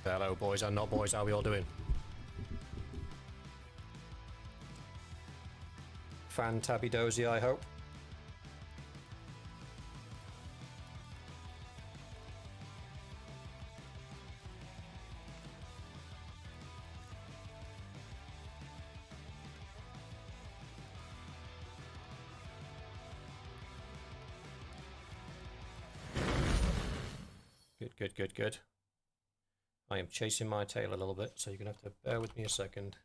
Hello, boys and not boys. How are we all doing? Fantabby-dozy, I hope. Good. I am chasing my tail a little bit, so you're going to have to bear with me a second.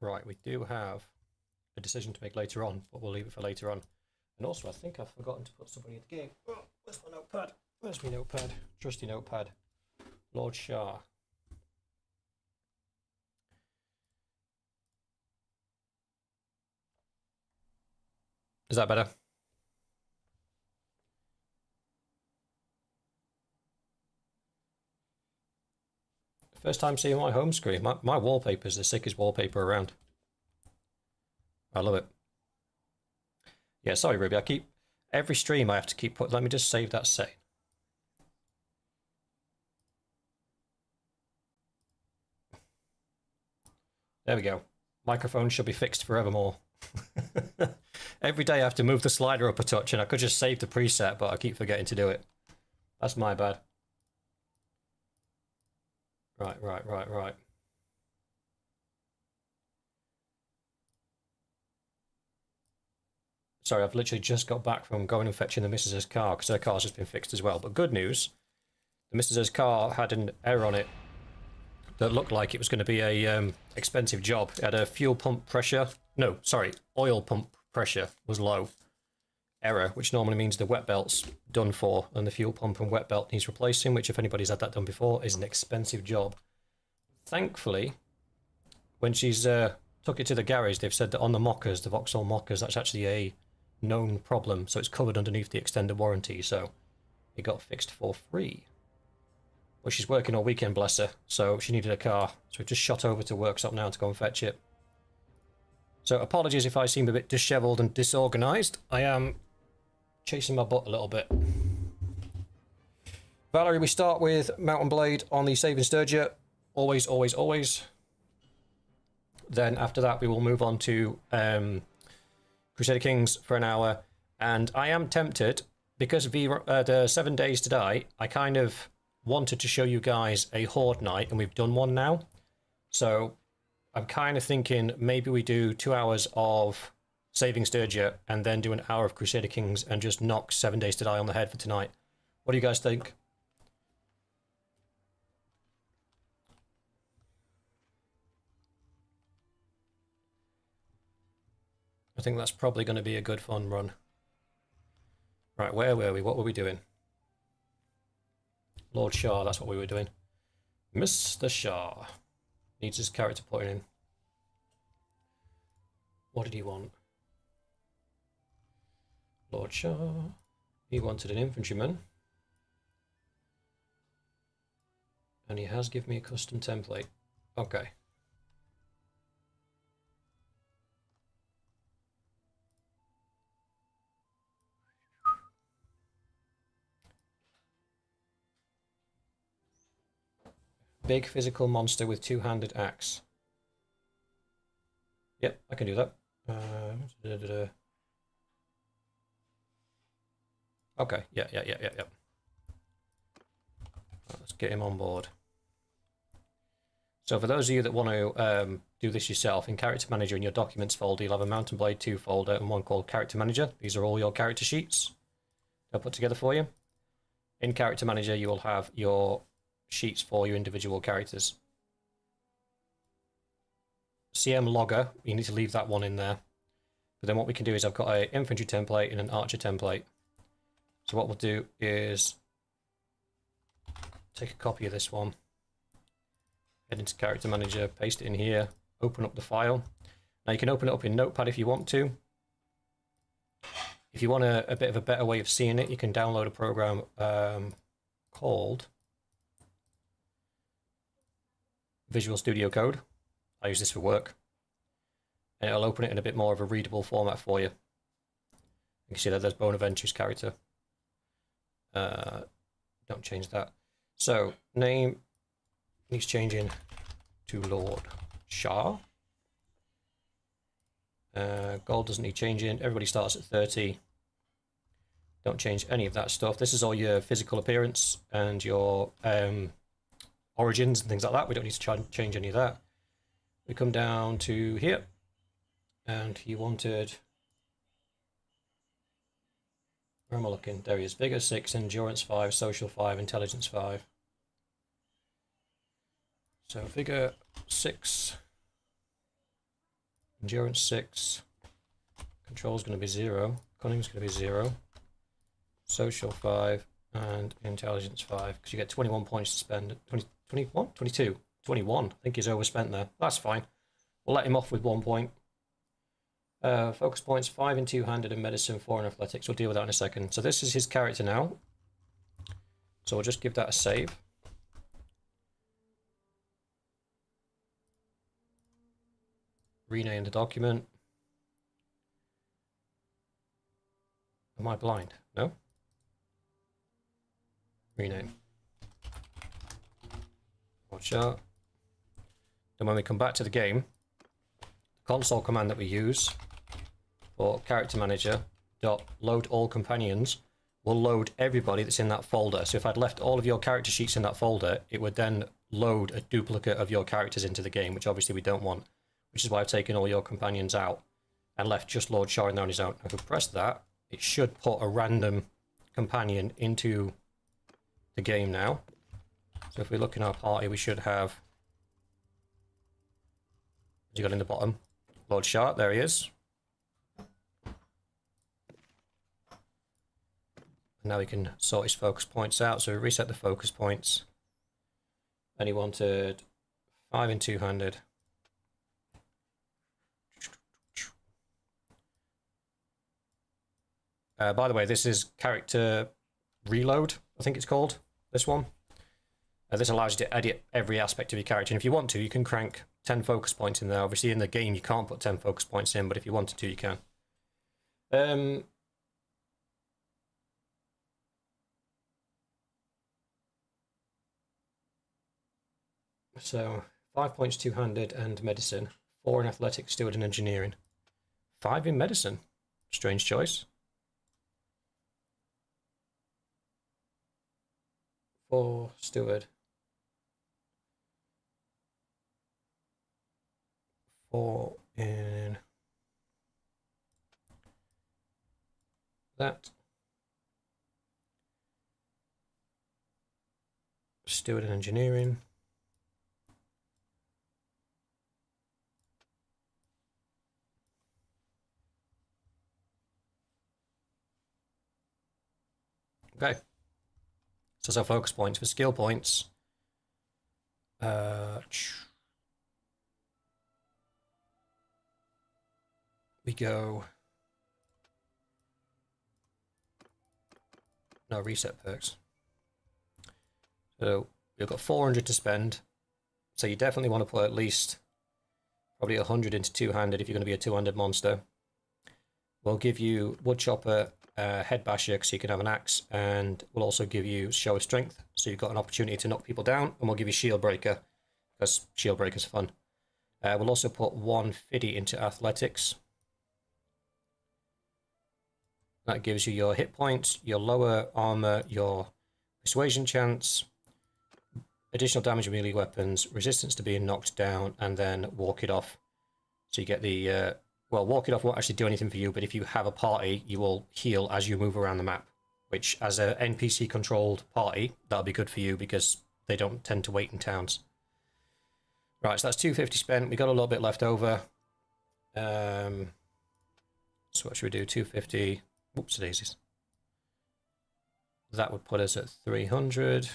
Right, we do have a decision to make later on, but we'll leave it for later on. And also, I think I've forgotten to put somebody in the game. Oh, where's my notepad? Where's my notepad? Trusty notepad. Lord Shah. Is that better? First time seeing my home screen. My wallpaper is the sickest wallpaper around. I love it. Yeah, sorry, Ruby. Every stream I have to keep let me just save that setting. There we go. Microphone should be fixed forevermore. Every day I have to move the slider up a touch, and I could just save the preset, but I keep forgetting to do it. That's my bad. Right. Sorry, I've literally just got back from going and fetching the missus's car, because her car's just been fixed as well. But good news, the missus's car had an error on it that looked like it was going to be a expensive job. It had a fuel pump pressure. No, sorry, oil pump pressure was low. Error, which normally means the wet belt's done for, and the fuel pump and wet belt needs replacing, which if anybody's had that done before, is an expensive job. Thankfully, when she's took it to the garage, they've said that on the mockers, the Vauxhall mockers, that's actually a known problem, so it's covered underneath the extended warranty, so it got fixed for free. Well, she's working all weekend, bless her, so she needed a car, so we've just shot over to workshop now to go and fetch it. So apologies if I seem a bit dishevelled and disorganised. I am chasing my butt a little bit. Valerie, we start with Mountain Blade on the Saving Sturgia. Always. Then after that we will move on to Crusader Kings for an hour. And I am tempted, because of the 7 Days to Die, I kind of wanted to show you guys a Horde night, and we've done one now. So I'm kind of thinking maybe we do 2 hours of Saving Sturgia and then do an hour of Crusader Kings and just knock 7 Days to Die on the head for tonight. What do you guys think? I think that's probably going to be a good fun run. Right, where were we? What were we doing? Lord Shah, that's what we were doing. Mr. Shah needs his character putting in. What did he want? Lord Shah. He wanted an infantryman. And he has given me a custom template. Okay. Big physical monster with two-handed axe. Yep, I can do that. Okay, yeah. Right, let's get him on board. So for those of you that want to do this yourself, in Character Manager in your Documents folder, you'll have a Mountain Blade 2 folder and one called Character Manager. These are all your character sheets they'll put together for you. In Character Manager, you will have your sheets for your individual characters. CM Logger, you need to leave that one in there. But then what we can do is I've got an infantry template and an archer template. So what we'll do is take a copy of this one, head into Character Manager, paste it in here, open up the file. Now you can open it up in Notepad if you want to. If you want a bit of a better way of seeing it, you can download a program called Visual Studio Code. I use this for work. And it'll open it in a bit more of a readable format for you. You can see that there's Bonaventure's character. Don't change that. So, name needs changing to Lord Shah. Gold doesn't need changing. Everybody starts at 30. Don't change any of that stuff. This is all your physical appearance and your origins and things like that. We don't need to change any of that. We come down to here. And he wanted... Where am I looking? There he is. Vigor 6, Endurance 5, Social 5, Intelligence 5. So Vigor 6, Endurance 6, Control's going to be 0, Cunning's going to be 0, Social 5, and Intelligence 5, because you get 21 points to spend. 21? 22? 21. I think he's overspent there. That's fine. We'll let him off with 1 point. Focus points, 5 in two-handed and medicine, 4 in athletics. We'll deal with that in a second. So this is his character now. So we'll just give that a save. Rename the document. Am I blind? No? Rename. Watch out. Then when we come back to the game, the console command that we use for character manager dot load all companions will load everybody that's in that folder. So if I'd left all of your character sheets in that folder, it would then load a duplicate of your characters into the game, which obviously we don't want, which is why I've taken all your companions out and left just Lord Shah in there on his own. If we press that, it should put a random companion into the game now. So if we look in our party, we should have, as you got in the bottom, Lord Shah, there he is. Now we can sort his focus points out. So we reset the focus points. And he wanted 5 in two-handed. By the way, this is character reload, I think it's called, this one. This allows you to edit every aspect of your character. And if you want to, you can crank 10 focus points in there. Obviously, in the game, you can't put 10 focus points in, but if you wanted to, you can. So 5 points two-handed and medicine, 4 in athletics, steward and engineering, 5 in medicine. Strange choice. 4 steward, 4 in that, steward and engineering. Okay, so that's our focus points. For skill points, we go, no, reset perks. So we've got 400 to spend, so you definitely want to put at least probably 100 into two-handed if you're going to be a two-handed monster. We'll give you Woodchopper, Head Basher, so you can have an axe, and we'll also give you Show of Strength, so you've got an opportunity to knock people down, and we'll give you Shield Breaker, because Shield Breaker's fun. We'll also put 1 Fiddy into Athletics. That gives you your hit points, your lower armor, your persuasion chance, additional damage with melee weapons, resistance to being knocked down, and then walk it off. So you get the... well, walk it off won't actually do anything for you, but if you have a party, you will heal as you move around the map, which as a NPC-controlled party, that'll be good for you because they don't tend to wait in towns. Right, so that's 250 spent. We got a little bit left over. So what should we do? 250. Whoops, daisies. That would put us at 300.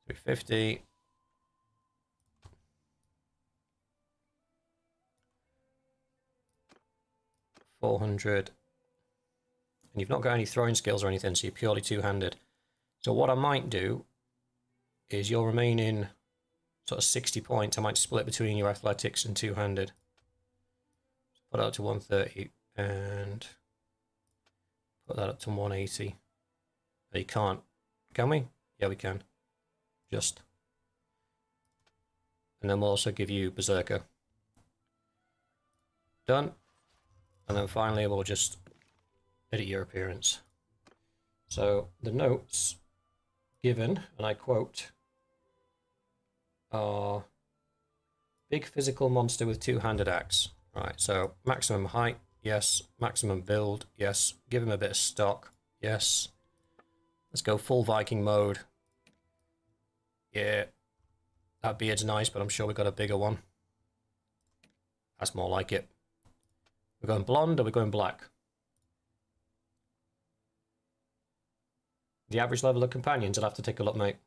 350. $400. And you've not got any throwing skills or anything, so you're purely two-handed. So what I might do is your remaining sort of 60 points, I might split between your athletics and two-handed. Put that up to 130 and put that up to 180. You can't, can we? Yeah, we can. Just. And then we'll also give you Berserker. Done. And then finally we'll just edit your appearance. So the notes given, and I quote, are big physical monster with two-handed axe. Right, so maximum height, yes. Maximum build, yes. Give him a bit of stock, yes. Let's go full Viking mode. Yeah, that beard's nice, but I'm sure we've got a bigger one. That's more like it. We're going blonde or we're going black? The average level of companions, I'll have to take a look, mate.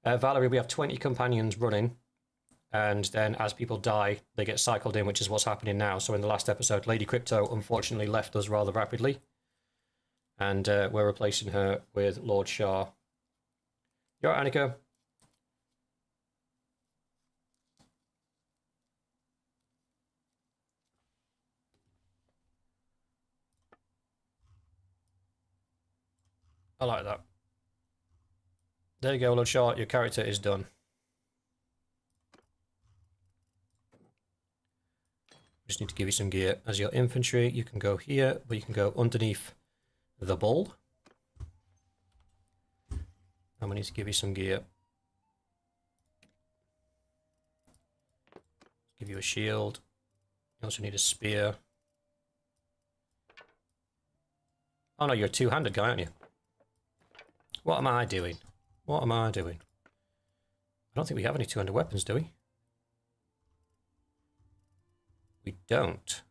Valerie, we have 20 companions running. And then as people die, they get cycled in, which is what's happening now. So in the last episode, Lady Crypto unfortunately left us rather rapidly. And we're replacing her with Lord Shah. You're right, Annika. I like that. There you go, Lord Shah. Your character is done. Just need to give you some gear. As your infantry, you can go here, but you can go underneath the bull. And we need to give you some gear. Give you a shield. You also need a spear. Oh no, you're a two-handed guy, aren't you? What am I doing? What am I doing? I don't think we have any two-handed weapons, do we? We don't.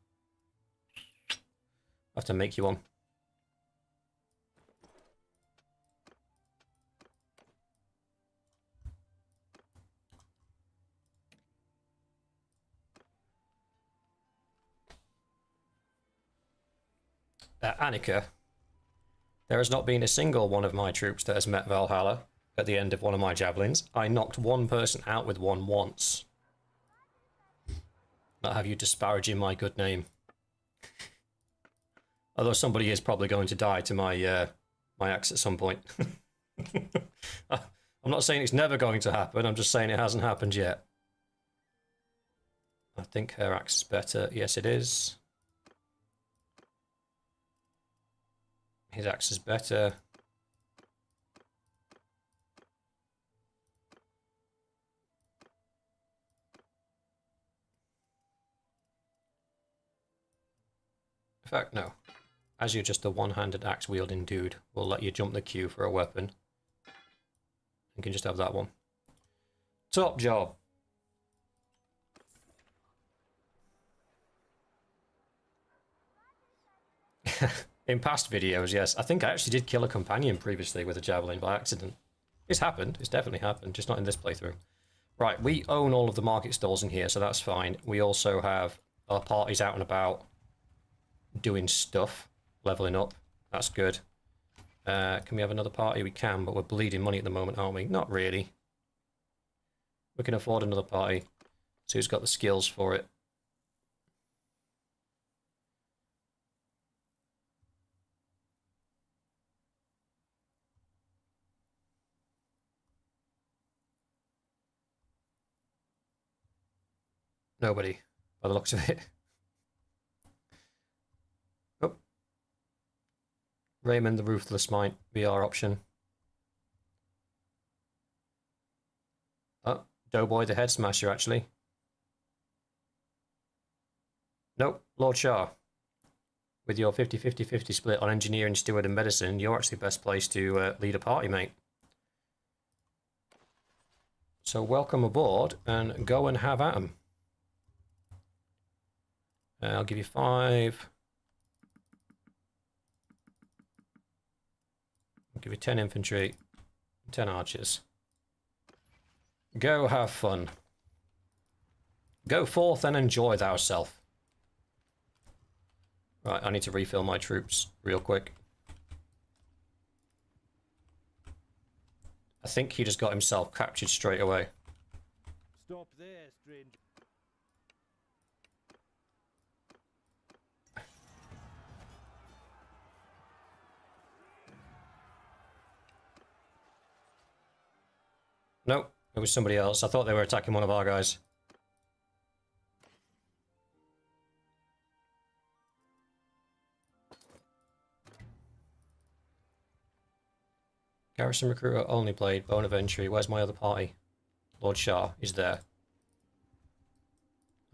I have to make you one. Annika, there has not been a single one of my troops that has met Valhalla at the end of one of my javelins. I knocked one person out with one once. Not have you disparaging my good name. Although somebody is probably going to die to my my axe at some point. I'm not saying it's never going to happen, I'm just saying it hasn't happened yet. I think her axe is better. Yes, it is. His axe is better. In fact, no. As you're just a one-handed axe-wielding dude, we'll let you jump the queue for a weapon. You can just have that one. Top job. In past videos, yes. I think I actually did kill a companion previously with a javelin by accident. It's happened. It's definitely happened, just not in this playthrough. Right, we own all of the market stalls in here, so that's fine. We also have our parties out and about doing stuff, leveling up. That's good. Can we have another party? We can, but we're bleeding money at the moment, aren't we? Not really. We can afford another party. So who's got the skills for it? Nobody, by the looks of it. Oh. Raymond the Ruthless might be our option. Oh, Doughboy the Head Smasher, actually. Nope, Lord Shah. With your 50-50-50 split on engineering, steward, and medicine, you're actually best placed to lead a party, mate. So welcome aboard and go and have at 'em. I'll give you 5. I'll give you 10 infantry, 10 archers. Go have fun. Go forth and enjoy thyself. Right, I need to refill my troops real quick. I think he just got himself captured straight away. Stop there, stranger. Nope, it was somebody else. I thought they were attacking one of our guys. Garrison recruiter only played. Bone of entry. Where's my other party? Lord Shah is there.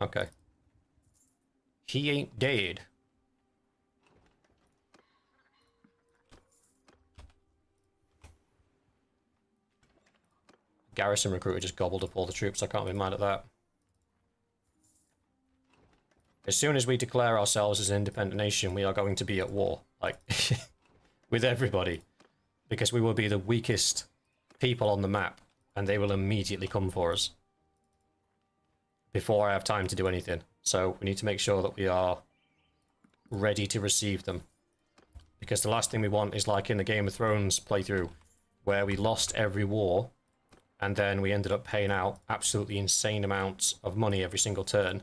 Okay. He ain't dead. Garrison recruiter just gobbled up all the troops. I can't be mad at that. As soon as we declare ourselves as an independent nation, we are going to be at war. Like, with everybody. Because we will be the weakest people on the map. And they will immediately come for us. Before I have time to do anything. So we need to make sure that we are ready to receive them. Because the last thing we want is like in the Game of Thrones playthrough, where we lost every war, and then we ended up paying out absolutely insane amounts of money every single turn.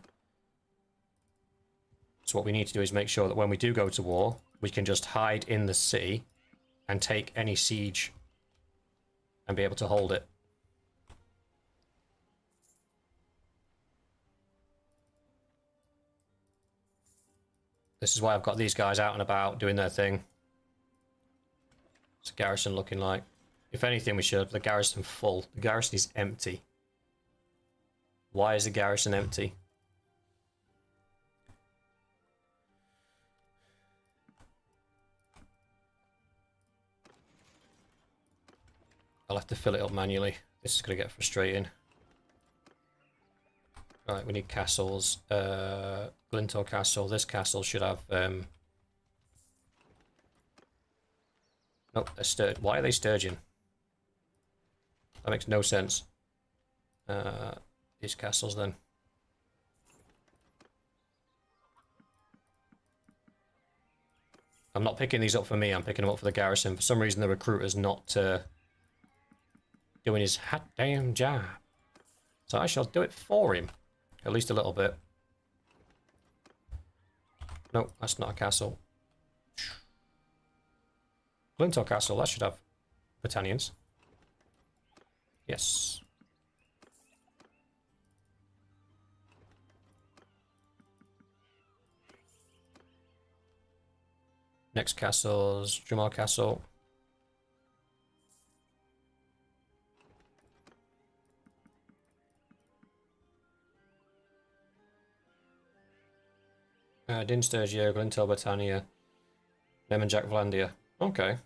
So what we need to do is make sure that when we do go to war, we can just hide in the city and take any siege and be able to hold it. This is why I've got these guys out and about doing their thing. What's the garrison looking like? If anything, we should have the garrison full. The garrison is empty. Why is the garrison empty? I'll have to fill it up manually. This is going to get frustrating. Right, we need castles. Glintor Castle. This castle should have... Nope, they're sturgeon. Why are they sturgeon? That makes no sense. These castles then. I'm not picking these up for me, I'm picking them up for the garrison. For some reason the recruiter's not doing his hot damn job. So I shall do it for him. At least a little bit. No, that's not a castle. Glintor Castle, that should have battalions. Yes. Next castle's Drumar Castle. Din Sturgio, Glintor Britannia, Nemenjak Vlandia. Okay.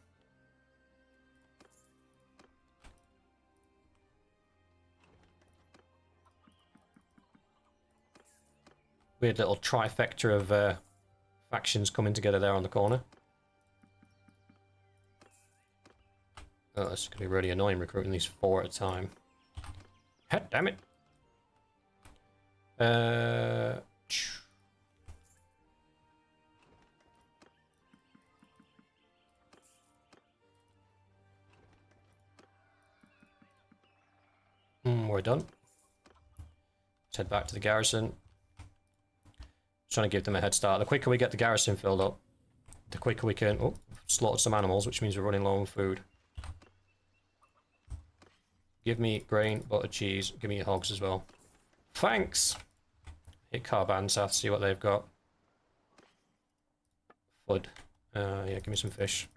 Weird little trifecta of factions coming together there on the corner. Oh, this is going to be really annoying recruiting these 4 at a time. God damn it. We're done. Let's head back to the garrison. Trying to give them a head start. The quicker we get the garrison filled up, the quicker we can... Oh, slaughtered some animals, which means we're running low on food. Give me grain, butter, cheese. Give me your hogs as well. Thanks! Hit Carban South, see what they've got. Food. Yeah, give me some fish.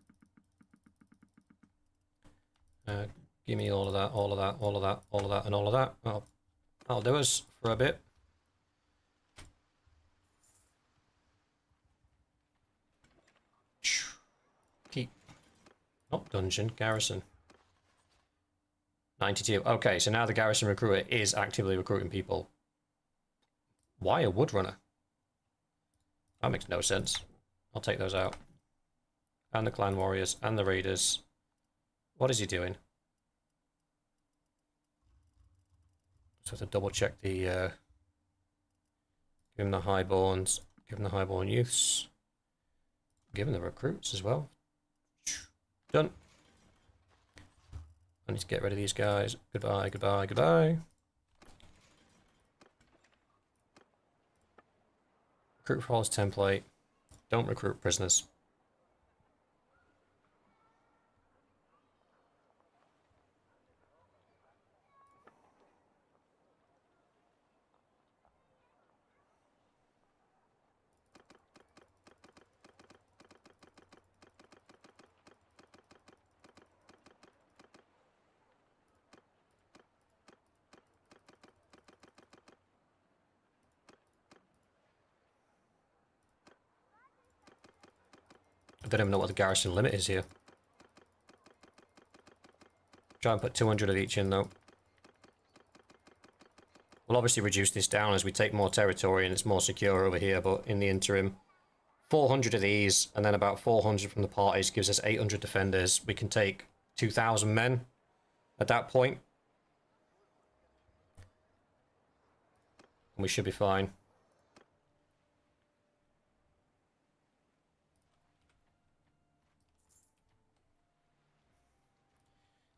Give me all of that, all of that, all of that, all of that, and all of that. Well, that'll do us for a bit. Keep. Not dungeon, garrison. 92. Okay, so now the garrison recruiter is actively recruiting people. Why a woodrunner? That makes no sense. I'll take those out. And the clan warriors, and the raiders. What is he doing? Just have to double check the, give him the highborns, give him the highborn youths, give him the recruits as well. Done. I need to get rid of these guys. Goodbye, goodbye, goodbye. Recruit for all template. Don't recruit prisoners. I don't even know what the garrison limit is here. Try and put 200 of each in though. We'll obviously reduce this down as we take more territory and it's more secure over here, but in the interim, 400 of these and then about 400 from the parties gives us 800 defenders. We can take 2,000 men at that point. And we should be fine.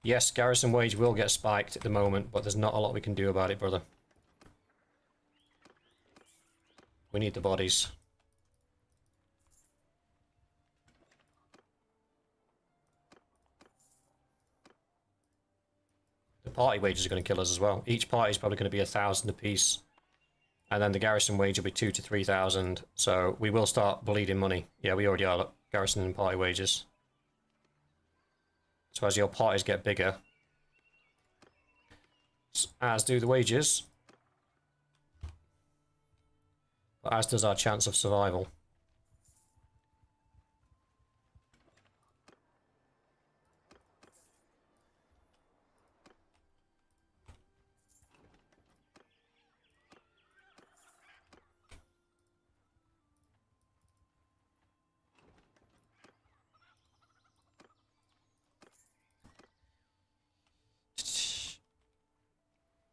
Yes, garrison wage will get spiked at the moment, but there's not a lot we can do about it, brother. We need the bodies. The party wages are going to kill us as well. Each party is probably going to be 1,000 apiece. And then the garrison wage will be 2,000 to 3,000. So we will start bleeding money. Yeah, we already are. Look, garrison and party wages. So as your parties get bigger, as do the wages, but as does our chance of survival.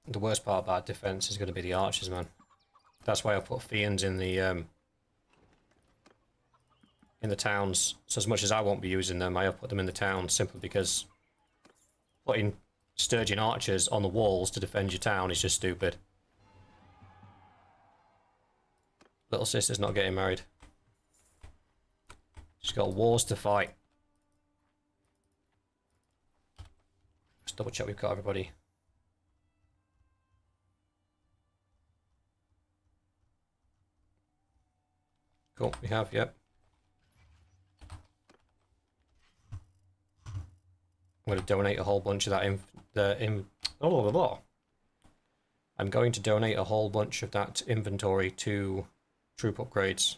The worst part about defense is going to be the archers, man. That's why I put fiends in the towns. So as much as I won't be using them, I have put them in the towns simply because putting sturgeon archers on the walls to defend your town is just stupid. Little sister's not getting married. She's got wars to fight. Let's double check we've got everybody. Cool, we have, yep. I'm going to donate a whole bunch of that I'm going to donate a whole bunch of that inventory to troop upgrades.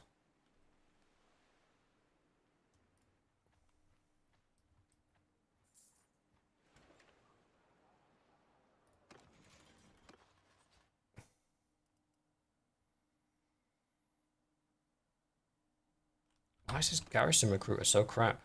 Why is this garrison recruiter so crap?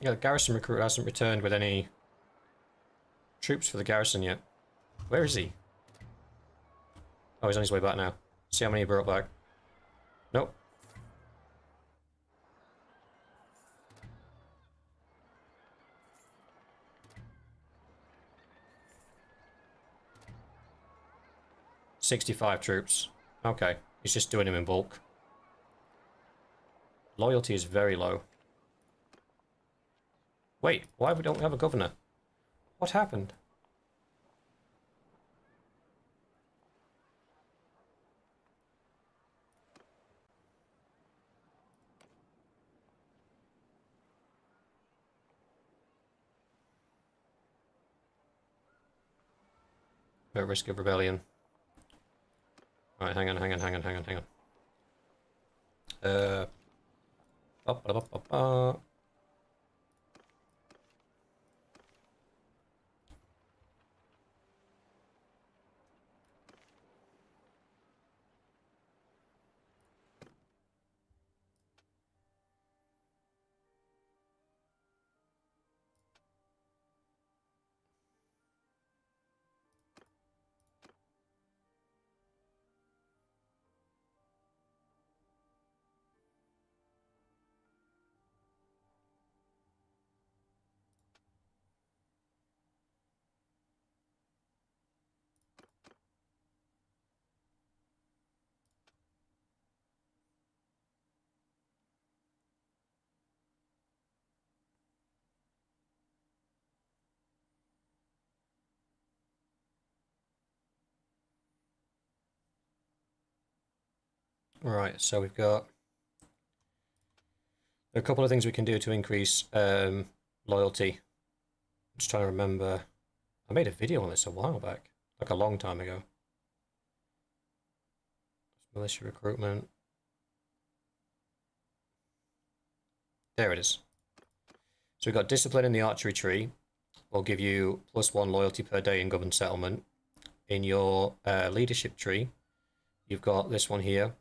Yeah, the garrison recruiter hasn't returned with any troops for the garrison yet. Where is he? Oh, he's on his way back now. See how many he brought back. Nope. "65 troops. Okay, he's just doing them in bulk. Loyalty is very low. Wait, why don't we have a governor? What happened? At risk of rebellion. Right, hang on. Ba-ba-ba-ba-ba. Right, so we've got a couple of things we can do to increase loyalty. I'm just trying to remember. I made a video on this a while back, like a long time ago. Militia recruitment. There it is. So we've got discipline in the archery tree. Will give you +1 loyalty per day in governed settlement. In your leadership tree, you've got this one here.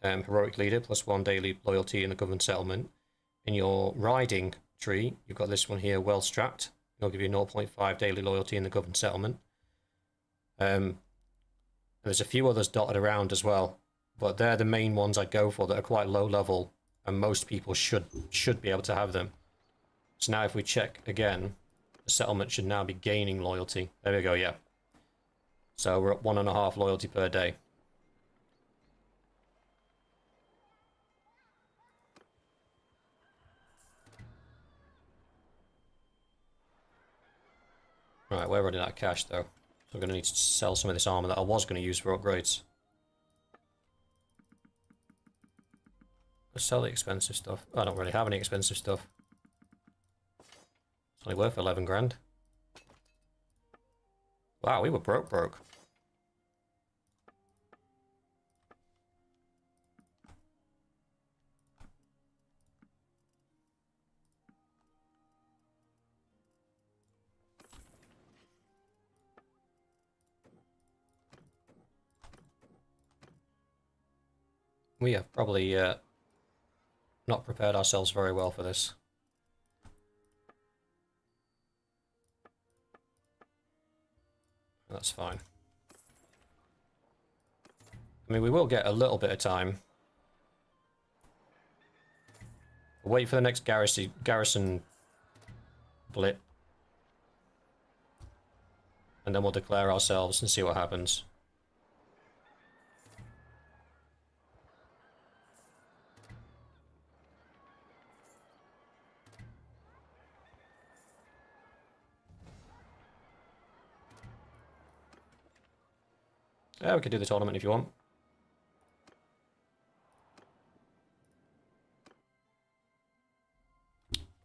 Heroic leader, +1 daily loyalty in a governed settlement. In your riding tree, you've got this one here, well strapped. It'll give you 0.5 daily loyalty in the governed settlement. There's a few others dotted around as well, but they're the main ones I'd go for that are quite low level, and most people should be able to have them. So now if we check again, the settlement should now be gaining loyalty. There we go, yeah. So we're at 1.5 loyalty per day. Right, we're running out of cash though. So I'm going to need to sell some of this armor that I was going to use for upgrades. Let's sell the expensive stuff. I don't really have any expensive stuff. It's only worth 11 grand. Wow, we were broke. We have probably not prepared ourselves very well for this. That's fine. I mean, we will get a little bit of time. We'll wait for the next garrison blip. And then we'll declare ourselves and see what happens. Yeah, we could do the tournament if you want.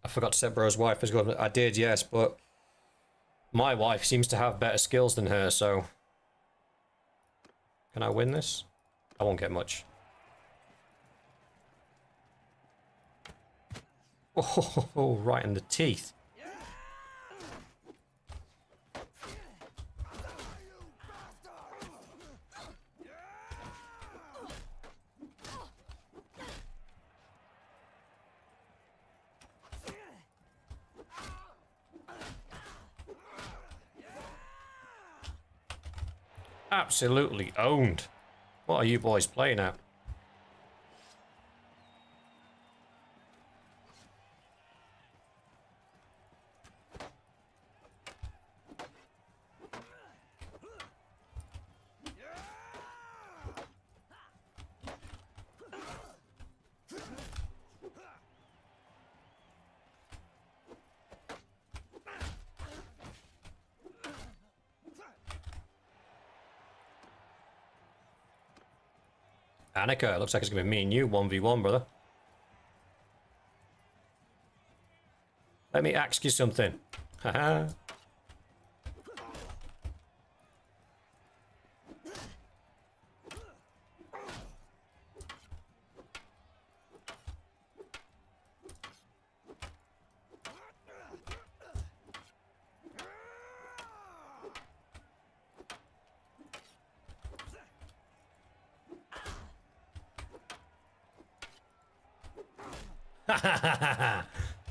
I forgot to set Bro's wife as governor. I did, yes, but my wife seems to have better skills than her, so... Can I win this? I won't get much. Oh, right in the teeth. Absolutely owned. What are you boys playing at? Annika, it looks like it's going to be me and you 1v1, brother. Let me ask you something. Haha.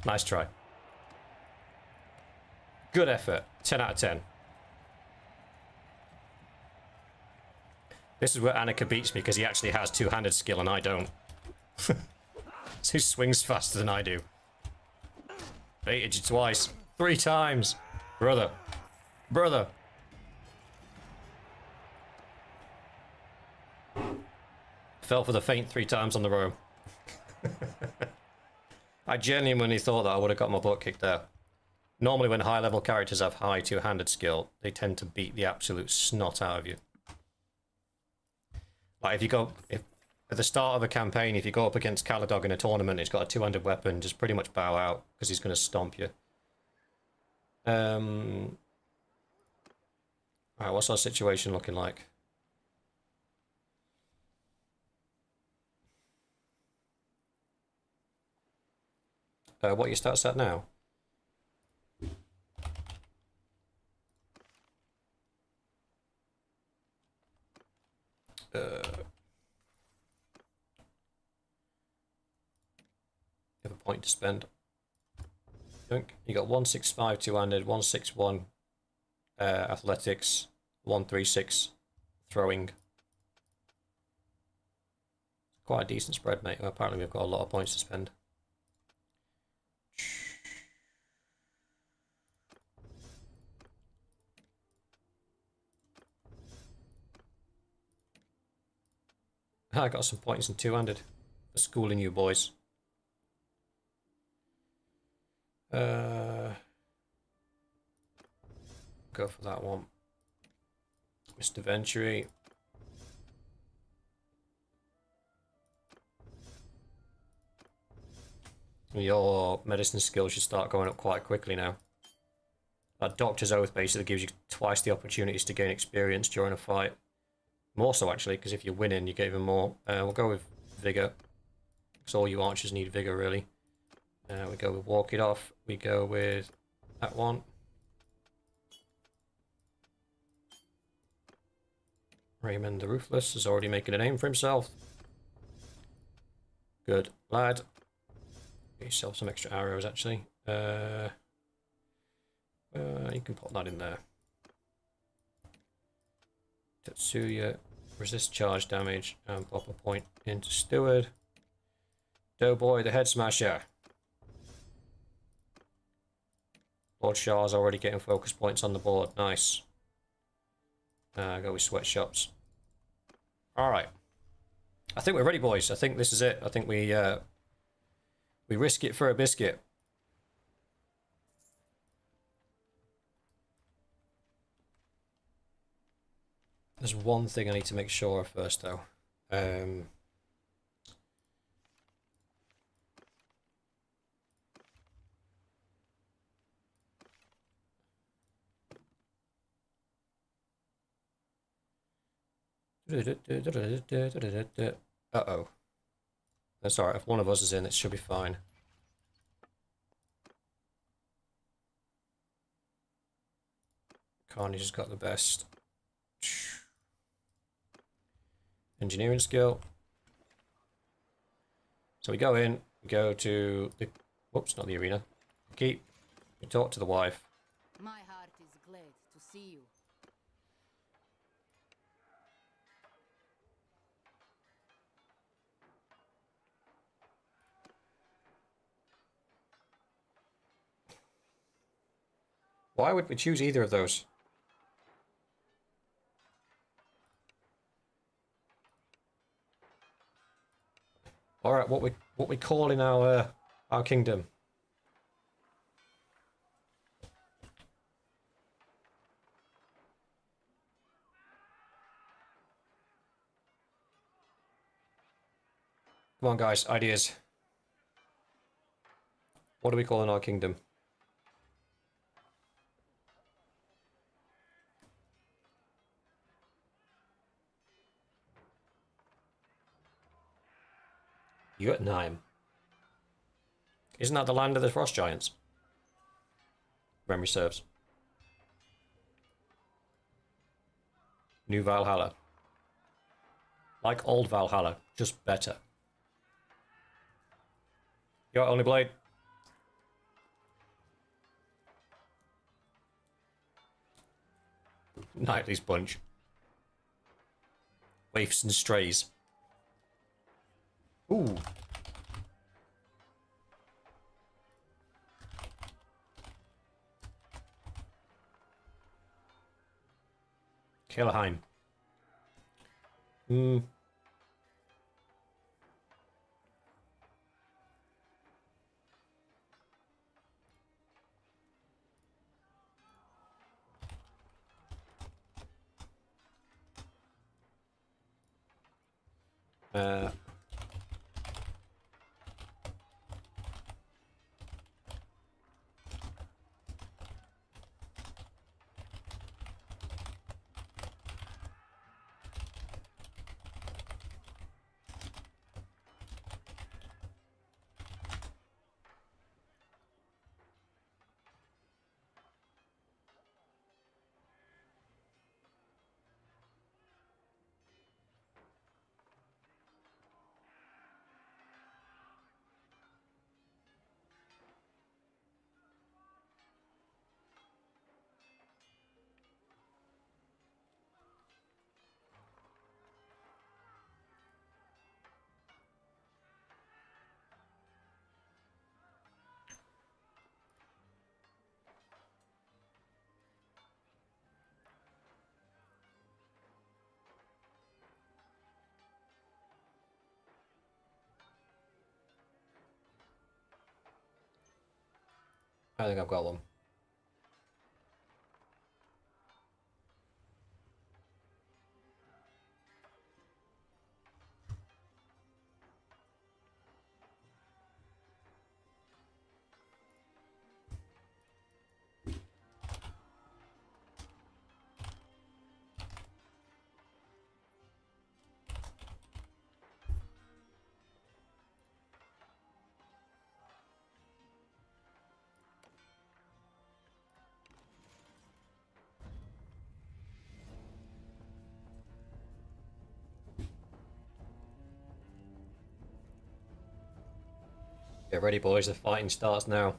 Nice try. Good effort. 10 out of 10. This is where Annika beats me because he actually has two-handed skill and I don't. So he swings faster than I do. Baited you twice. 3 times. Brother. Brother. Fell for the feint 3 times on the row. I genuinely thought that I would have got my butt kicked there. Normally when high-level characters have high two-handed skill, they tend to beat the absolute snot out of you. Like if you go... At the start of a campaign, if you go up against Caladog in a tournament, he's got a two-handed weapon, just pretty much bow out, because he's going to stomp you. Alright, what's our situation looking like? What are your stats at now? You have a point to spend. You got 165 two-handed, 161 athletics, 136 throwing. Quite a decent spread, mate. Well, apparently we've got a lot of points to spend. I got some points in two-handed for schooling you boys. Go for that one. Mr. Venturi. Your medicine skill should start going up quite quickly now. That Doctor's Oath basically gives you twice the opportunities to gain experience during a fight. More so, actually, because if you're winning, you get even more. We'll go with Vigor. Because all you archers need Vigor, really. We go with Walk It Off. We go with that one. Raymond the Ruthless is already making a name for himself. Good lad. Get yourself some extra arrows, actually. You can put that in there. Tetsuya, resist charge damage, and pop a point into Steward. Doughboy the Head Smasher. Lord Shah's already getting focus points on the board. Nice. Go with sweatshops. Alright. I think we're ready, boys. I think this is it. I think we risk it for a biscuit. There's one thing I need to make sure of first, though. Uh-oh. That's alright. If one of us is in, it should be fine. Carnage has got the best engineering skill. So we go in, we go to the... Whoops, not the arena. Keep. We talk to the wife. My heart is glad to see you. Why would we choose either of those? All right, what we calling our kingdom? Come on, guys, ideas. What are we calling our kingdom? Jotunheim. Isn't that the land of the frost giants? Memory serves. New Valhalla. Like old Valhalla, just better. Go, only blade. Knightly's bunch. Waifs and strays. Ooh. Kelheim. Hmm. Uh. I think I've got one. Get ready, boys. The fighting starts now.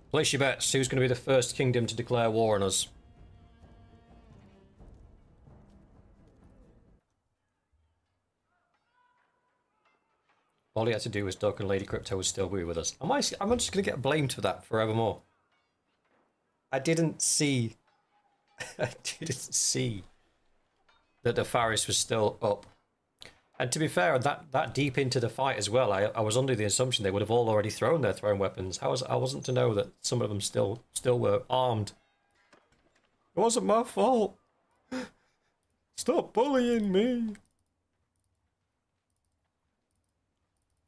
Place your bets. Who's going to be the first kingdom to declare war on us? All he had to do was duck and Lady Crypto would still be with us. I'm just going to get blamed for that forevermore. I didn't see... I didn't see that the Faris was still up. And to be fair, that deep into the fight as well, I was under the assumption they would have all already thrown their thrown weapons. I wasn't to know that some of them still were armed. It wasn't my fault. Stop bullying me.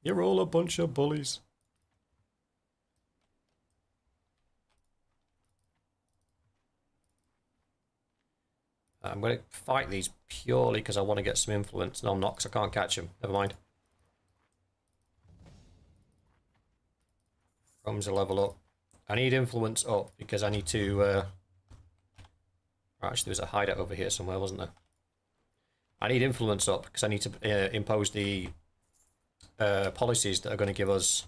You're all a bunch of bullies. I'm going to fight these purely because I want to get some influence. No, I'm not, because I can't catch them. Never mind. Rome's a level up. I need influence up because I need to... Actually, there was a hideout over here somewhere, wasn't there? I need influence up because I need to impose the policies that are going to give us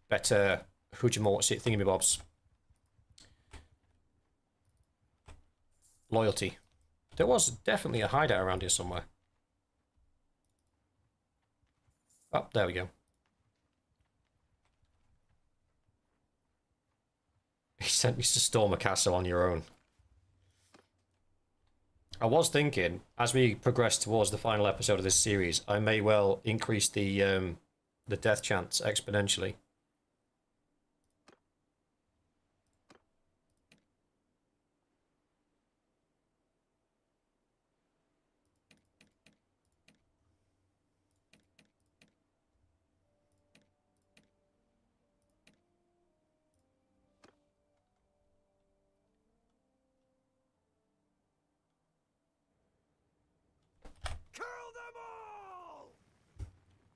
better Hujimortsi thingamybobs. Loyalty. There was definitely a hideout around here somewhere. Oh, there we go. He sent me to storm a castle on your own. I was thinking, as we progress towards the final episode of this series, I may well increase the death chance exponentially.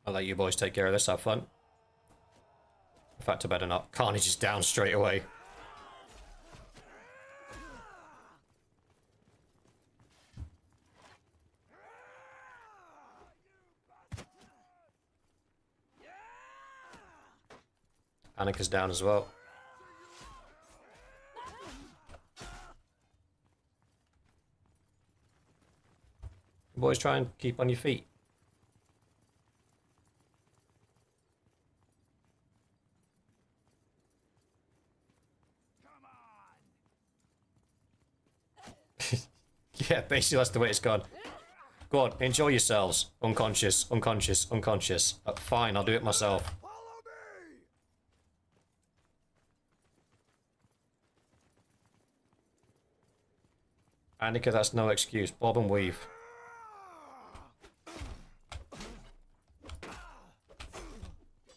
I'll let you boys take care of this, have fun. In fact, I better not. Carnage is down straight away. Annika's down as well. Boys, try and keep on your feet. Yeah, basically that's the way it's gone. Go on, enjoy yourselves. Unconscious, unconscious, unconscious. Fine, I'll do it myself. Annika, that's no excuse. Bob and weave.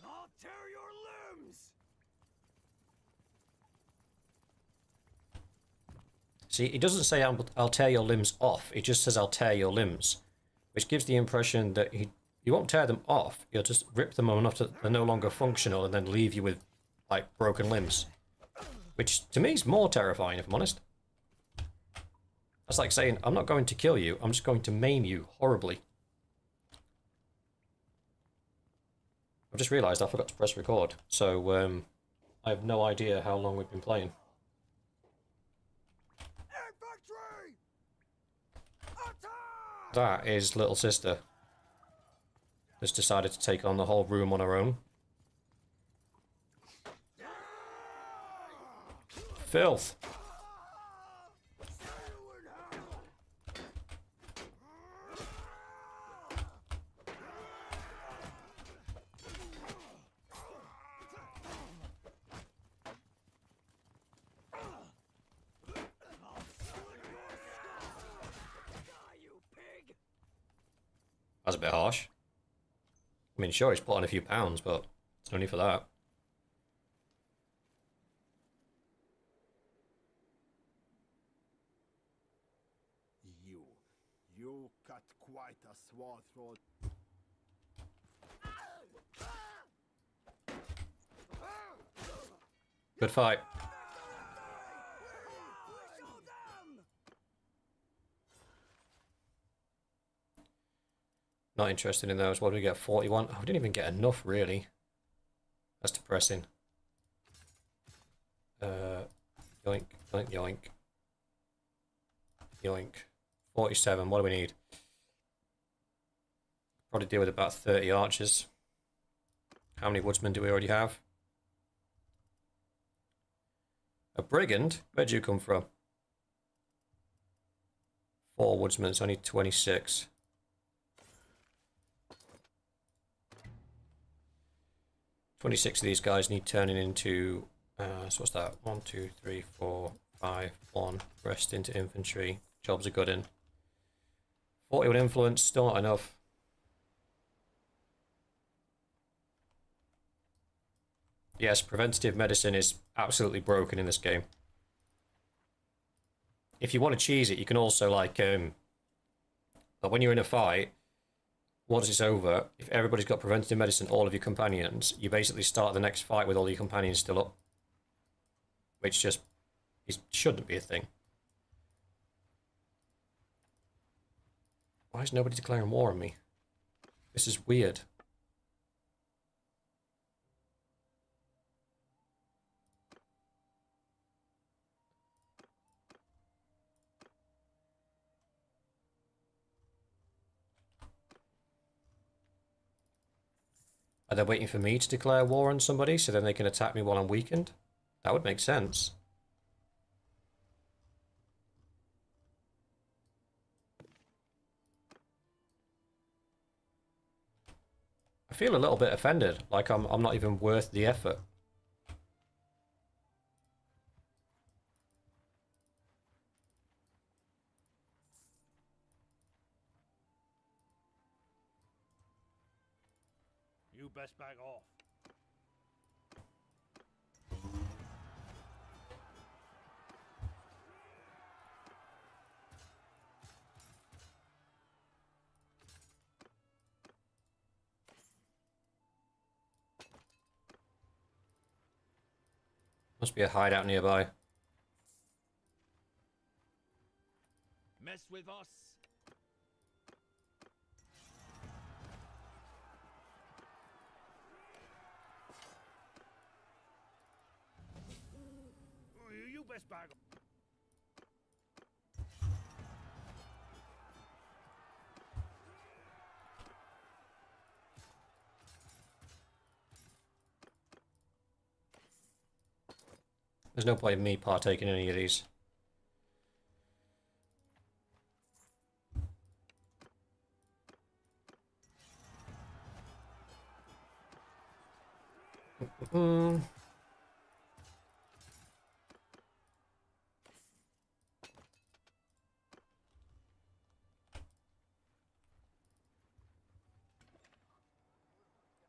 I'll tear your limbs. See, it doesn't say I'll tear your limbs off. It just says I'll tear your limbs. Which gives the impression that he won't tear them off. He'll just rip them enough that they're no longer functional and then leave you with, like, broken limbs. Which, to me, is more terrifying, if I'm honest. That's like saying, I'm not going to kill you, I'm just going to maim you horribly. I've just realised I forgot to press record, so I have no idea how long we've been playing. Infantry! Attack! That is little sister. Just decided to take on the whole room on her own. Filth! That's a bit harsh. I mean, sure, he's put on a few pounds, but it's no need for that. You cut quite a swath through. Good fight. Not interested in those. What do we get? 41? Oh, we didn't even get enough, really. That's depressing. Yoink, yoink, yoink. Yoink. 47. What do we need? Probably deal with about 30 archers. How many woodsmen do we already have? A brigand? Where'd you come from? 4 woodsmen. It's only 26. 26 of these guys need turning into, so what's that? 1, 2, 3, 4, 5, 1. Rest into infantry. Jobs are good in. 41 influence, still not enough. Yes, preventative medicine is absolutely broken in this game. If you want to cheese it, you can also, like when you're in a fight, once it's over, if everybody's got preventative medicine, all of your companions, you basically start the next fight with all your companions still up. Which just shouldn't be a thing. Why is nobody declaring war on me? This is weird. Are they waiting for me to declare war on somebody so then they can attack me while I'm weakened? That would make sense. I feel a little bit offended, like I'm not even worth the effort. You best back off. Must be a hideout nearby. Mess with us. best bag off. There's no point in me partaking in any of these.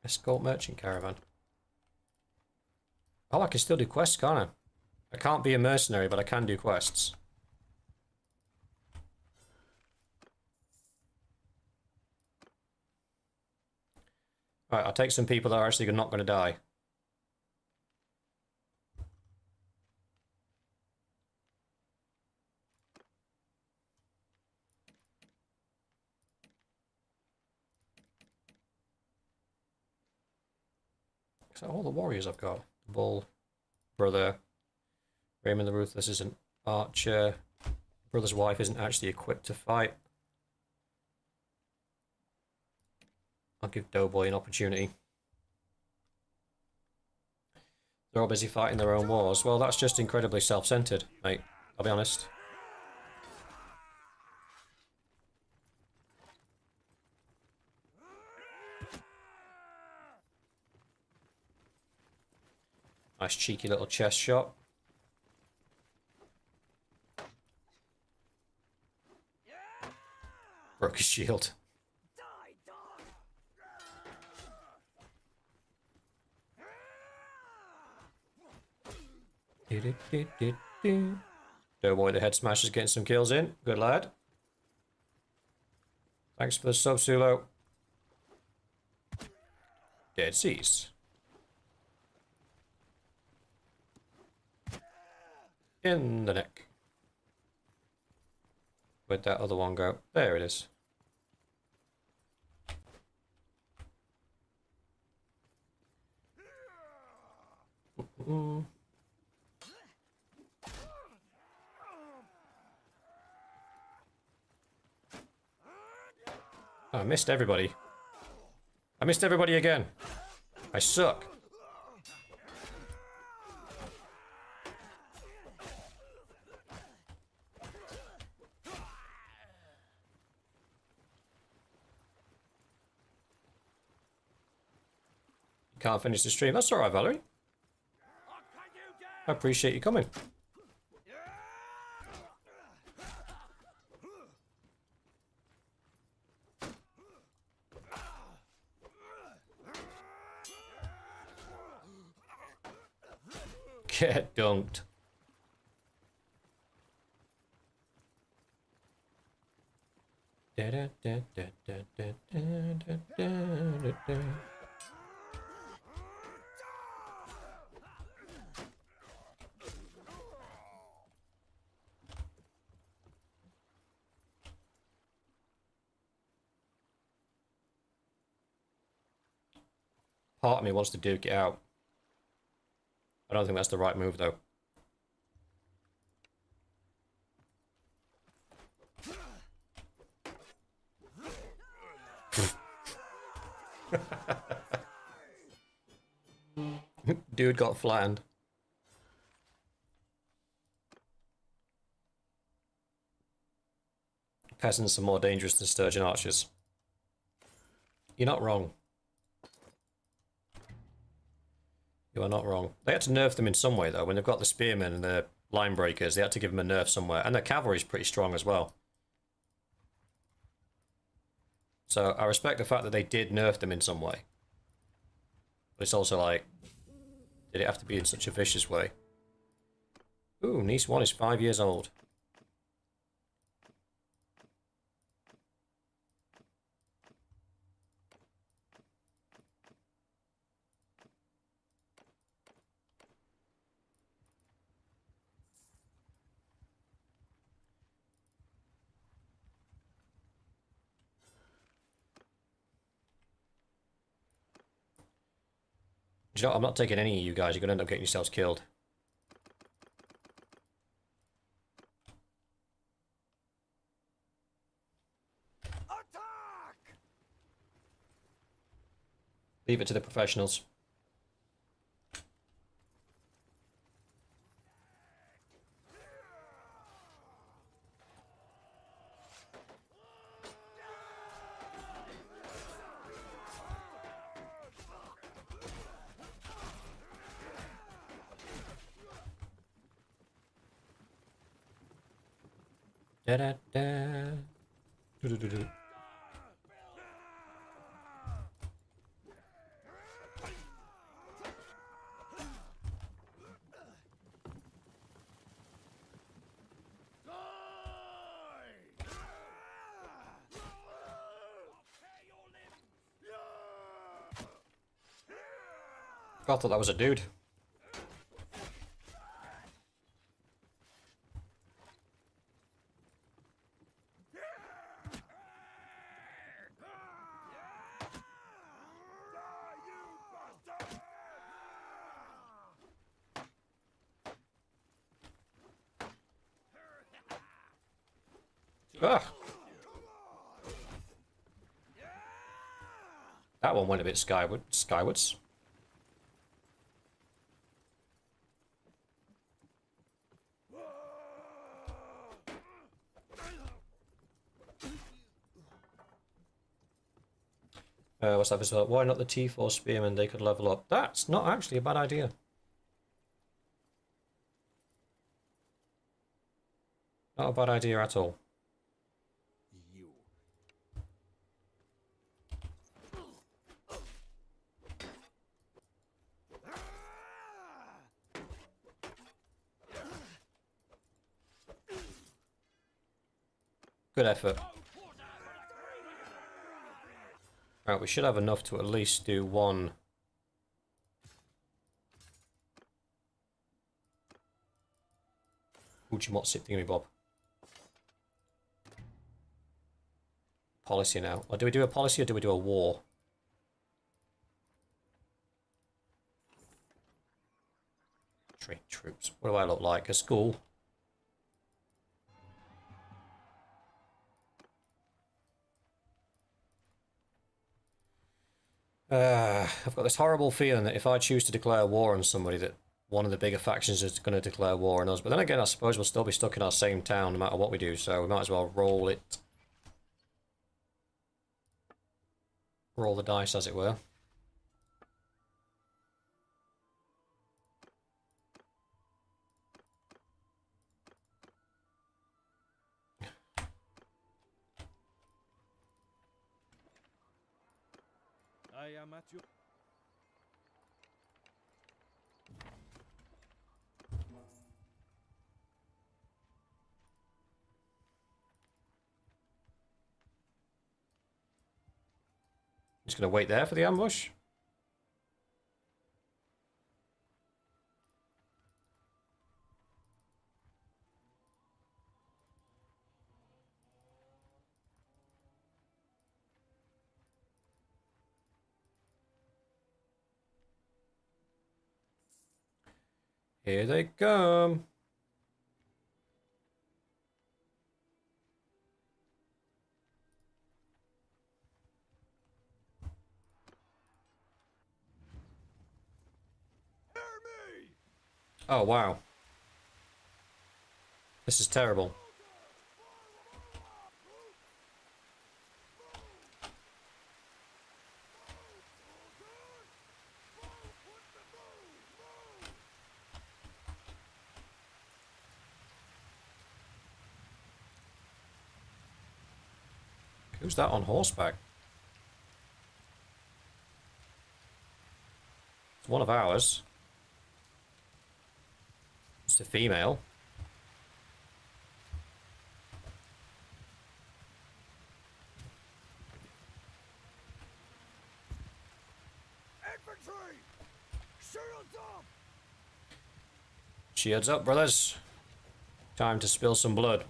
Escort merchant caravan. Oh, I can still do quests, can't I? I can't be a mercenary, but I can do quests. Right, I'll take some people that are actually not going to die. So all the warriors I've got. The Bull, Brother, Raymond the Ruthless is an archer. Brother's wife isn't actually equipped to fight. I'll give Doughboy an opportunity. They're all busy fighting their own wars. Well, that's just incredibly self-centered, mate. I'll be honest. Nice cheeky little chest shot. Broke his shield. Doughboy the head smasher's getting some kills in. Good lad. Thanks for the sub, Sulo. Dead Seas. In the neck. Where'd that other one go? There it is. Oh, I missed everybody. I missed everybody again. I suck. Can't finish the stream. That's alright, Valerie. I appreciate you coming. Get dunked. Part of me wants to duke it out. I don't think that's the right move, though. Dude got flattened. Peasants are more dangerous than sturgeon archers. You're not wrong. You are not wrong. They had to nerf them in some way, though. When they've got the spearmen and the line breakers, they had to give them a nerf somewhere. And their cavalry's pretty strong as well. So I respect the fact that they did nerf them in some way. But it's also like, did it have to be in such a vicious way? Ooh, niece 1 is 5 years old. Do you know, I'm not taking any of you guys. You're going to end up getting yourselves killed. Leave it to the professionals. Da da da. Do do do do. I thought that was a dude. Ah. That one went a bit skywards. What's that as well? Why not the T4 Spearmen? They could level up. That's not actually a bad idea. Not a bad idea at all. You. Good effort. Right, we should have enough to at least do one. Uchimotsit thingy bob. Policy now. Or do we do a policy or do we do a war? Train troops. What do I look like? A school? I've got this horrible feeling that if I choose to declare war on somebody, that one of the bigger factions is going to declare war on us. But then again, I suppose we'll still be stuck in our same town no matter what we do, so we might as well roll it. Roll the dice, as it were. I am at you. Just going to wait there for the ambush. Here they come. Oh, wow. This is terrible. Who's that on horseback? It's one of ours. It's a female. Infantry! Shields up! Shields up, brothers. Time to spill some blood.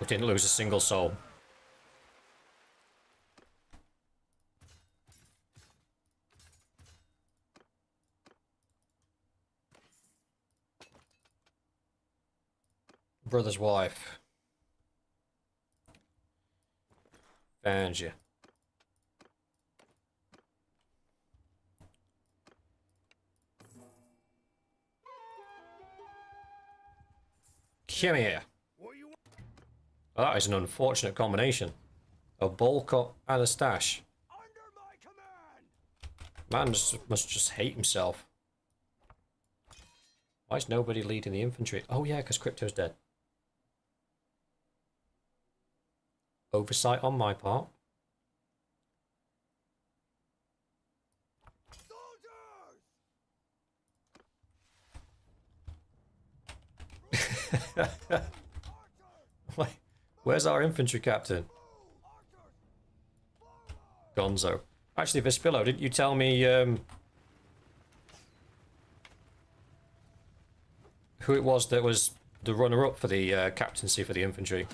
We didn't lose a single soul. Brother's wife. Found you. Come here. What you Well, that is an unfortunate combination. A bowl cut and a stash. under my command? Man must just hate himself. Why is nobody leading the infantry? Oh yeah, because Crypto's dead. Oversight on my part. Soldiers! Wait, where's our infantry captain? Gonzo. Actually, Vespillo, didn't you tell me who it was that was the runner-up for the captaincy for the infantry?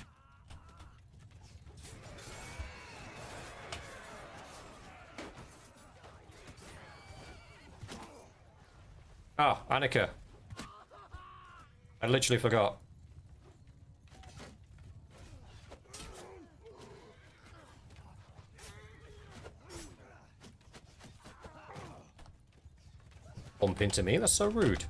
Ah, Annika. I literally forgot. Bump into me, that's so rude.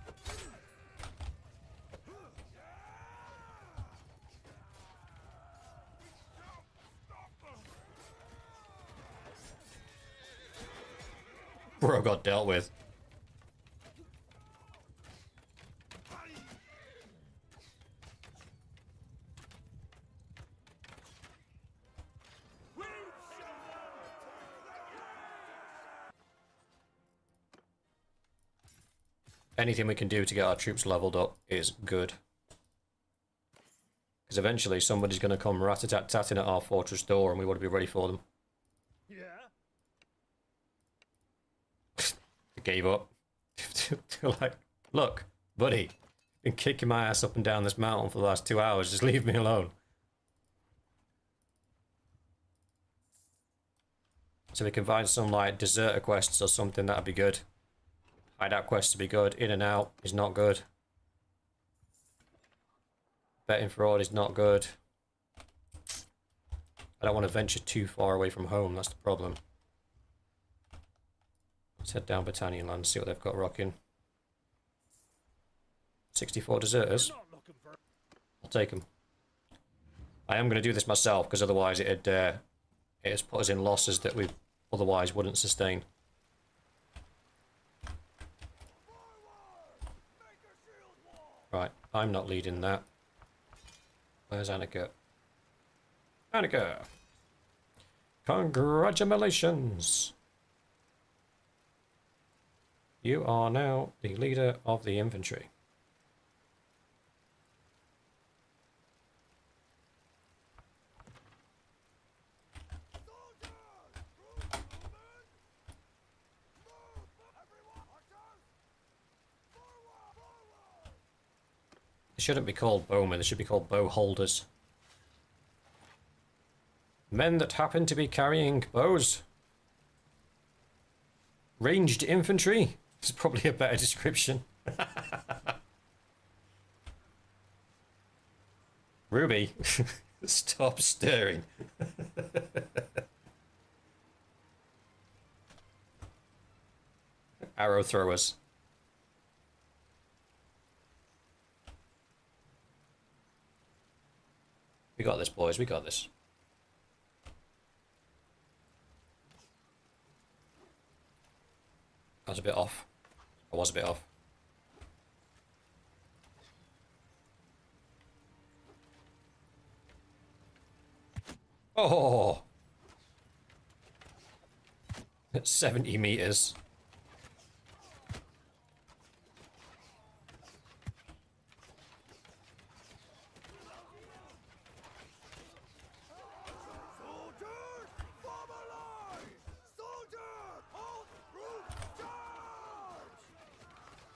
Bro got dealt with. Anything we can do to get our troops leveled up is good. Because eventually somebody's going to come rat-a-tat-tatting at our fortress door and we want to be ready for them. Yeah? They gave up. They're like, look, buddy, been kicking my ass up and down this mountain for the last 2 hours, just leave me alone. So we can find some like deserter quests or something, that'd be good. Hideout quests would be good. In and out is not good. Betting fraud is not good. I don't want to venture too far away from home, that's the problem. Let's head down Britannian land, see what they've got rocking. 64 deserters. Not looking for I'll take them. I am going to do this myself, because otherwise it has put us in losses that we otherwise wouldn't sustain. Right, I'm not leading that. Where's Annika? Annika! Congratulations! You are now the leader of the infantry. They shouldn't be called bowmen, they should be called bow holders. Men that happen to be carrying bows. Ranged infantry is probably a better description. Ruby, stop stirring. Arrow throwers. We got this, boys. We got this. I was a bit off. I was a bit off. Oh! It's 70 meters.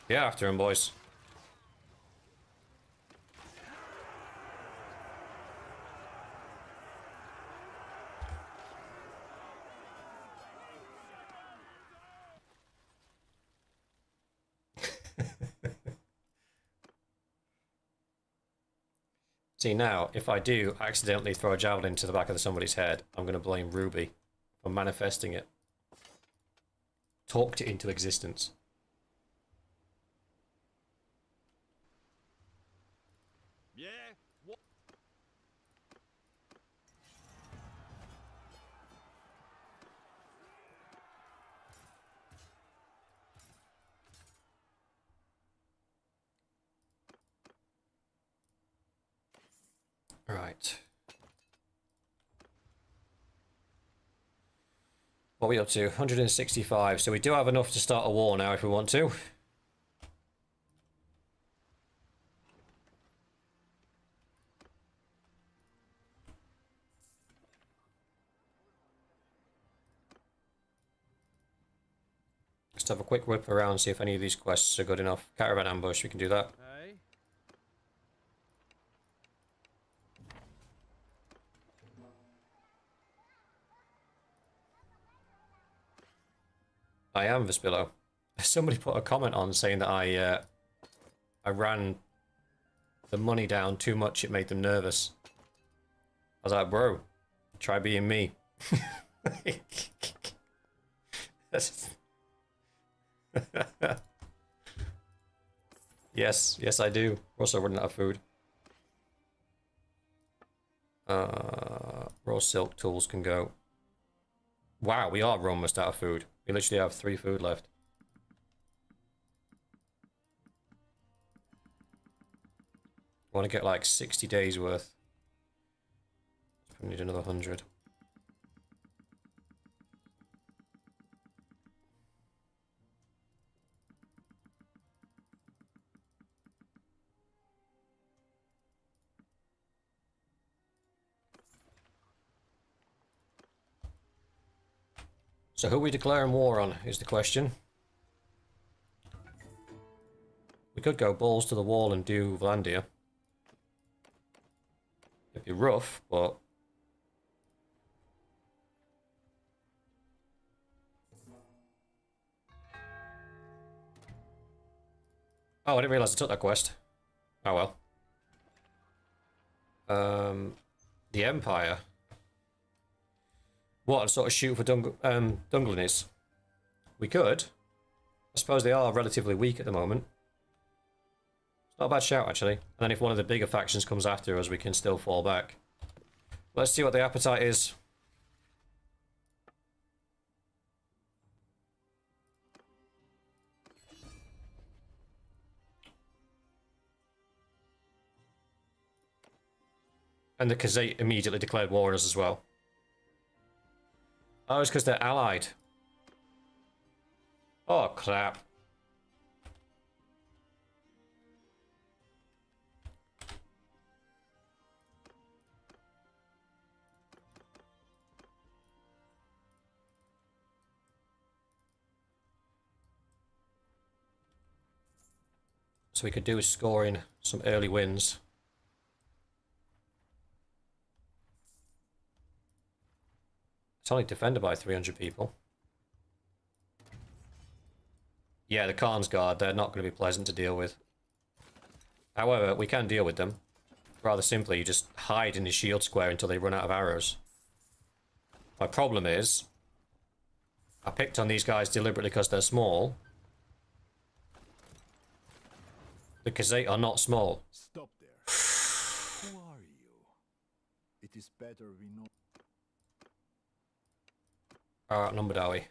Get after him, boys. See, now, if I do accidentally throw a javelin into the back of somebody's head, I'm going to blame Ruby for manifesting it. Talked it into existence. Yeah. What? Right. What are we up to? 165. So we do have enough to start a war now if we want to. Just have a quick whip around, see if any of these quests are good enough. Caravan ambush, we can do that. Hey. I am Vespillo. Somebody put a comment on saying that I ran the money down too much, it made them nervous. I was like, bro, try being me. Yes, I do. We're also running out of food. Raw silk tools can go. Wow, we are almost out of food. We literally have 3 food left. I want to get like 60 days worth. I need another 100. So who are we declaring war on is the question. We could go balls to the wall and do Vlandia. It'd be rough, but... Oh, I didn't realise I took that quest. Oh well. The Empire. What, sort of shoot for Dunglinis? We could. I suppose they are relatively weak at the moment. It's not a bad shout, actually. And then if one of the bigger factions comes after us, we can still fall back. Let's see what the appetite is. And the Khazate immediately declared war on us as well. Oh, it's because they're allied. Oh, crap. So we could do is scoring some early wins. It's only defended by 300 people. Yeah, the Khan's Guard, they're not going to be pleasant to deal with. However, we can deal with them. Rather simply, you just hide in the shield square until they run out of arrows. My problem is, I picked on these guys deliberately because they're small. The Khazate are not small. Stop there. Who are you? It is better we know. Are outnumbered, are we?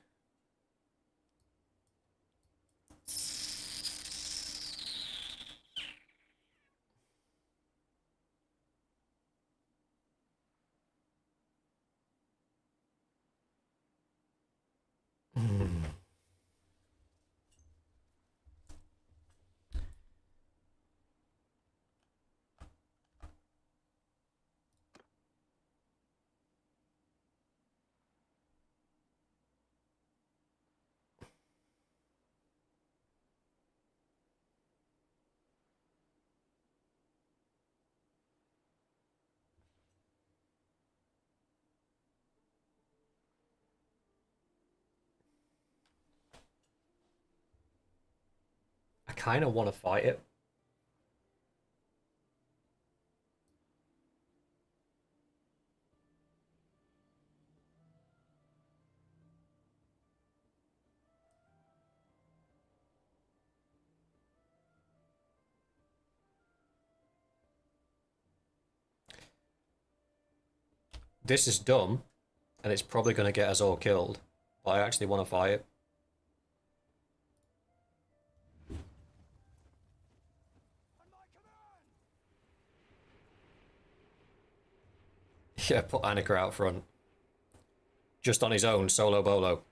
I kind of want to fight it. this is dumb, and it's probably going to get us all killed, but I actually want to fight it. Yeah, put Annika out front. Just on his own, solo bolo.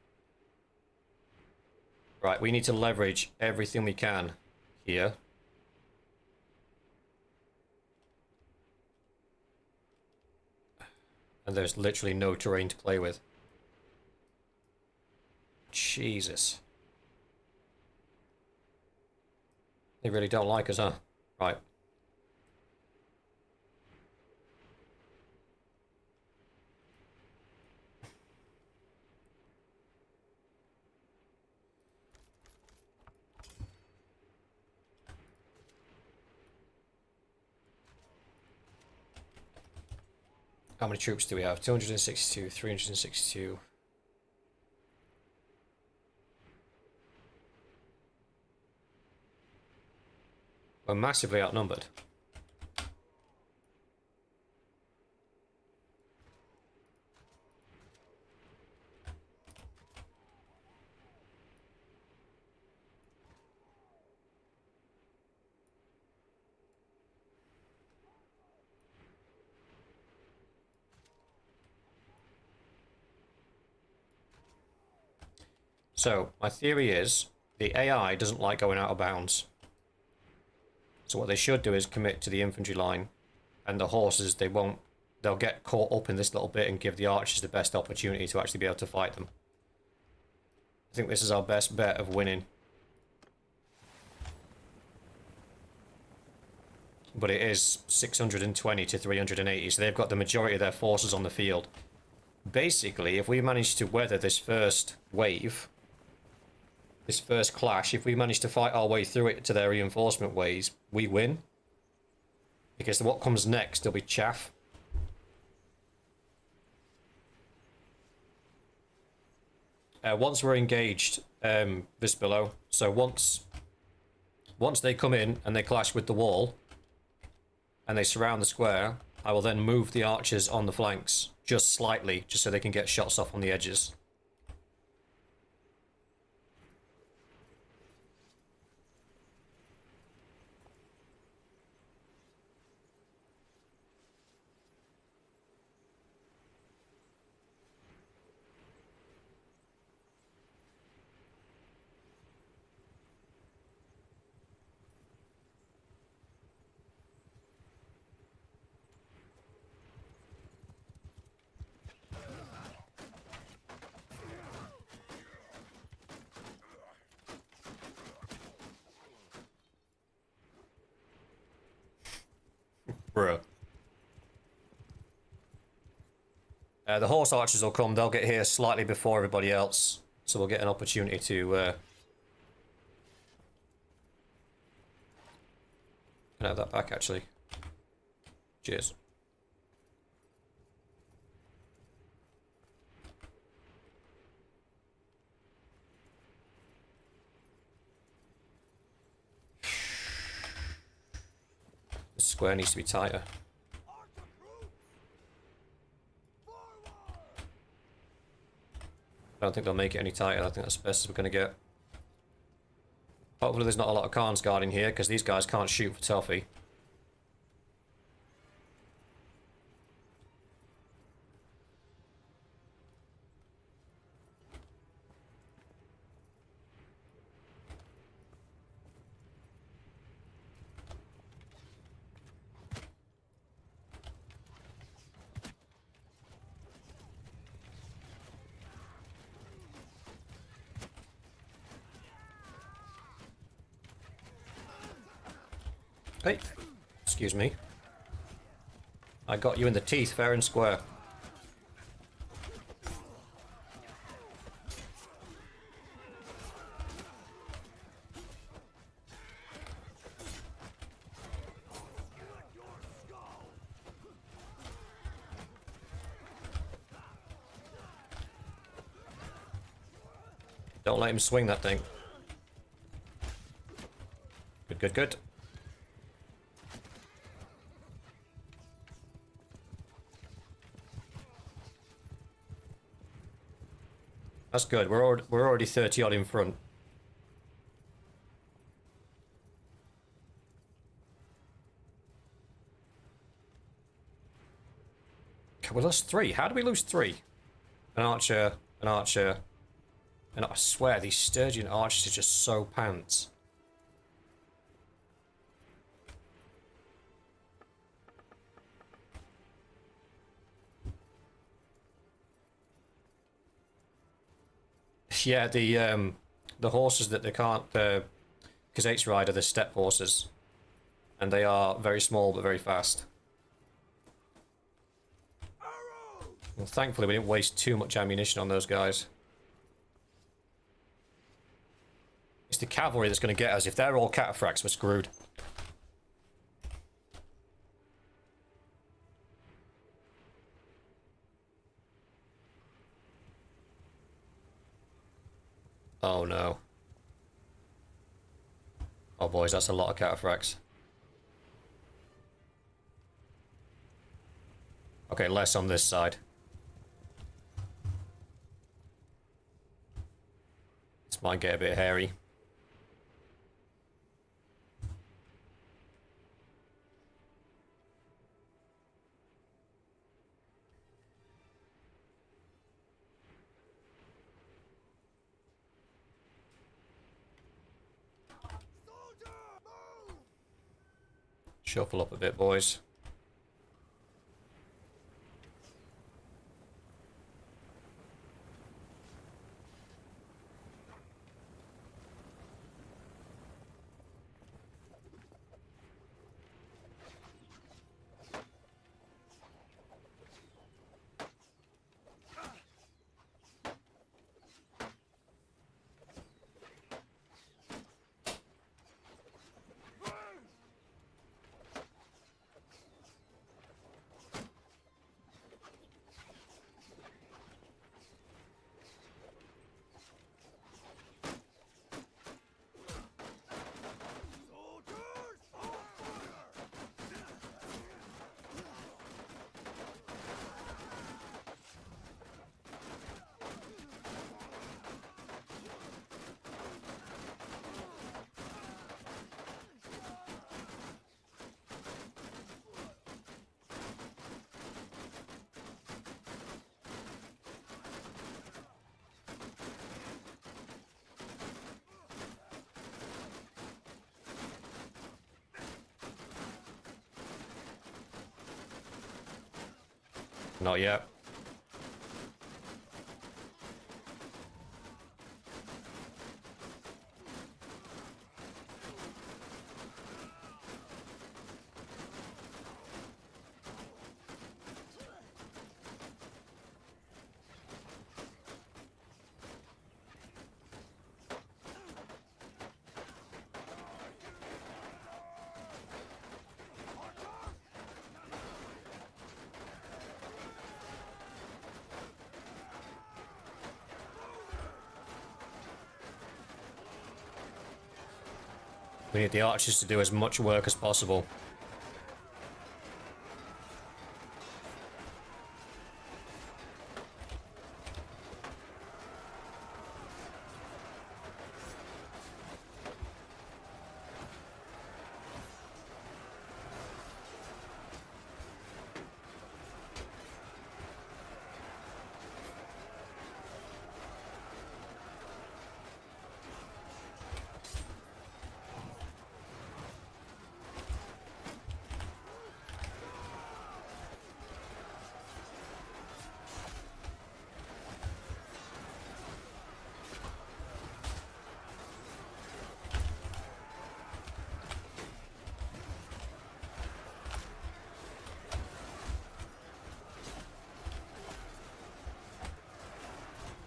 Right, we need to leverage everything we can here. And there's literally no terrain to play with. Jesus. They really don't like us, huh? Right. How many troops do we have? 262, 362. We're massively outnumbered. So, my theory is the AI doesn't like going out of bounds. So what they should do is commit to the infantry line, and the horses, they'll get caught up in this little bit and give the archers the best opportunity to actually be able to fight them. I think this is our best bet of winning. But it is 620 to 380, so they've got the majority of their forces on the field. Basically, if we manage to weather this first wave, this first clash, if we manage to fight our way through it to their reinforcement waves, we win. Because what comes next will be chaff. Once we're engaged, this below, so once they come in and they clash with the wall, and they surround the square, I will then move the archers on the flanks, just slightly, just so they can get shots off on the edges. Bruh. The horse archers will come, they'll get here slightly before everybody else, so we'll get an opportunity to can I have that back actually? Cheers. The square needs to be tighter. I don't think they'll make it any tighter. I think that's the best we're going to get. Hopefully there's not a lot of Khans guarding here, because these guys can't shoot for toffee. Hey, excuse me. I got you in the teeth, fair and square. Don't let him swing that thing. Good, good, good. That's good. We're already 30 odd in front. We lost 3. How do we lose 3? An archer, an archer, and I swear these Sturgeon archers are just so pants. Yeah, the horses that they can't Khazaits ride are the steppe horses, and they are very small but very fast. Well, thankfully we didn't waste too much ammunition on those guys. It's the cavalry that's going to get us. If they're all cataphracts, we're screwed. Oh no. Oh boys, that's a lot of cataphracts. Okay, less on this side. This might get a bit hairy. Shuffle up a bit, boys. Not yet. We need the archers to do as much work as possible.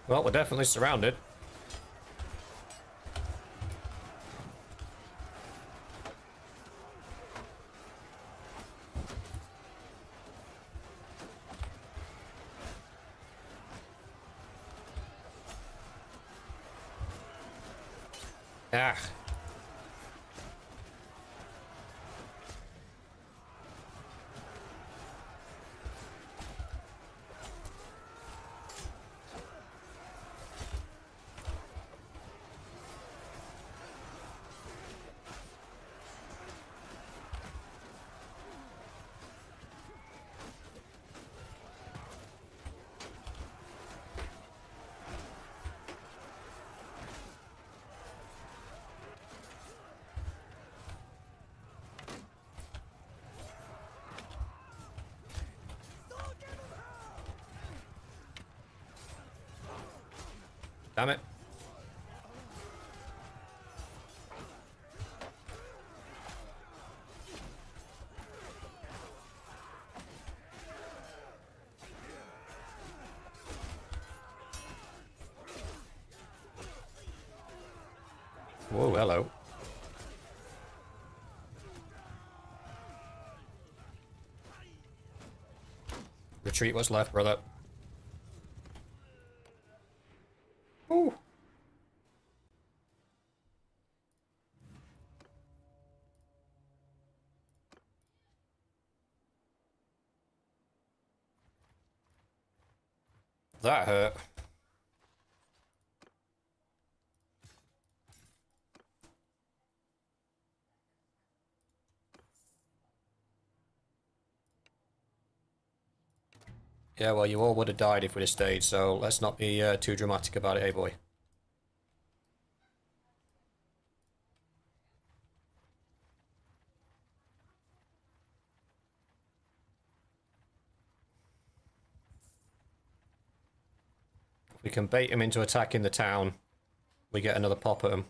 Well, we're definitely surrounded. Ah. Damn it. Whoa, hello. Retreat what's left, brother. Ooh. That hurt. Yeah, well, you all would have died if we'd have stayed, so let's not be too dramatic about it, hey boy. If we can bait him into attacking the town, we get another pop at him.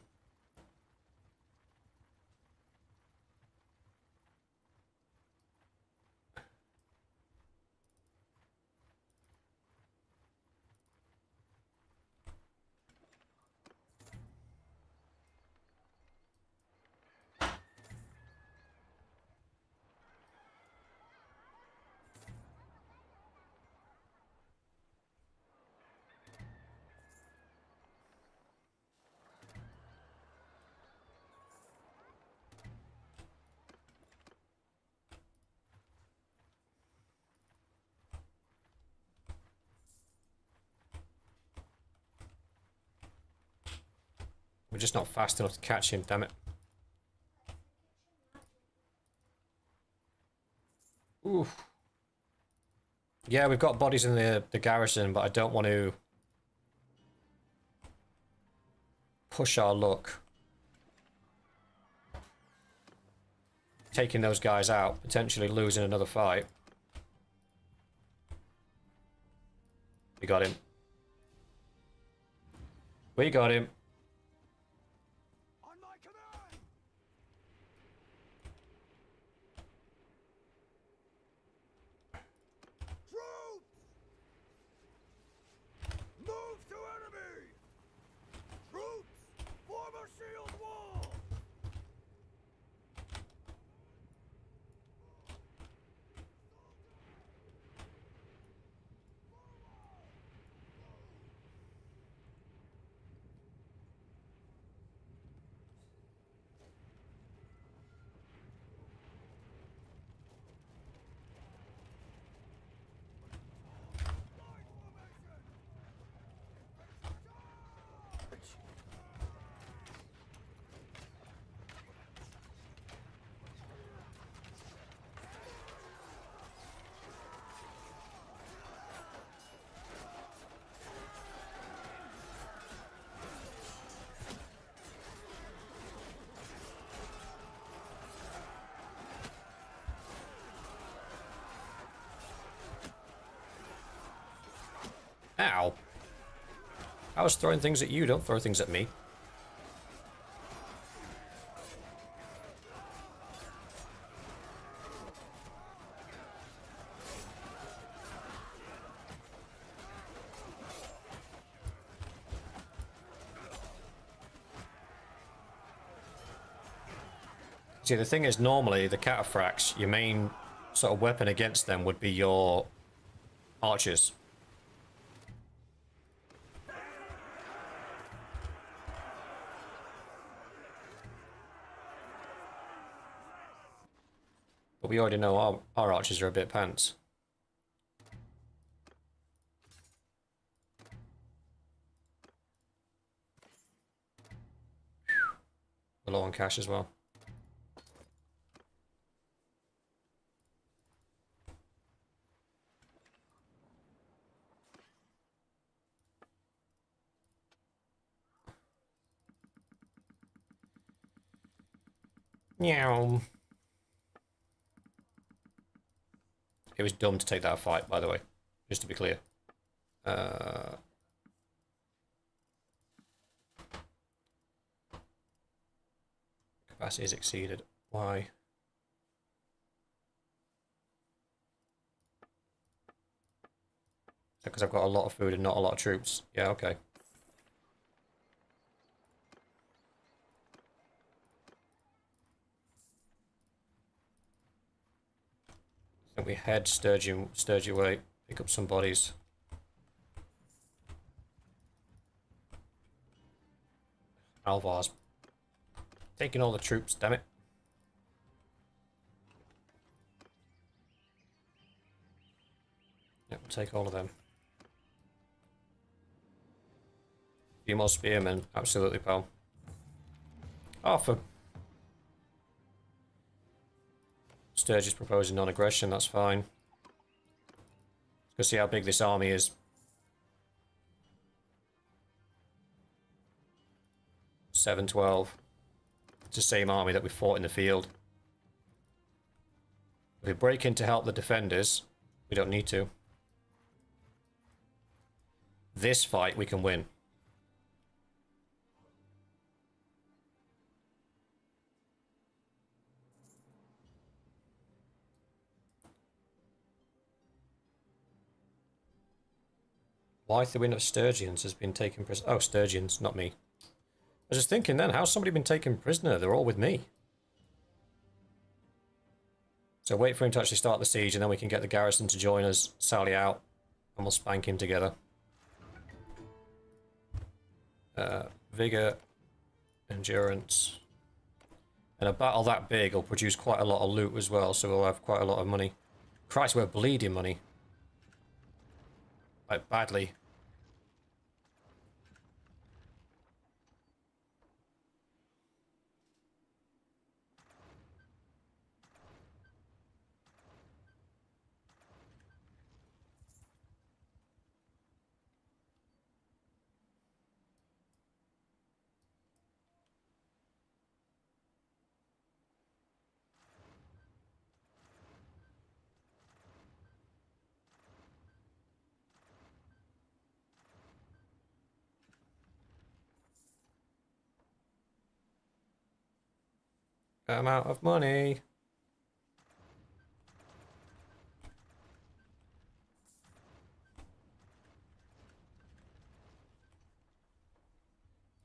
We're just not fast enough to catch him, damn it. Oof. Yeah, we've got bodies in the garrison, but I don't want to push our luck. Taking those guys out, potentially losing another fight. We got him. We got him. On my command! Troops! Move to enemy! Troops! Form a shield wall! Ow. I was throwing things at you, don't throw things at me. See, the thing is, normally, the cataphracts, your main sort of weapon against them would be your archers. But we already know our archers are a bit pants. We're low on cash as well. Meow. It was dumb to take that fight, by the way, just to be clear. Capacity is exceeded. Why? Because I've got a lot of food and not a lot of troops. Yeah, okay. I think we head Sturgy way, pick up some bodies. Alvar's taking all the troops, damn it. Yep, we'll take all of them. A few more spearmen, absolutely, pal. Oh, for Sturgis proposing non-aggression, that's fine. Let's see how big this army is. $712. It's the same army that we fought in the field. If we break in to help the defenders, we don't need to. This fight we can win. Why the win of Sturgians has been taken prisoner? Oh, Sturgians, not me. I was just thinking then, how's somebody been taken prisoner? They're all with me. So wait for him to actually start the siege, and then we can get the garrison to join us, sally out, and we'll spank him together. Vigor, endurance. And a battle that big will produce quite a lot of loot as well, so we'll have quite a lot of money. Christ, we're bleeding money. Like, badly. I'm out of money.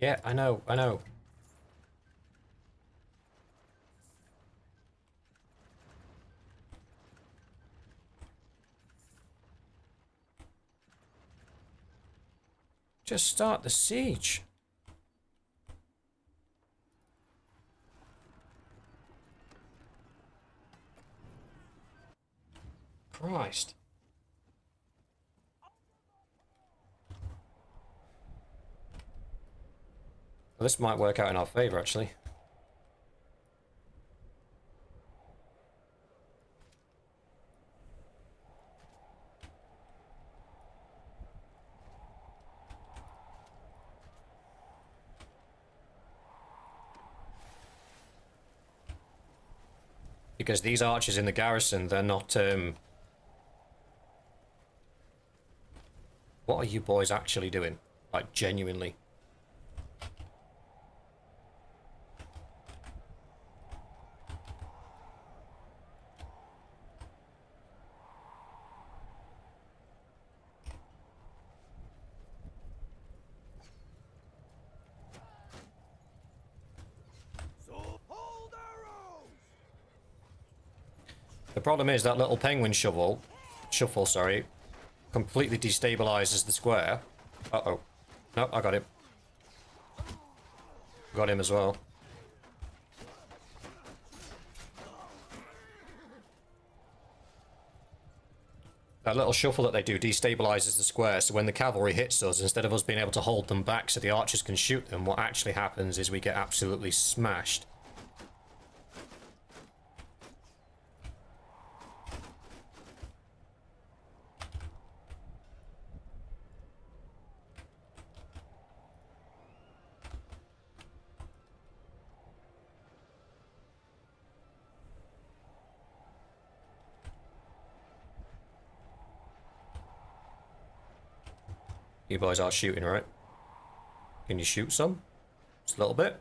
Yeah, I know, I know. Just start the siege. Christ. Well, this might work out in our favor, actually. Because these archers in the garrison, they're not, What are you boys actually doing? Like, genuinely. The problem is that little penguin shuffle, sorry, completely destabilizes the square. Uh-oh. No, I got him. Got him as well. That little shuffle that they do destabilizes the square, so when the cavalry hits us, instead of us being able to hold them back so the archers can shoot them, what actually happens is we get absolutely smashed. You boys are shooting, right? Can you shoot some? Just a little bit?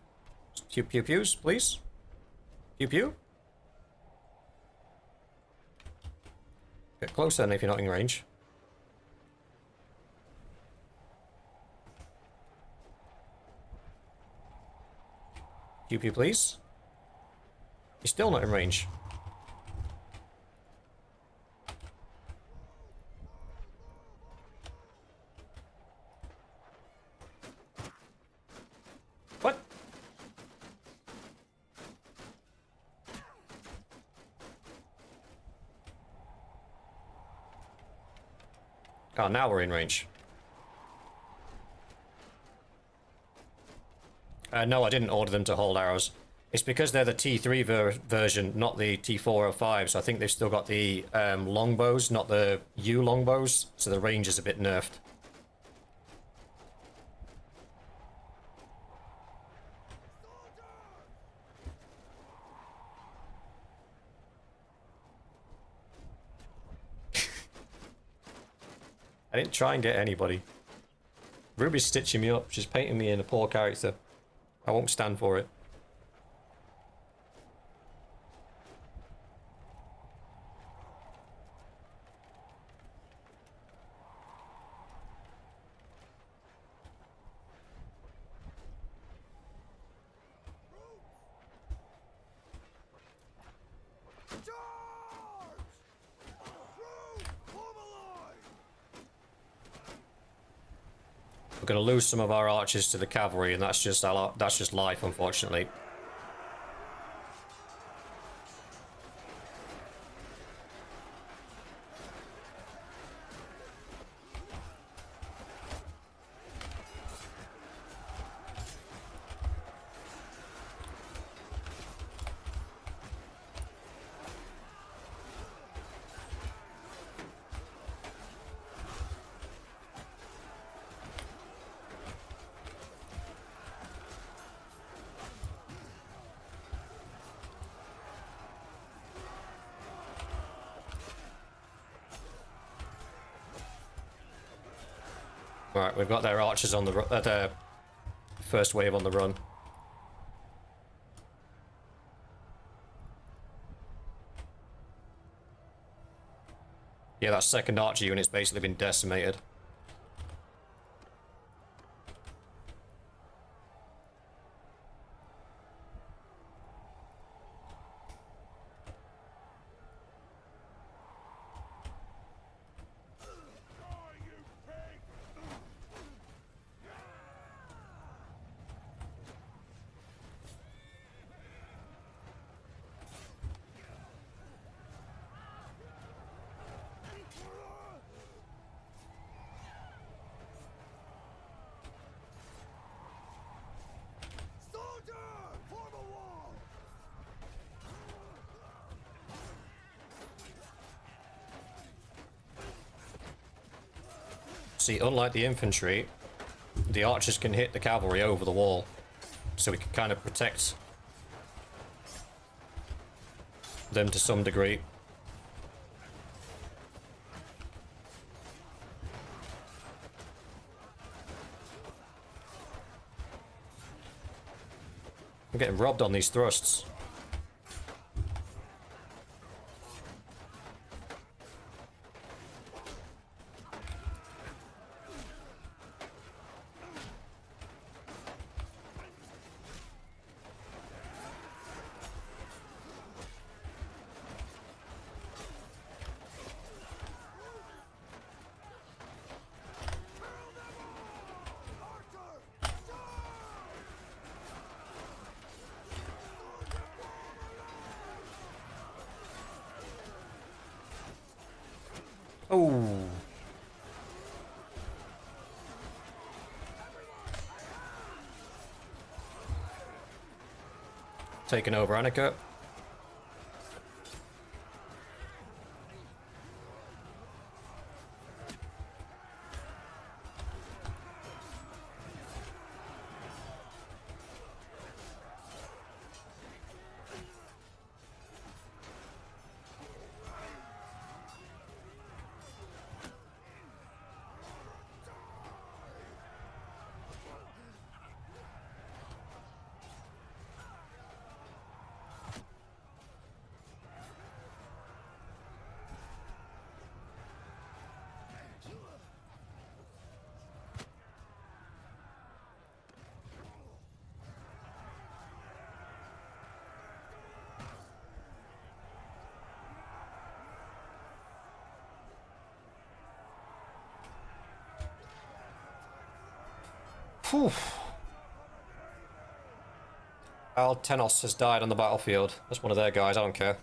Just pew pew pews, please? Pew pew. Get closer then if you're not in range. Pew pew, please. You're still not in range. What? Oh, now we're in range. No, I didn't order them to hold arrows. It's because they're the T3 version, not the T405, so I think they've still got the longbows, not the U longbows, so the range is a bit nerfed. I didn't try and get anybody. Ruby's stitching me up. She's painting me in a poor character. I won't stand for it. We're going to lose some of our archers to the cavalry, and that's just life, unfortunately. Right, we've got their archers on the their first wave on the run. Yeah, that second archer unit's basically been decimated. See, unlike the infantry, the archers can hit the cavalry over the wall, so we can kind of protect them to some degree. I'm getting robbed on these thrusts. Oh. Taking over Annika. Whew. Altenos has died on the battlefield. That's one of their guys, I don't care.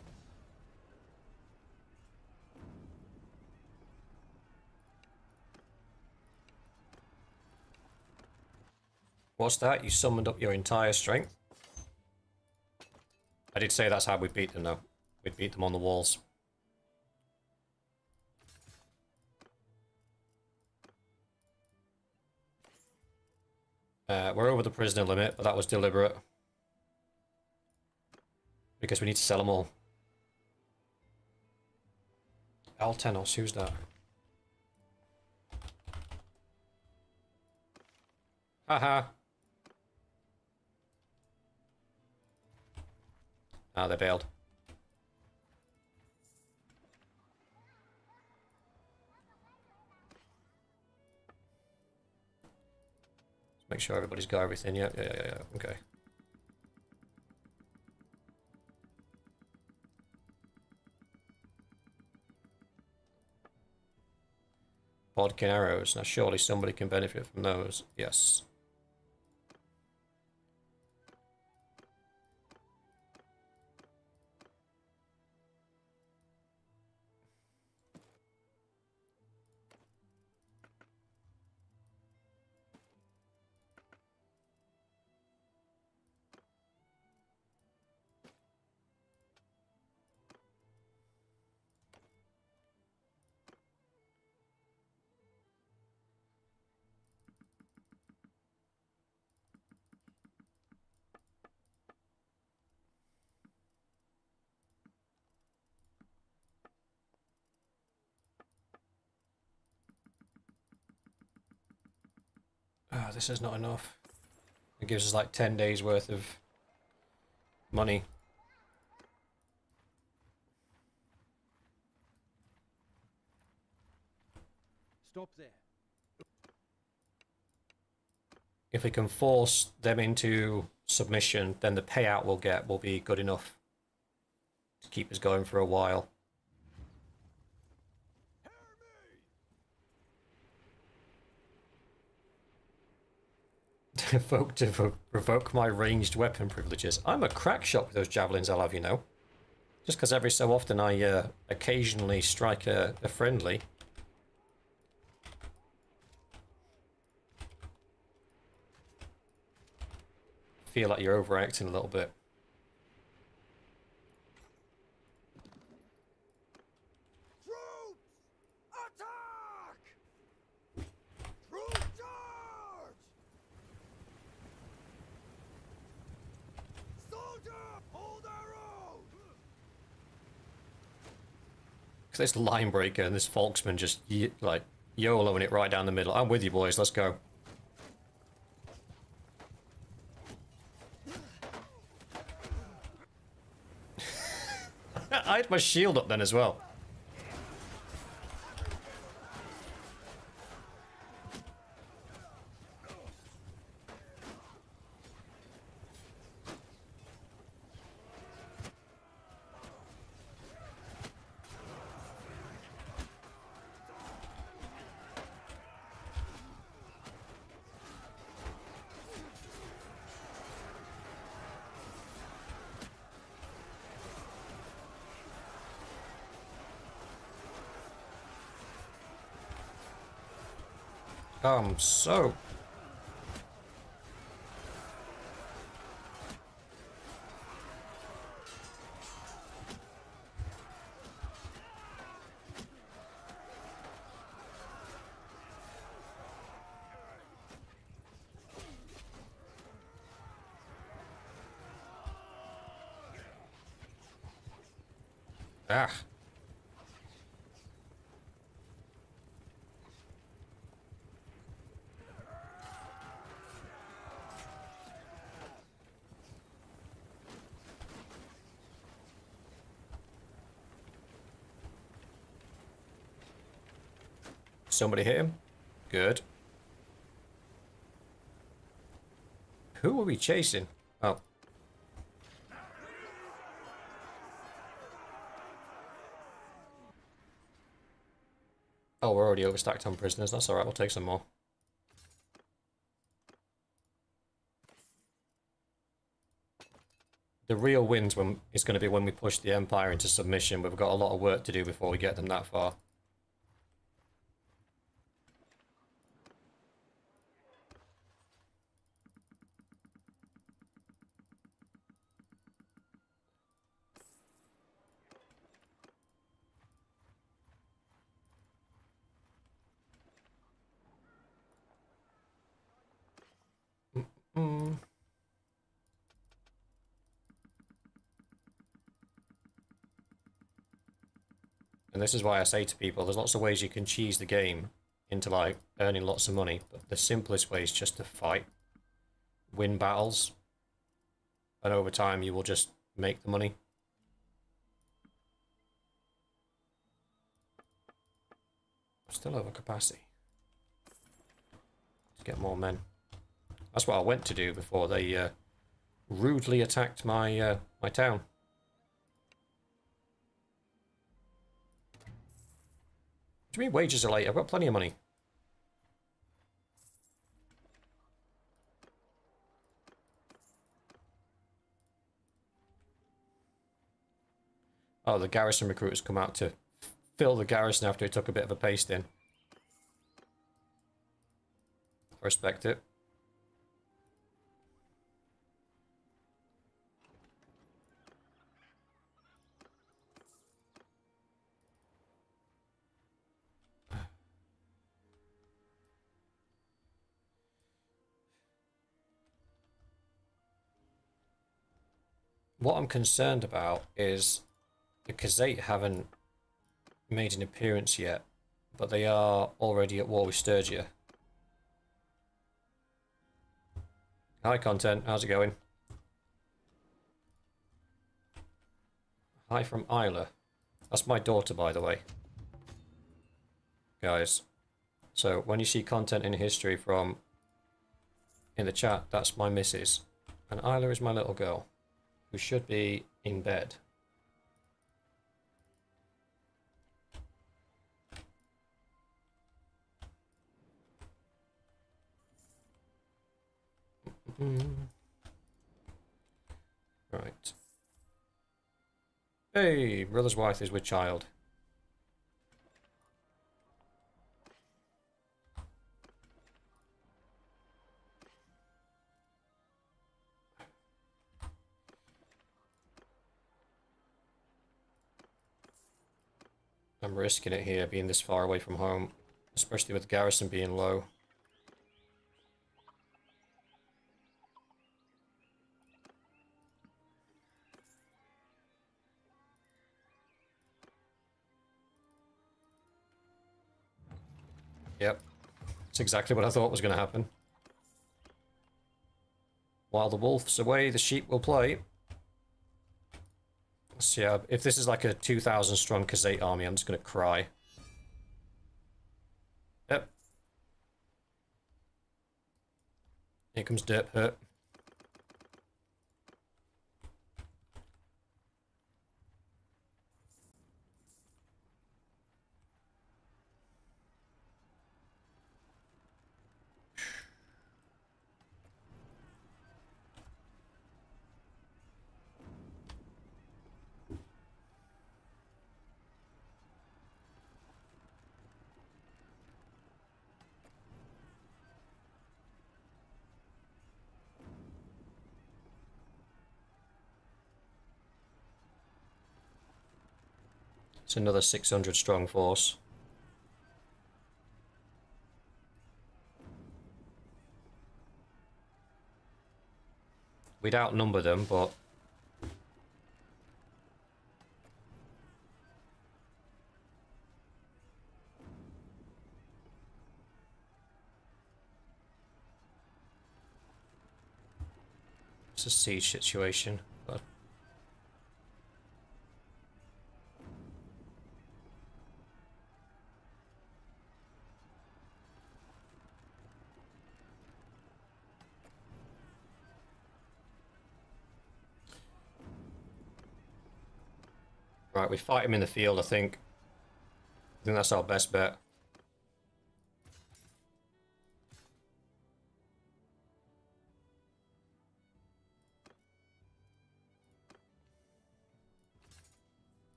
What's that? You summoned up your entire strength? I did say that's how we beat them, though. We'd beat them on the walls. We're over the prisoner limit, but that was deliberate. Because we need to sell them all. Altenos, who's that? Haha. Ah, they bailed. Let's make sure everybody's got everything. Yeah. Okay. Bodkin arrows. Now, surely somebody can benefit from those. Yes. Ah, this is not enough. It gives us like 10 days worth of money. Stop there. If we can force them into submission, then the payout we'll get will be good enough to keep us going for a while. To revoke my ranged weapon privileges. I'm a crack shot with those javelins, I'll have you know. Just because every so often I occasionally strike a friendly. Feel like you're overacting a little bit. Troops! Attack! Troop charge! Soldier! Hold our own! Because this line breaker and this Volksman just like YOLOing it right down the middle. I'm with you boys, let's go. I had my shield up then as well. So. Ah. Somebody hit him. Good. Who are we chasing? Oh. Oh, we're already overstacked on prisoners. That's alright, we'll take some more. the real wins is going to be when we push the Empire into submission. We've got a lot of work to do before we get them that far. Mm. And this is why I say to people, there's lots of ways you can cheese the game into like earning lots of money, but the simplest way is just to fight, win battles, and over time you will just make the money. Still over capacity. To get more men. That's what I went to do before they rudely attacked my my town. What do you mean wages are late? I've got plenty of money. Oh, the garrison recruiters come out to fill the garrison after it took a bit of a pasting. I respect it. What I'm concerned about is the Khazate haven't made an appearance yet, but they are already at war with Sturgia. Hi, Content. How's it going? Hi from Isla. That's my daughter, by the way. Guys. So, when you see content in history from in the chat, that's my missus. And Isla is my little girl, who should be in bed. Right. Hey, brother's wife is with child. I'm risking it here, being this far away from home, especially with garrison being low. Yep, that's exactly what I thought was going to happen. While the wolf's away, the sheep will play. So yeah, if this is like a 2,000 strong Khazate army, I'm just going to cry. Yep. Here comes Derp Hurt. It's another 600 strong force. We'd outnumber them, but it's a siege situation. But right, we fight him in the field, I think. I think that's our best bet.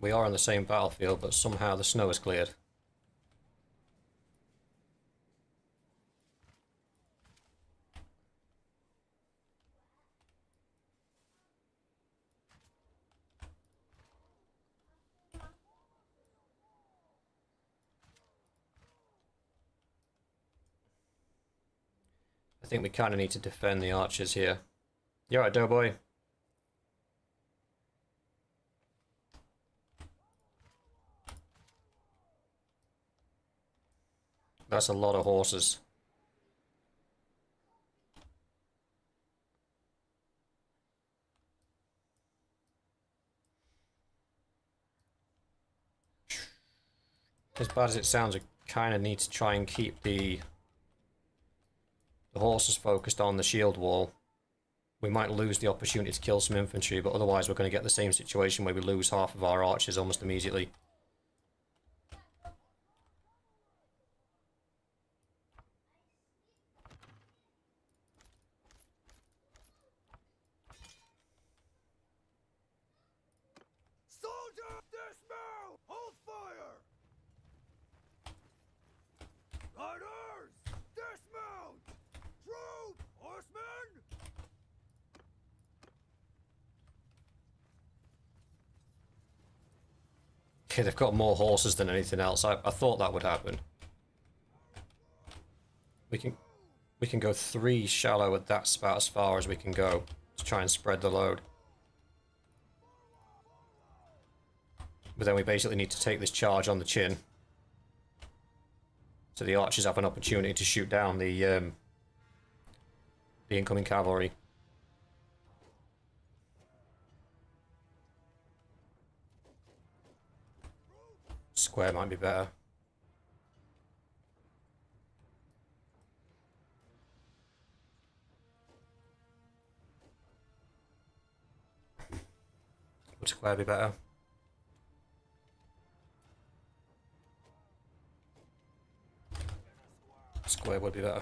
We are on the same battlefield, but somehow the snow has cleared. I think we kind of need to defend the archers here. You alright, Doughboy? That's a lot of horses. As bad as it sounds, we kind of need to try and keep the horses focused on the shield wall. We might lose the opportunity to kill some infantry, but otherwise we're going to get the same situation where we lose half of our archers almost immediately. Soldier, dismount! Hold fire! Riders, dismount! Troop, horsemen! Okay, they've got more horses than anything else. I thought that would happen. We can go 3 shallow, and that's about as far as we can go to try and spread the load. But then we basically need to take this charge on the chin, so the archers have an opportunity to shoot down the incoming cavalry. Square might be better. Would square be better? Square would be better.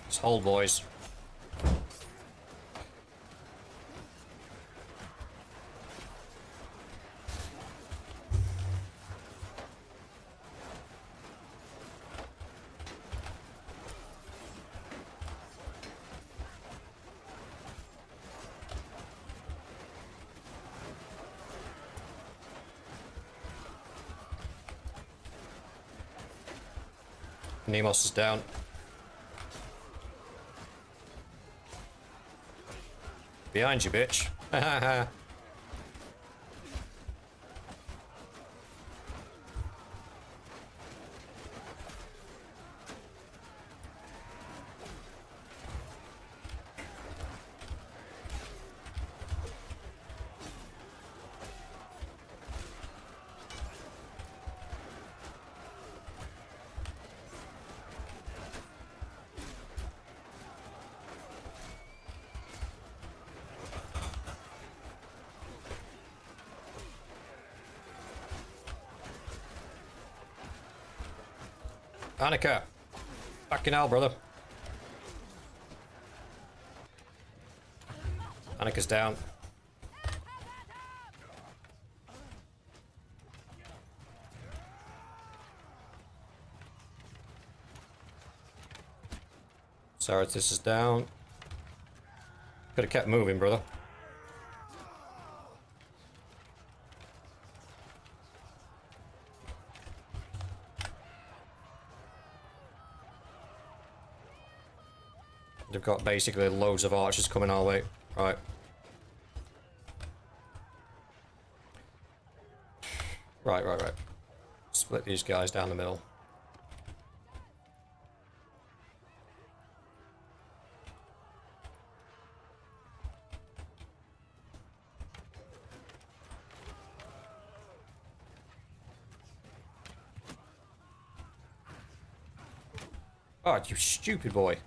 Let's hold, boys. Nemos is down. Behind you, bitch. Annika, fucking hell, brother. Annika's down. Saratis is down. Could have kept moving, brother. They've got basically loads of archers coming our way. Right. Right. Split these guys down the middle. Oh, you stupid boy.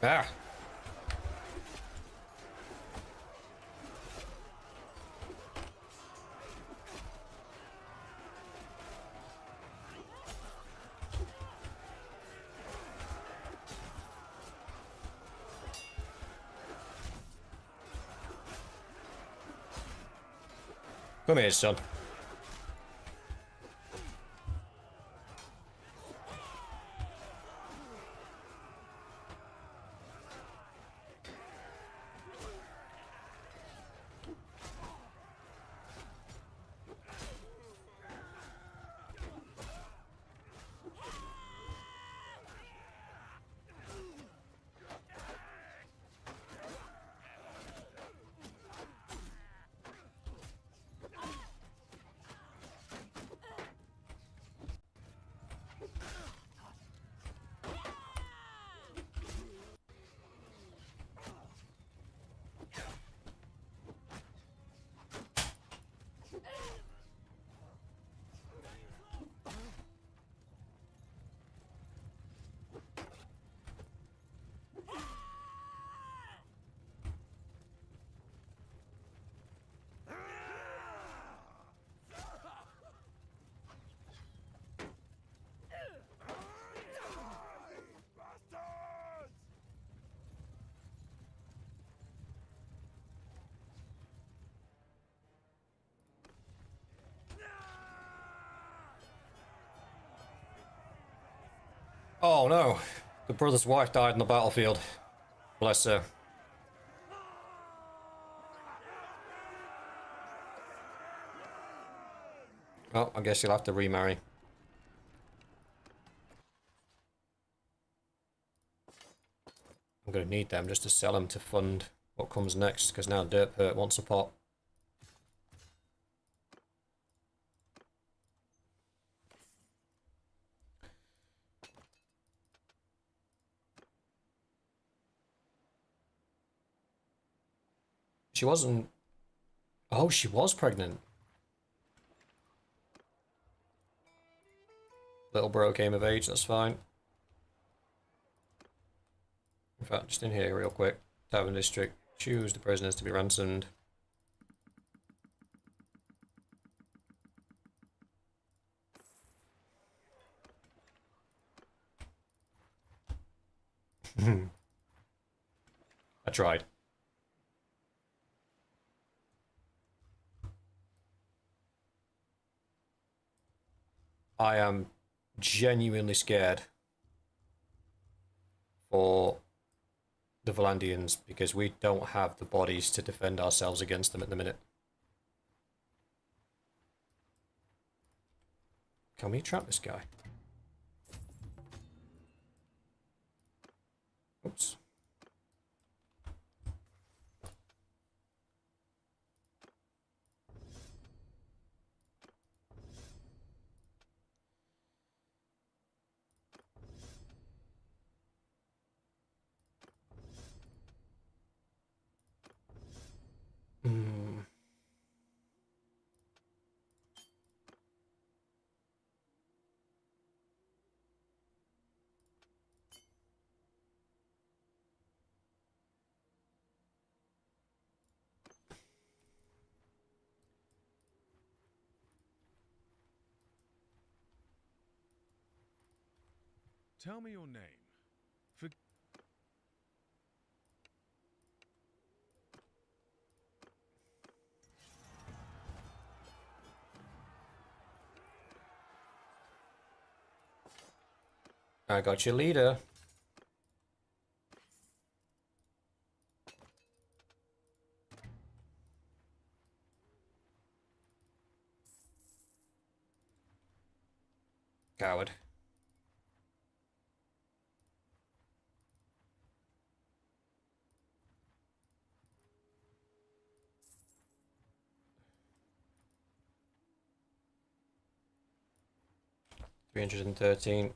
Ah. Come here, son. Oh no, the brother's wife died in the battlefield. Bless her. Oh, I guess you'll have to remarry. I'm gonna need them just to sell them to fund what comes next, because now Dirt Pert wants a pot. She wasn't... Oh, she was pregnant. Little bro came of age, that's fine. In fact, just in here real quick. Tavern District. Choose the prisoners to be ransomed. I tried. I am genuinely scared for the Valandians because we don't have the bodies to defend ourselves against them at the minute. Can we trap this guy? Oops. Tell me your name. For I got your leader. Coward. $313.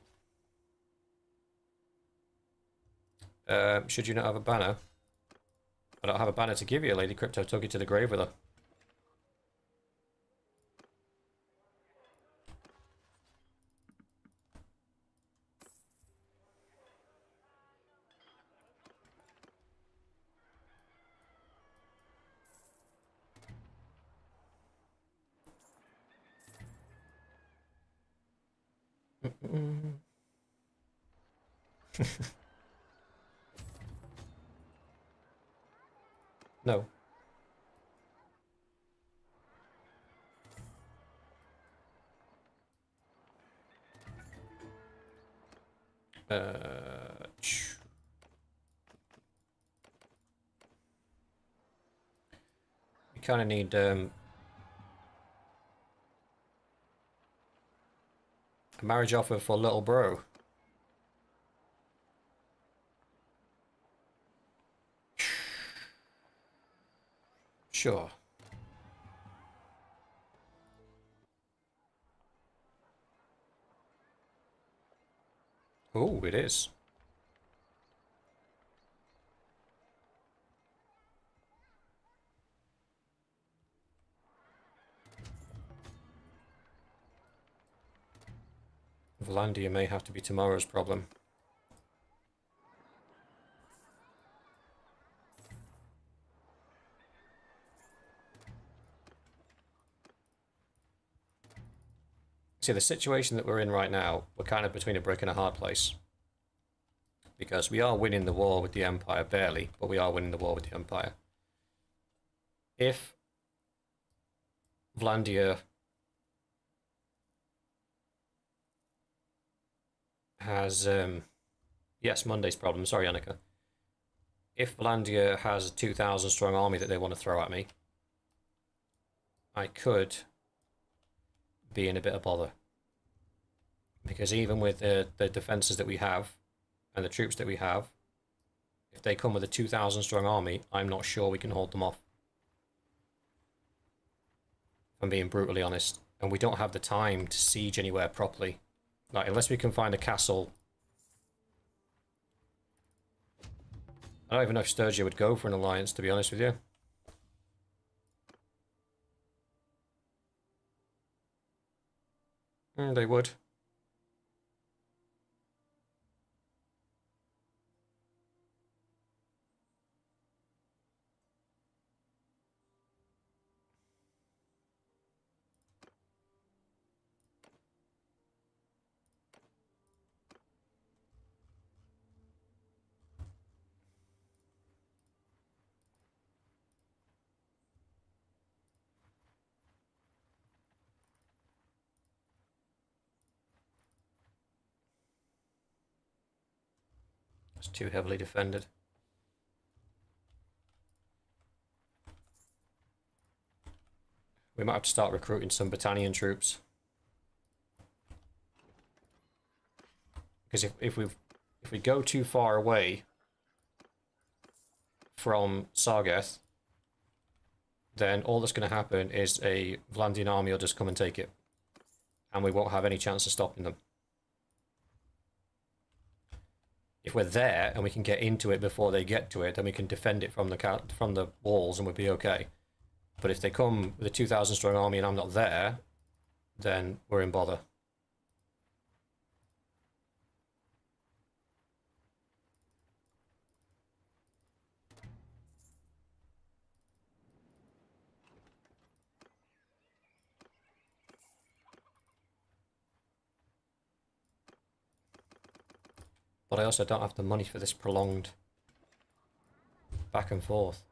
Should you not have a banner? I don't have a banner to give you. Lady Crypto took you to the grave with her. No. We kind of need a marriage offer for little bro. Sure. Oh, it is. Valandia may have to be tomorrow's problem. See, the situation that we're in right now, we're kind of between a brick and a hard place. Because we are winning the war with the Empire, barely, but we are winning the war with the Empire. If Vlandia has, yes, Monday's problem, sorry Annika. If Vlandia has a 2,000 strong army that they want to throw at me, I could be in a bit of bother. Because even with the defenses that we have, and the troops that we have, if they come with a 2,000 strong army, I'm not sure we can hold them off. If I'm being brutally honest. And we don't have the time to siege anywhere properly. Like, unless we can find a castle. I don't even know if Sturgia would go for an alliance, to be honest with you. They would. It's too heavily defended. We might have to start recruiting some Battanian troops. Because if we go too far away from Sargeth, then all that's going to happen is a Vlandian army will just come and take it. And we won't have any chance of stopping them. If we're there and we can get into it before they get to it, then we can defend it from the walls and we'll be okay. But if they come with a 2,000 strong army and I'm not there, then we're in bother. But I also don't have the money for this prolonged back and forth.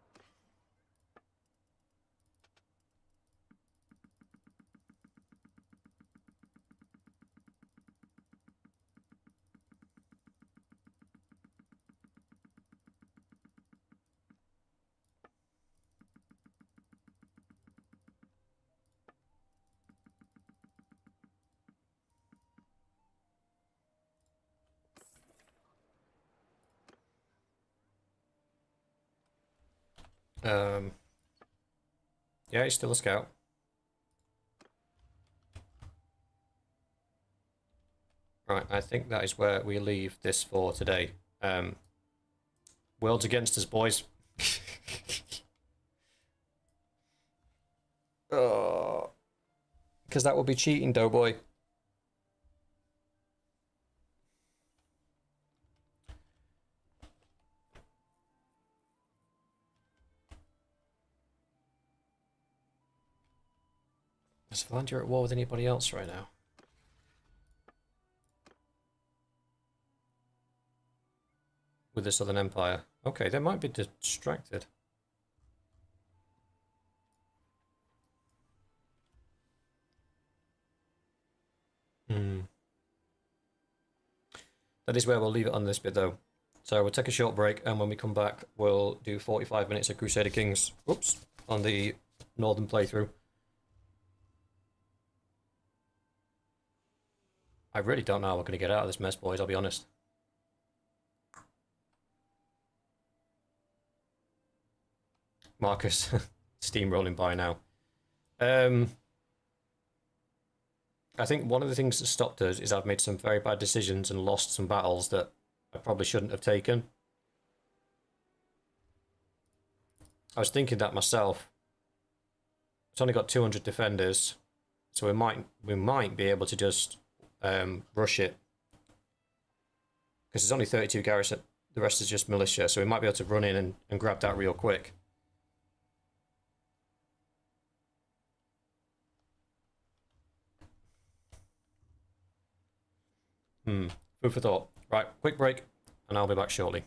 Yeah, he's still a scout. Right, I think that is where we leave this for today. World's against us, boys. Oh, because that would be cheating, Doughboy. Does Valandia at war with anybody else right now? With the Southern Empire. Okay, they might be distracted. That is where we'll leave it on this bit, though. So we'll take a short break, and when we come back, we'll do 45 minutes of Crusader Kings. Oops, on the northern playthrough. I really don't know how we're going to get out of this mess, boys, I'll be honest. Marcus, steamrolling by now. I think one of the things that stopped us is I've made some very bad decisions and lost some battles that I probably shouldn't have taken. I was thinking that myself. It's only got 200 defenders, so we might be able to just rush it, because there's only 32 garrison. The rest is just militia, so we might be able to run in and grab that real quick. Food for thought. Right, quick break, and I'll be back shortly.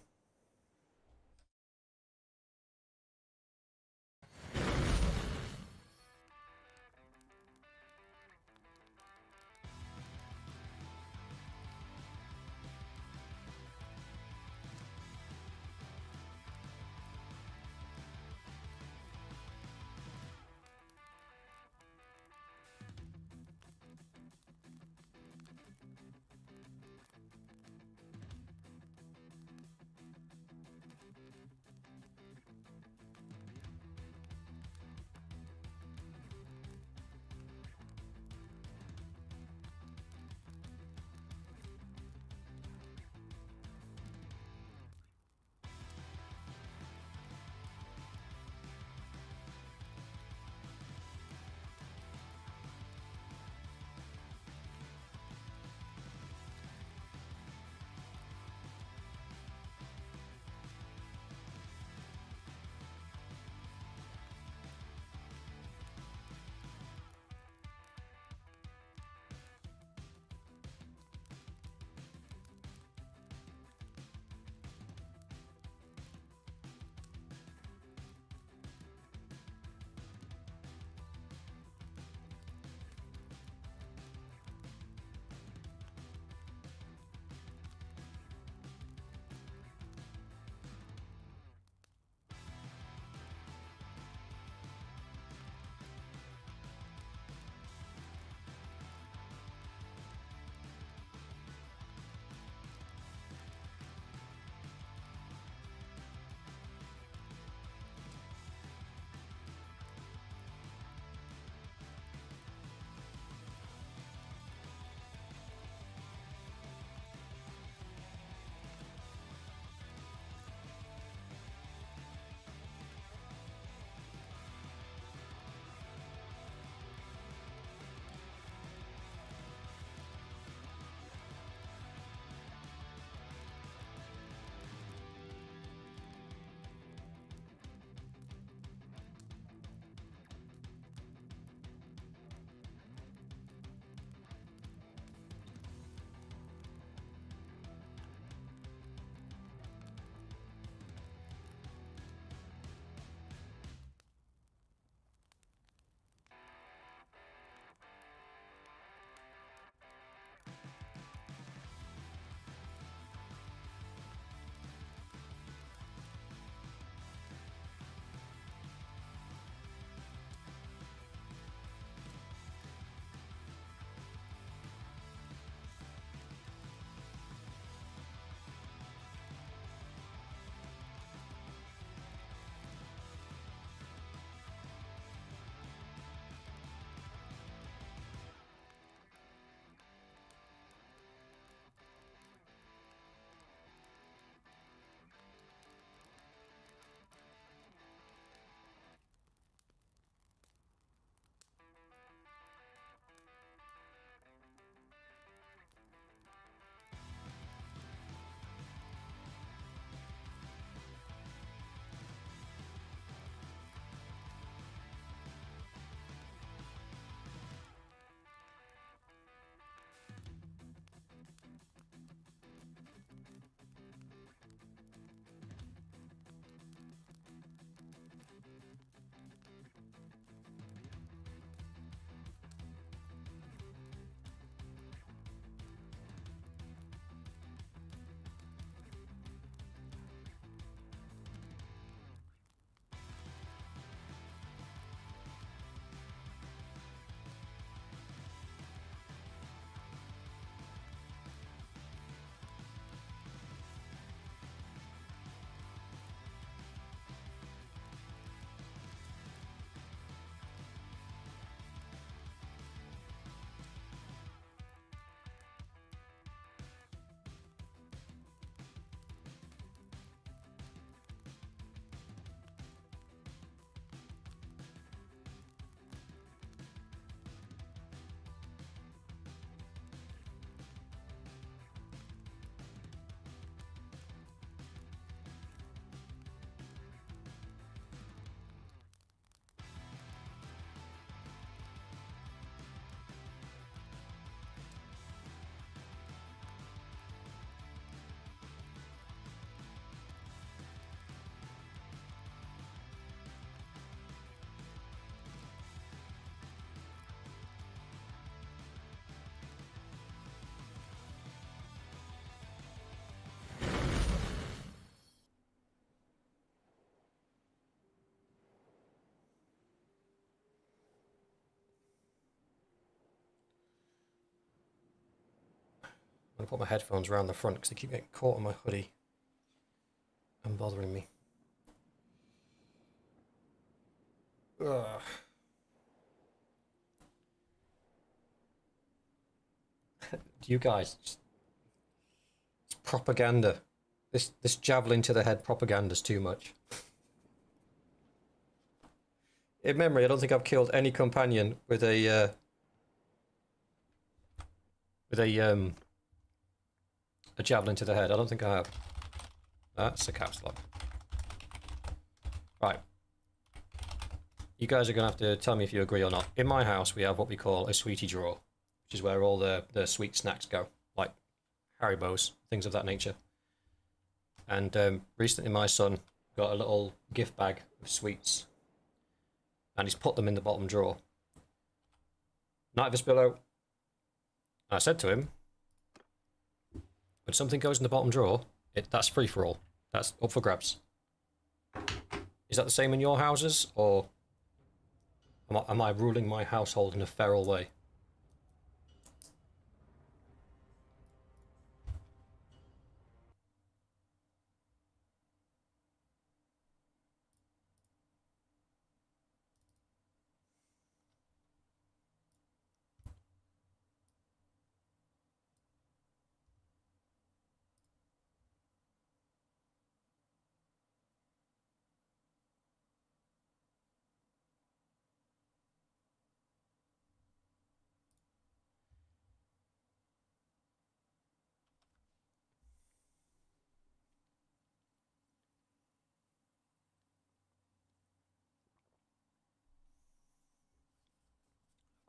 I'm gonna put my headphones around the front because they keep getting caught on my hoodie and bothering me. Ugh. You guys, it's propaganda. This javelin to the head propaganda's too much. In memory, I don't think I've killed any companion with a javelin to the head. I don't think I have. That's a caps lock. Right. You guys are gonna have to tell me if you agree or not. In my house, we have what we call a sweetie drawer, which is where all the sweet snacks go, like Haribos, things of that nature. And recently my son got a little gift bag of sweets, and he's put them in the bottom drawer. Night Vespillo. I said to him, when something goes in the bottom drawer, that's free for all. That's up for grabs. Is that the same in your houses, or am I ruling my household in a feral way?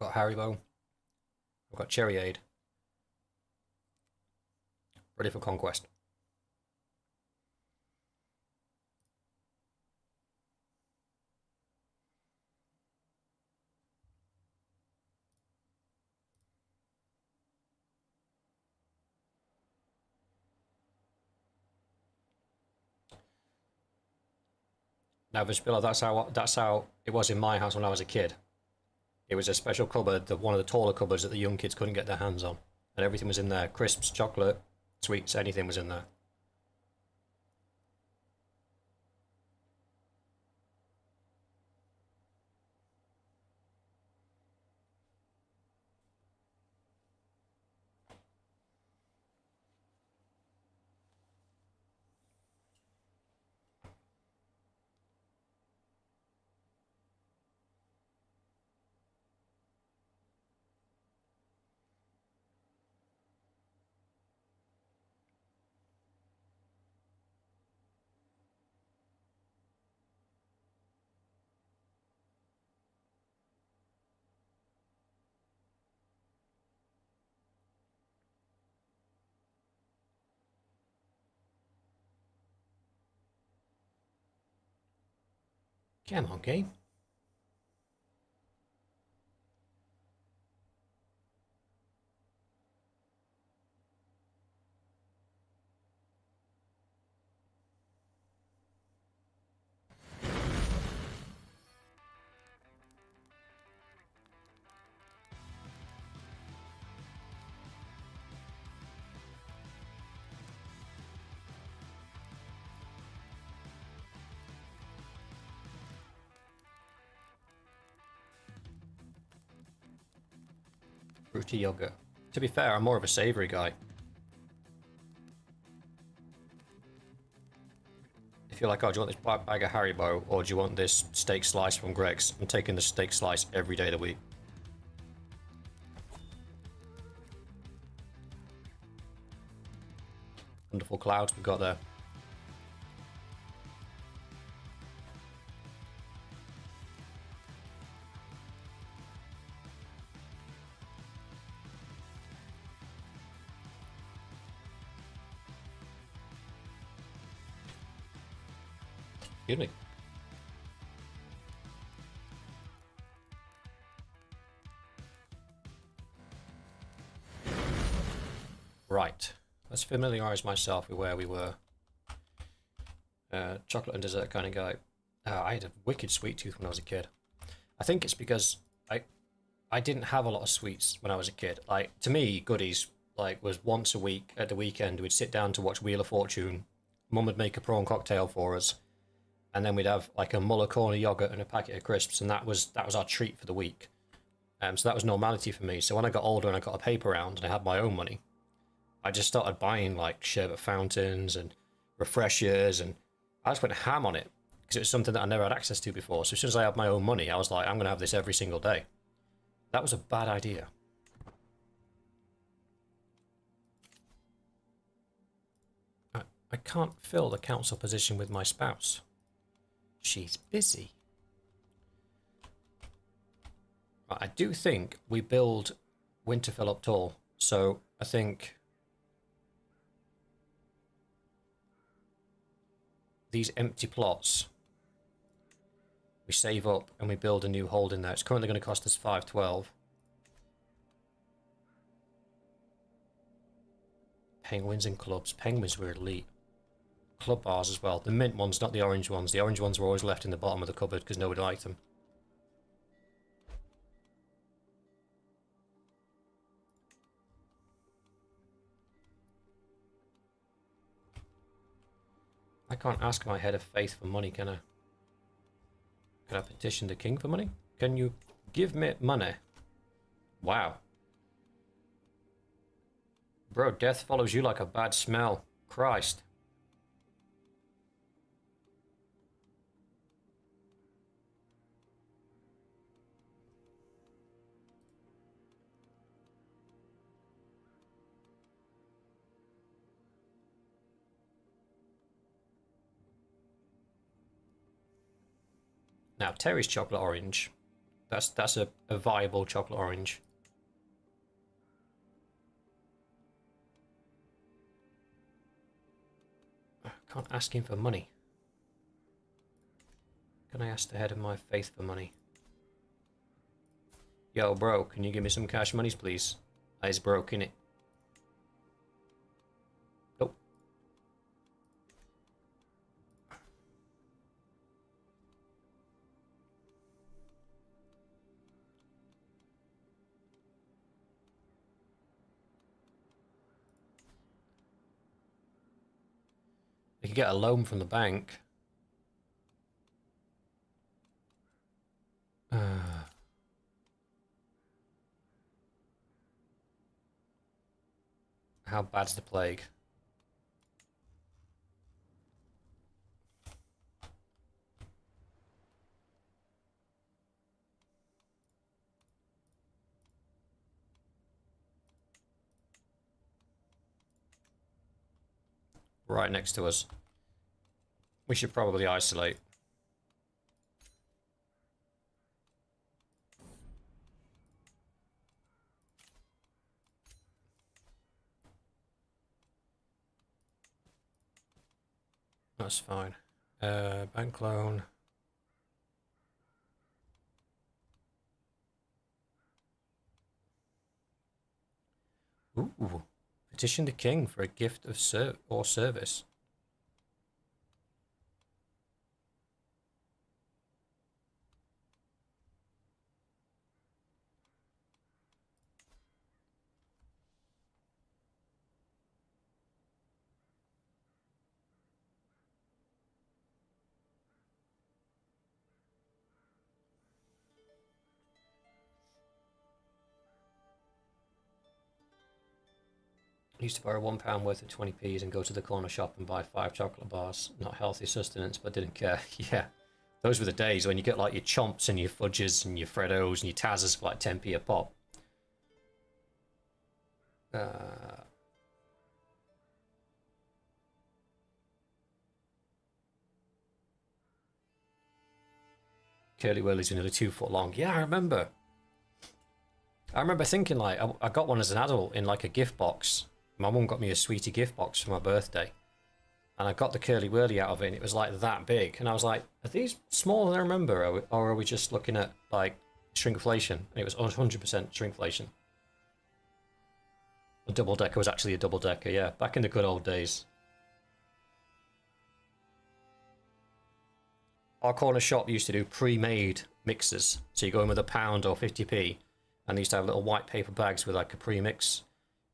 I've got Haribo. I've got Cherry Aid. Ready for conquest. Now, Vespilla, that's how it was in my house when I was a kid. It was a special cupboard, one of the taller cupboards that the young kids couldn't get their hands on, and everything was in there: crisps, chocolate, sweets, anything was in there. Come on, game. Fruity yogurt. To be fair, I'm more of a savoury guy. If you're like, oh, do you want this bag of Haribo, or do you want this steak slice from Greg's? I'm taking the steak slice every day of the week. Wonderful clouds we've got there. Excuse me. Right. Let's familiarise myself with where we were. Chocolate and dessert kind of guy. I had a wicked sweet tooth when I was a kid. I think it's because I didn't have a lot of sweets when I was a kid. Like, to me, goodies like was once a week at the weekend. We'd sit down to watch Wheel of Fortune. Mum would make a prawn cocktail for us, and then we'd have like a Muller corner yogurt and a packet of crisps, and that was our treat for the week. So that was normality for me. So when I got older and I got a paper round and I had my own money, I just started buying like sherbet fountains and refreshers, and I just went ham on it because it was something that I never had access to before. So as soon as I had my own money, I was like, I'm going to have this every single day. That was a bad idea. I can't fill the council position with my spouse. She's busy. Right, I do think we build Winterfell up tall, so I think these empty plots we save up and we build a new hold in there. It's currently going to cost us 512. Penguins and clubs. Penguins were elite. Club bars as well. The mint ones, not the orange ones. The orange ones were always left in the bottom of the cupboard because nobody liked them. I can't ask my head of faith for money, can I? Can I petition the king for money? Can you give me money? Wow. Bro, death follows you like a bad smell. Christ. Now, Terry's chocolate orange. That's a viable chocolate orange. I can't ask him for money. Can I ask the head of my faith for money? Yo, bro, can you give me some cash monies, please? I's broke, innit? Nope. You could get a loan from the bank. How bad's the plague? Right next to us. We should probably isolate. That's fine. Bank loan. Ooh. Petition the king for a gift of service. Used to borrow £1 worth of 20p's and go to the corner shop and buy 5 chocolate bars. Not healthy sustenance, but didn't care. Yeah, those were the days when you get like your chomps and your fudges and your Freddos and your Tazzas for like 10p a pop. Curly Whirlies are nearly 2 foot long. Yeah, I remember. I remember thinking like I got one as an adult in like a gift box. My mum got me a sweetie gift box for my birthday, and I got the Curly Whirly out of it, and it was like that big, and I was like, are these smaller than I remember, or are we just looking at like shrinkflation? And it was 100% shrinkflation. A double decker was actually a double decker, yeah, back in the good old days. Our corner shop used to do pre-made mixers, so you go in with £1 or 50p, and they used to have little white paper bags with like a pre-mix.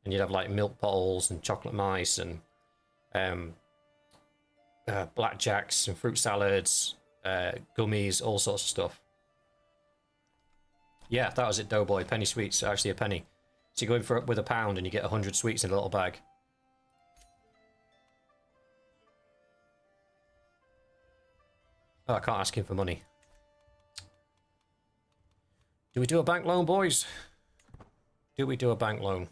And you'd have like milk bottles and chocolate mice and blackjacks and fruit salads, gummies, all sorts of stuff. Yeah, that was it, Doughboy. Penny sweets are actually a penny. So you go in for with £1 and you get 100 sweets in a little bag. Oh, I can't ask him for money. Do we do a bank loan, boys? Do we do a bank loan?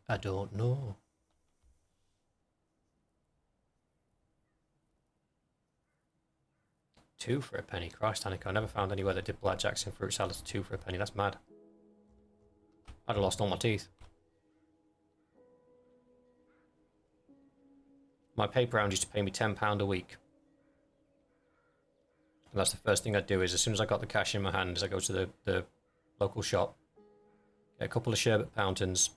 I don't know. Two for a penny. Christ, Hanukkah. I never found anywhere that did blackjacks and fruit salads 2 for a penny. That's mad. I'd have lost all my teeth. My paper round used to pay me £10 a week. And that's the first thing I'd do is as soon as I got the cash in my hand, is I go to the local shop, get a couple of sherbet fountains,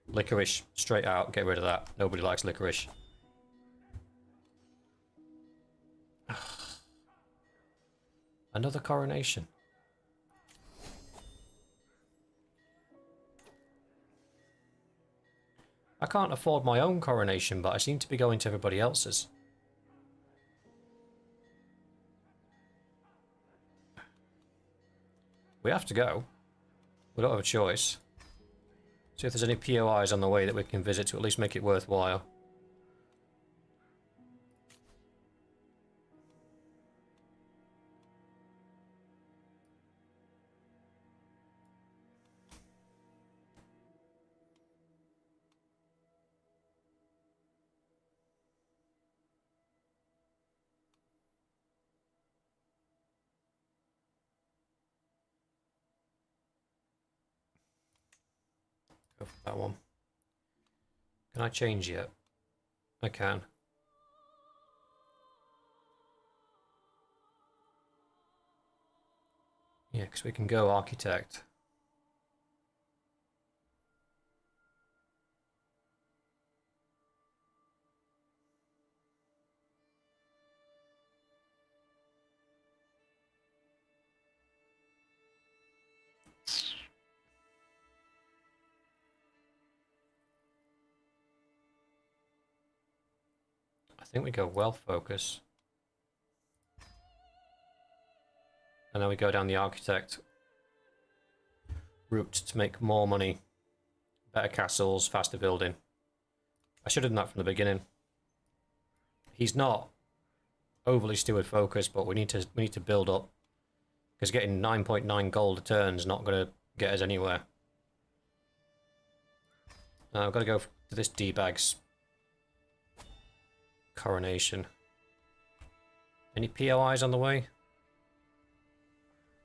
licorice straight out, get rid of that. Nobody likes licorice. Another coronation. I can't afford my own coronation, but I seem to be going to everybody else's. We have to go. We don't have a choice. See if there's any POIs on the way that we can visit to at least make it worthwhile. Go for that one. Can I change yet? I can. Yeah, because we can go architect. I think we go wealth focus. And then we go down the architect route to make more money. Better castles, faster building. I should have done that from the beginning. He's not overly steward focused, but we need to build up. Because getting 9.9 gold a turn is not going to get us anywhere. Now I've got to go to this D-bag's coronation. Any POIs on the way?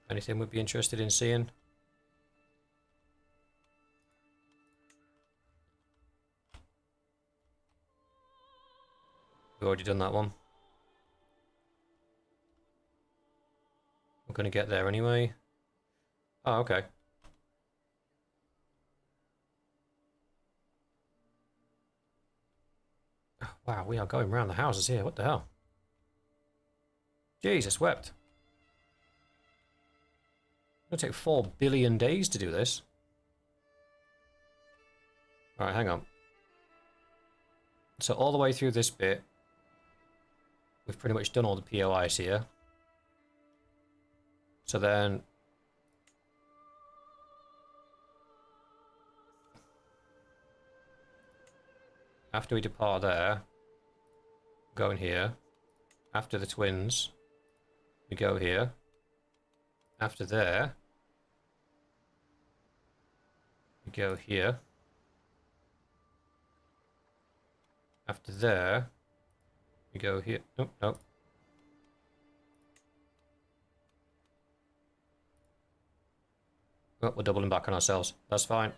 Anything we'd be interested in seeing? We've already done that one. We're going to get there anyway. Oh, okay. Oh, wow, we are going around the houses here. What the hell? Jesus wept. It'll take 4 billion days to do this. Alright, hang on. So all the way through this bit, we've pretty much done all the POIs here. So then... after we depart there, go in here. After the twins, we go here. After there, we go here. After there, we go here. Nope, nope. Oh, we're doubling back on ourselves. That's fine.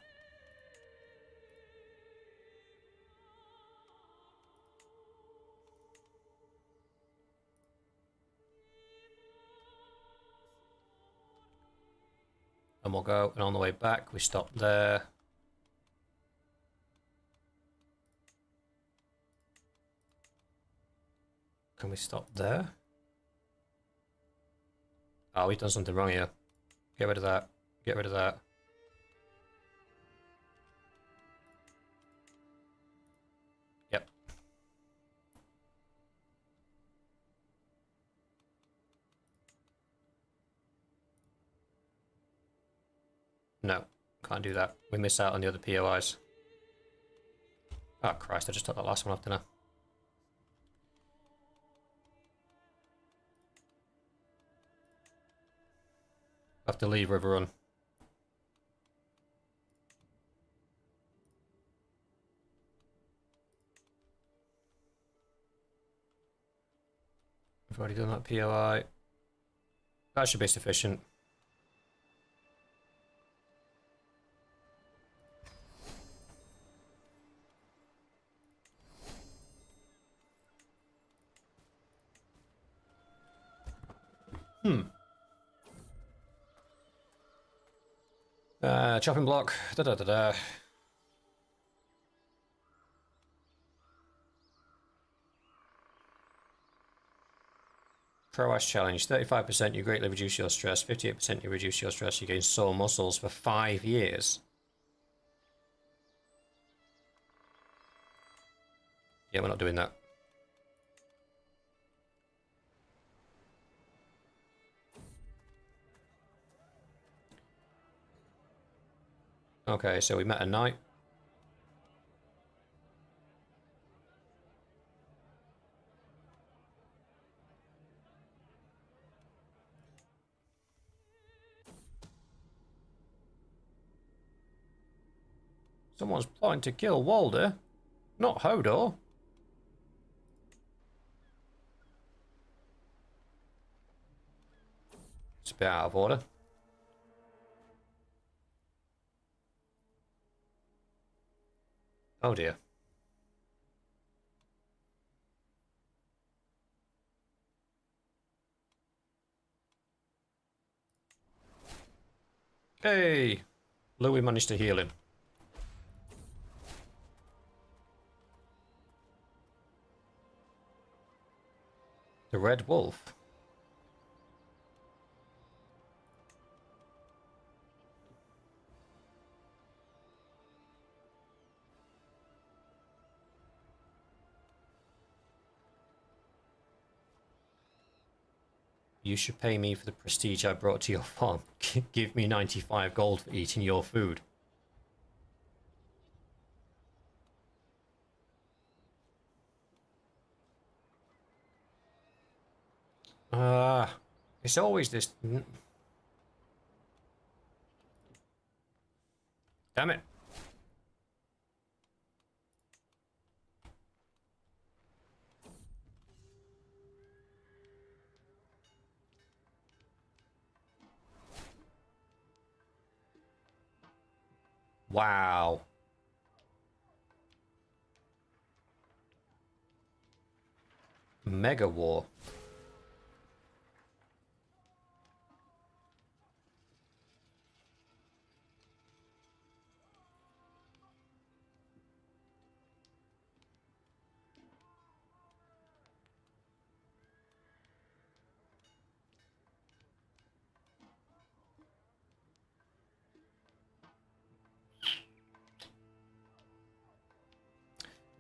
And we'll go, and on the way back, we stop there. Can we stop there? Oh, we've done something wrong here. Get rid of that. Get rid of that. Yep. No, can't do that. We miss out on the other POIs. Oh, Christ, I just took that last one off, didn't I? I have to leave River Run. We've already done that POI. That should be sufficient. Chopping block. Da da da da. Prowess challenge. 35% you greatly reduce your stress. 58% you reduce your stress. You gain sore muscles for 5 years. Yeah, we're not doing that. Okay, so we met a knight. Someone's plotting to kill Walder, not Hodor. It's a bit out of order. Oh dear. Hey! Louis managed to heal him. The Red Wolf. You should pay me for the prestige I brought to your farm. Give me 95 gold for eating your food. It's always this... Damn it. Wow. Mega War.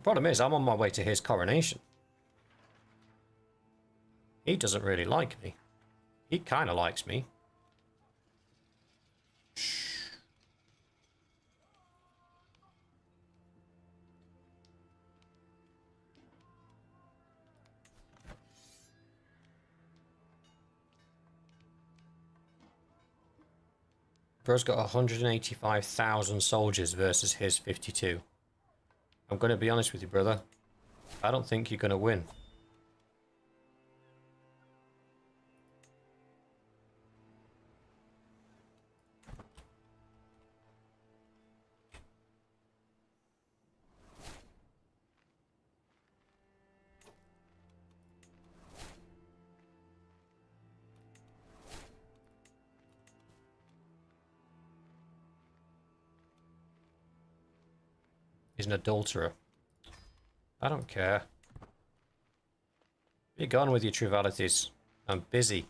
Problem is, I'm on my way to his coronation. He doesn't really like me. He kind of likes me. Bro's got 185,000 soldiers versus his 52. I'm going to be honest with you, brother. I don't think you're going to win. He's an adulterer. I don't care. Be gone with your trivialities. I'm busy.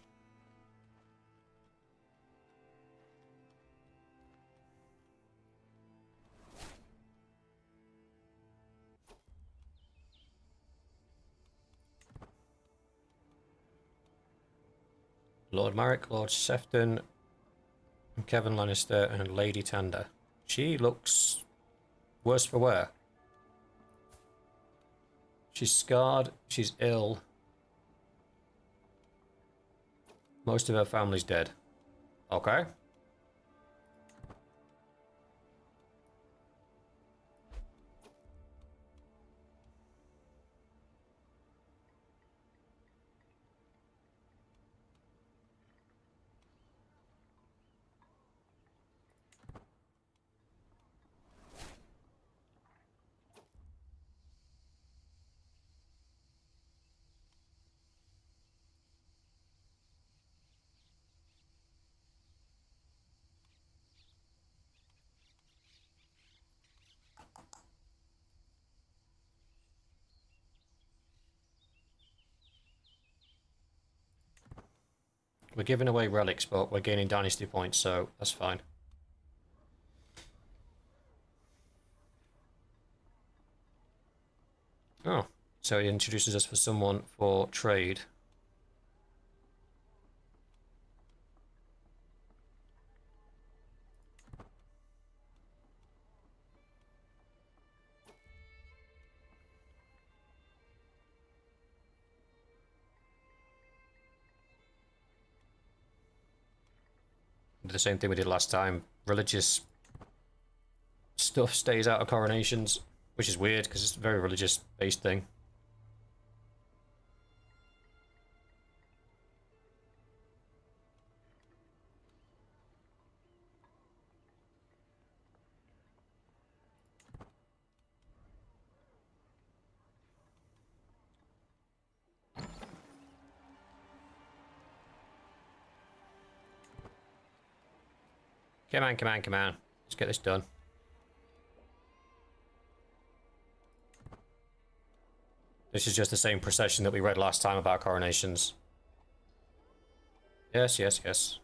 Lord Marek, Lord Sefton, Kevin Lannister, and Lady Tanda. She looks worse for wear. She's scarred, she's ill. Most of her family's dead. Okay. We're giving away relics, but we're gaining dynasty points, so that's fine. Oh, so he introduces us for someone for trade. The same thing we did last time. Religious stuff stays out of coronations, which is weird because it's a very religious based thing. Come on, come on, come on. Let's get this done. This is just the same procession that we read last time about coronations. Yes, yes, yes.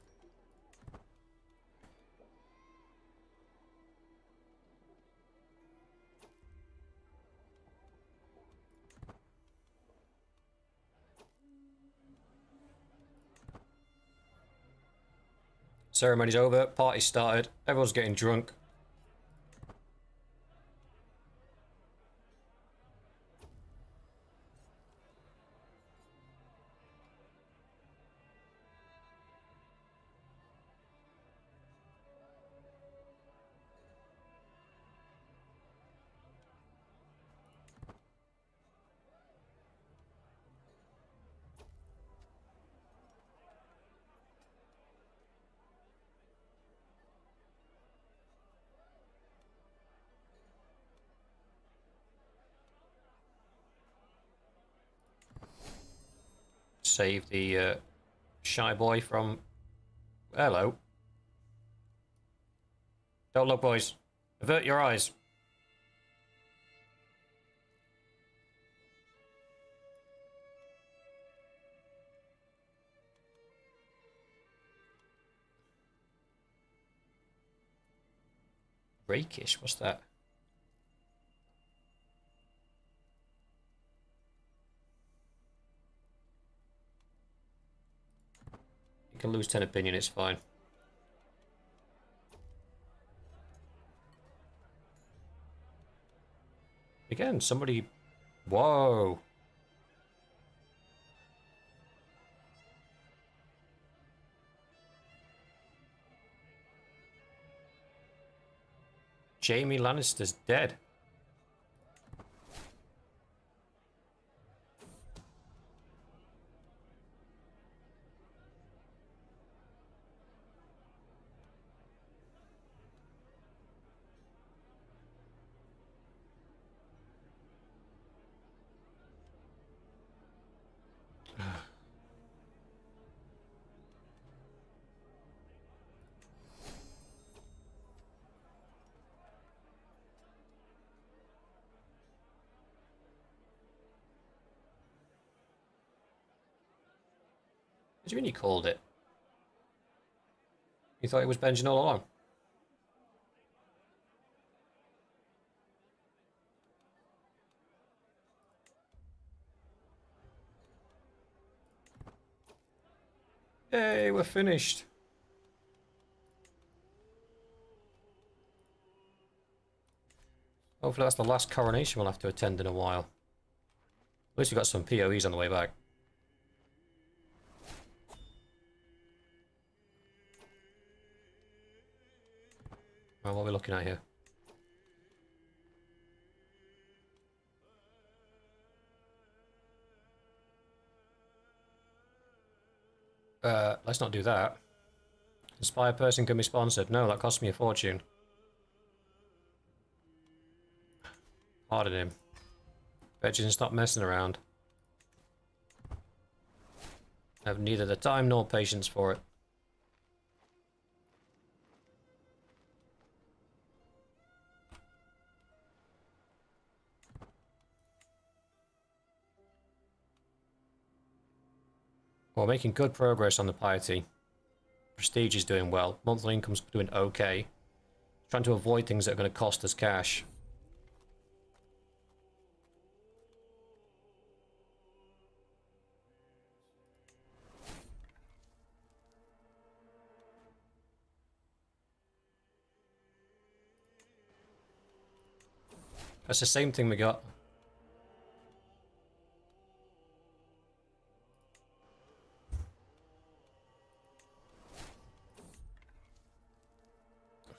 Ceremony's over, party started, everyone's getting drunk. Save the shy boy from... Hello. Don't look, boys. Avert your eyes. Rakish, what's that? You can lose 10 opinion, it's fine. Again, somebody... Whoa. Jaime Lannister's dead. What do you mean you called it? You thought it was Benjen all along? Hey, we're finished. Hopefully that's the last coronation we'll have to attend in a while. At least we got some PoEs on the way back. Well, what are we looking at here? Let's not do that. Inspire person can be sponsored. No, that cost me a fortune. Pardon him. Bet you didn't stop messing around. I have neither the time nor patience for it. Well, making good progress on the piety. Prestige is doing well. Monthly income's doing okay. Trying to avoid things that are going to cost us cash. That's the same thing we got.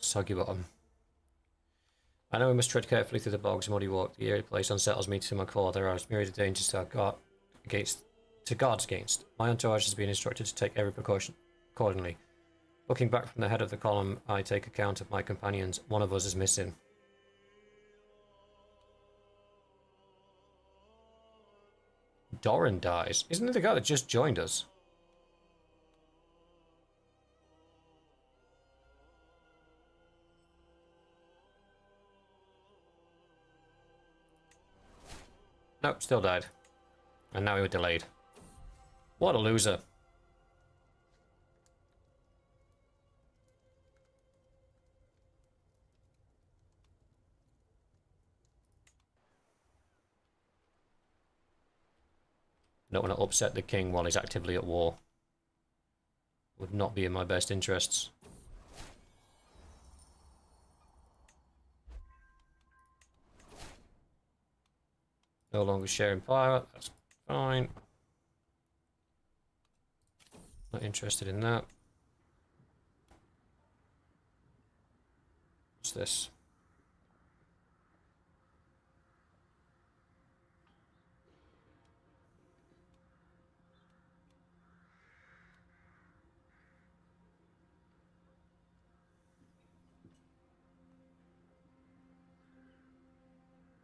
Soggy bottom. I know we must tread carefully through the bogs and muddy walk. The eerie place unsettles me to my core. There are a myriad of dangers to guard against. My entourage has been instructed to take every precaution accordingly. Looking back from the head of the column, I take account of my companions. One of us is missing. Doran dies. Isn't it the guy that just joined us? Nope, still died. And now we were delayed. What a loser. Don't want to upset the king while he's actively at war. Would not be in my best interests. No longer sharing power, that's fine. Not interested in that. What's this?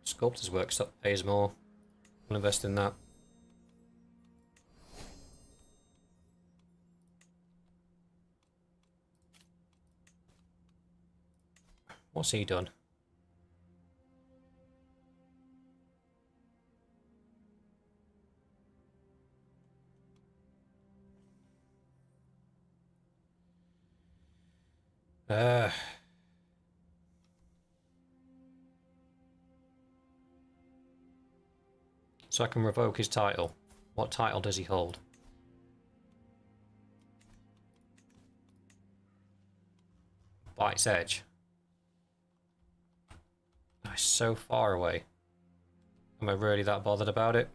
Sculptor's work pays more. I'll invest in that. What's he done? So I can revoke his title. What title does he hold? Bite's Edge. Oh, it's so far away. Am I really that bothered about it?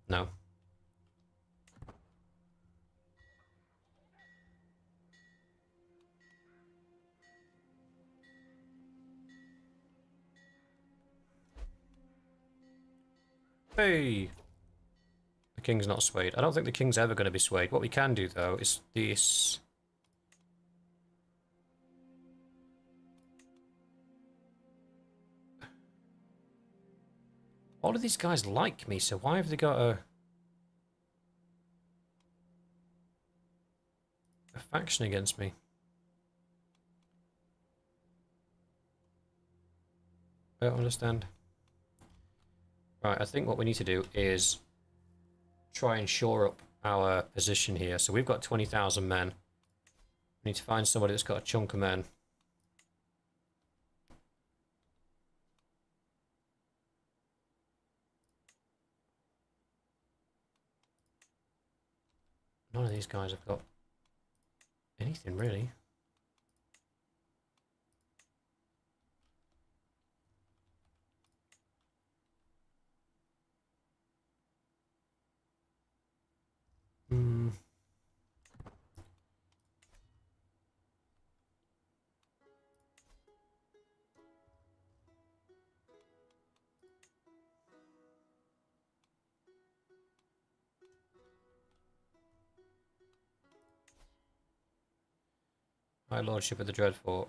No. Hey! The king's not swayed. I don't think the king's ever going to be swayed. What we can do, though, is this. All of these guys like me, so why have they got a faction against me? I don't understand. Right, I think what we need to do is try and shore up our position here. So we've got 20,000 men. We need to find somebody that's got a chunk of men. None of these guys have got anything really. Hmm. My lordship of the Dreadfort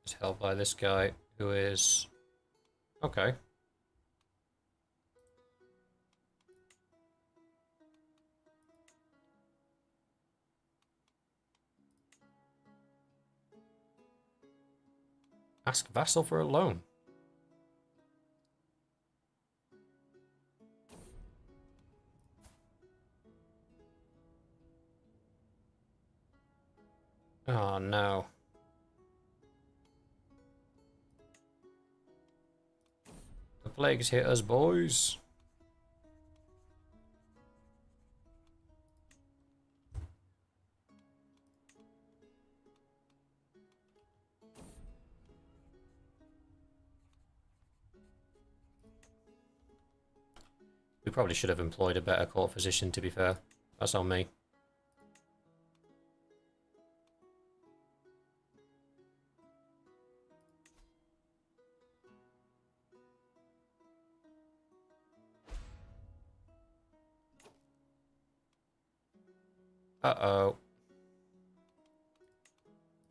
is held by this guy who is... Okay. Ask vassal for a loan. Oh no. The plague's hit us, boys. We probably should have employed a better court physician, to be fair. That's on me. Uh-oh.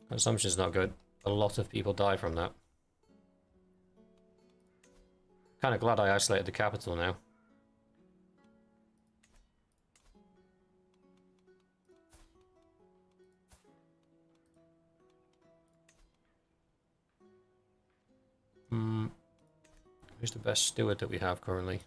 Consumption's not good. A lot of people die from that. Kind of glad I isolated the capital now. Who's the best steward that we have currently?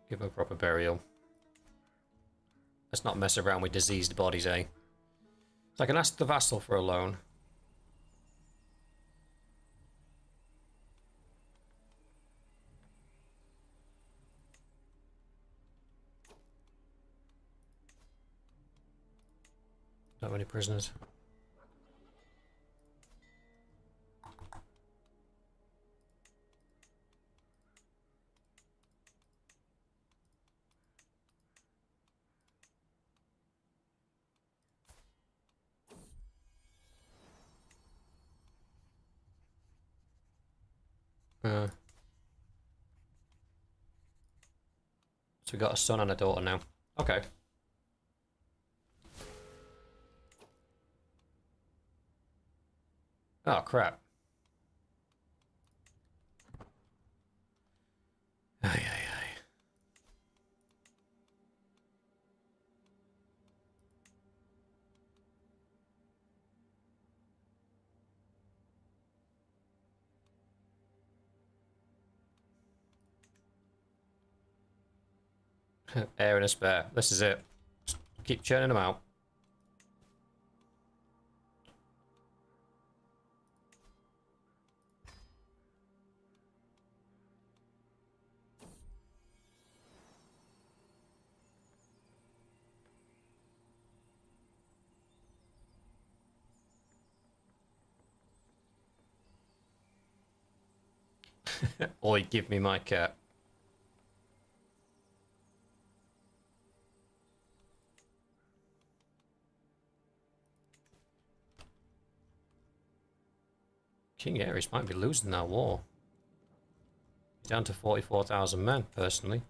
Give him a proper burial. Let's not mess around with diseased bodies, eh? So I can ask the vassal for a loan. Not many prisoners. So we got a son and a daughter now. Okay. Oh, crap. Aye, aye, aye. Air and a spare. This is it. Just keep churning them out. Oi, give me my cat. King Ares might be losing that war. He's down to 44,000 men, personally.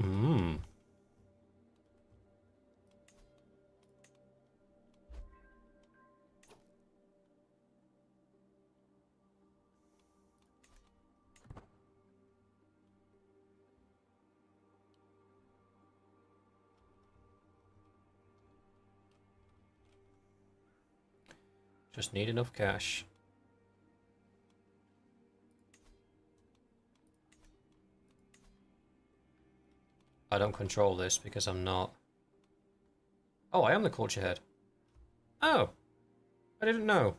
Hmm. Just need enough cash. I don't control this because I'm not... Oh, I am the culture head. Oh, I didn't know.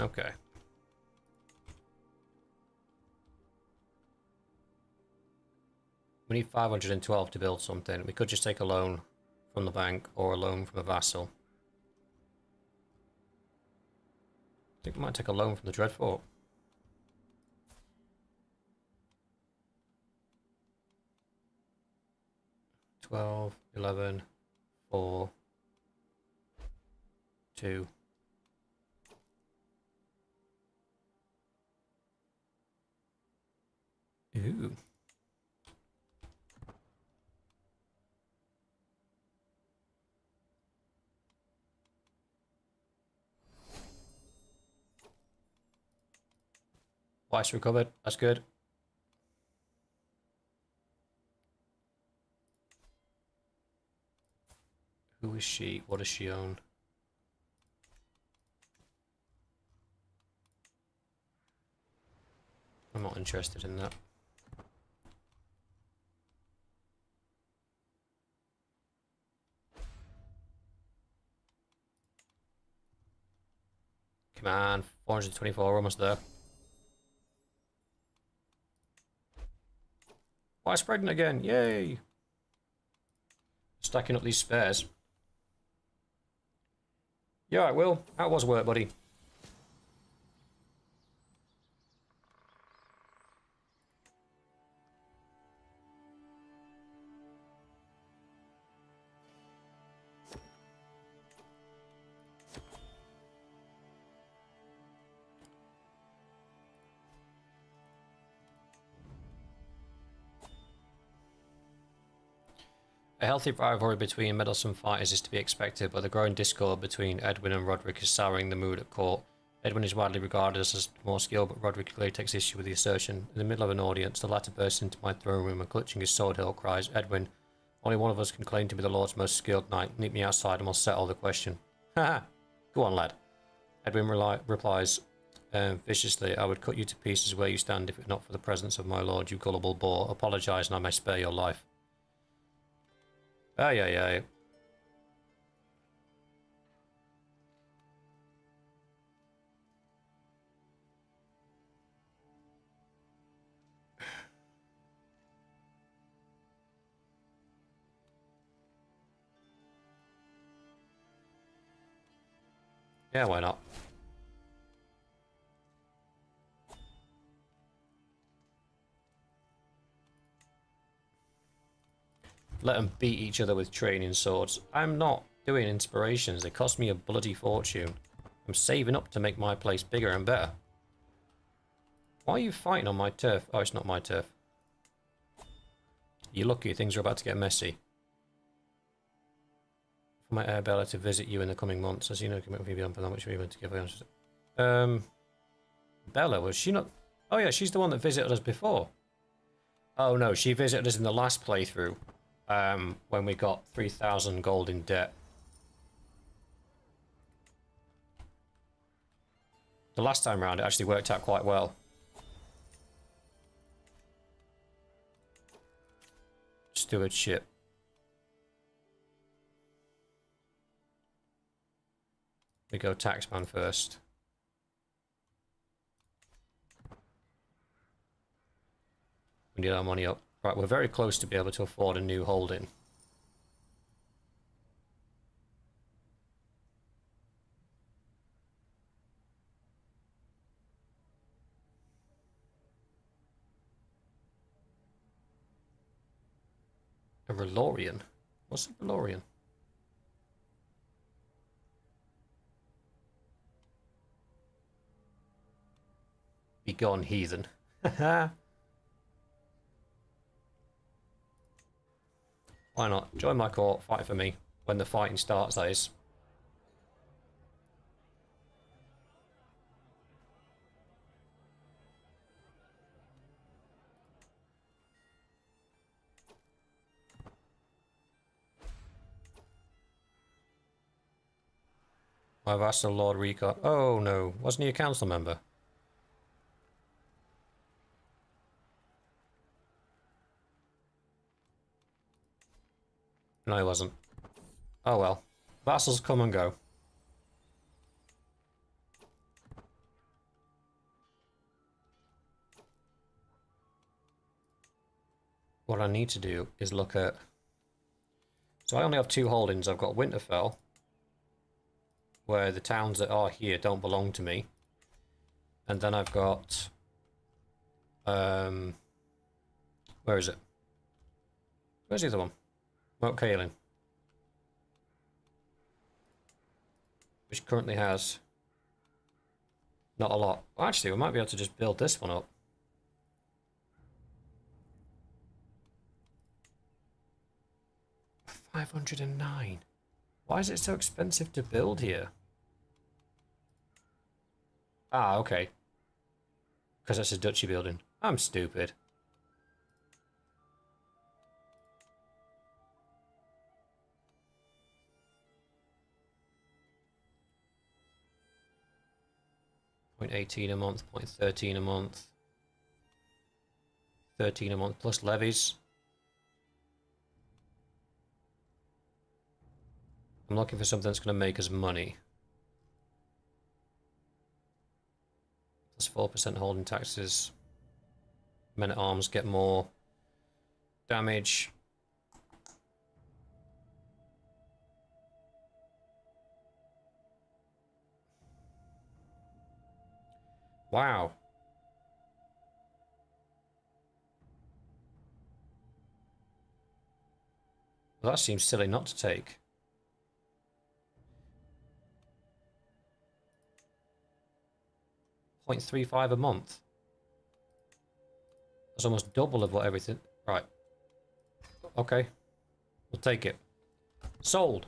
Okay. We need 512 to build something. We could just take a loan from the bank or a loan from a vassal. I think we might take a loan from the Dreadfort. $12, $11, $4, $2. Ooh. Twice recovered. That's good. Who is she? What does she own? I'm not interested in that. Come on, 424, almost there. Why spreading again? Yay! Stacking up these spares. Yeah, I will. That was work, buddy. A healthy rivalry between meddlesome fighters is to be expected, but the growing discord between Edwin and Roderick is souring the mood at court. Edwin is widely regarded as more skilled, but Roderick clearly takes issue with the assertion. In the middle of an audience, the latter bursts into my throne room and, clutching his sword hilt, cries, "Edwin, only one of us can claim to be the Lord's most skilled knight. Meet me outside and we'll settle the question." Haha! Go on, lad. Edwin replies viciously, "I would cut you to pieces where you stand if it not for the presence of my lord, you gullible boar. Apologise and I may spare your life." Aye, aye, aye. Yeah, why not? Let them beat each other with training swords. I'm not doing inspirations. They cost me a bloody fortune. I'm saving up to make my place bigger and better. Why are you fighting on my turf? Oh, it's not my turf. You're lucky. Things are about to get messy. For my heir Bella to visit you in the coming months, as you know, commit with you beyond that which we went together. Bella, was she not? Oh yeah, she's the one that visited us before. Oh no, she visited us in the last playthrough. When we got 3,000 gold in debt. The last time round, it actually worked out quite well. Stewardship. We go taxman first. We need our money up. Right, we're very close to be able to afford a new holding. A Relorian? What's a Relorian? Be gone, heathen. Why not? Join my court, fight for me. When the fighting starts, that is. My vassal Lord Rico. Oh no, wasn't he a council member? No, he wasn't. Oh well. Vassals come and go. What I need to do is look at... So I only have 2 holdings. I've got Winterfell, where the towns that are here don't belong to me. And then I've got... where is it? Where's the other one? Moat Cailin. Which currently has... not a lot. Well, actually, we might be able to just build this one up. $509. Why is it so expensive to build here? Ah, okay. Because that's a duchy building. I'm stupid. .18 a month, .13 a month. 13 a month plus levies. I'm looking for something that's going to make us money. Plus 4% holding taxes. Men at arms get more damage. Wow. Well, that seems silly not to take. .35 a month. That's almost double of what everything... Right. Okay. We'll take it. Sold.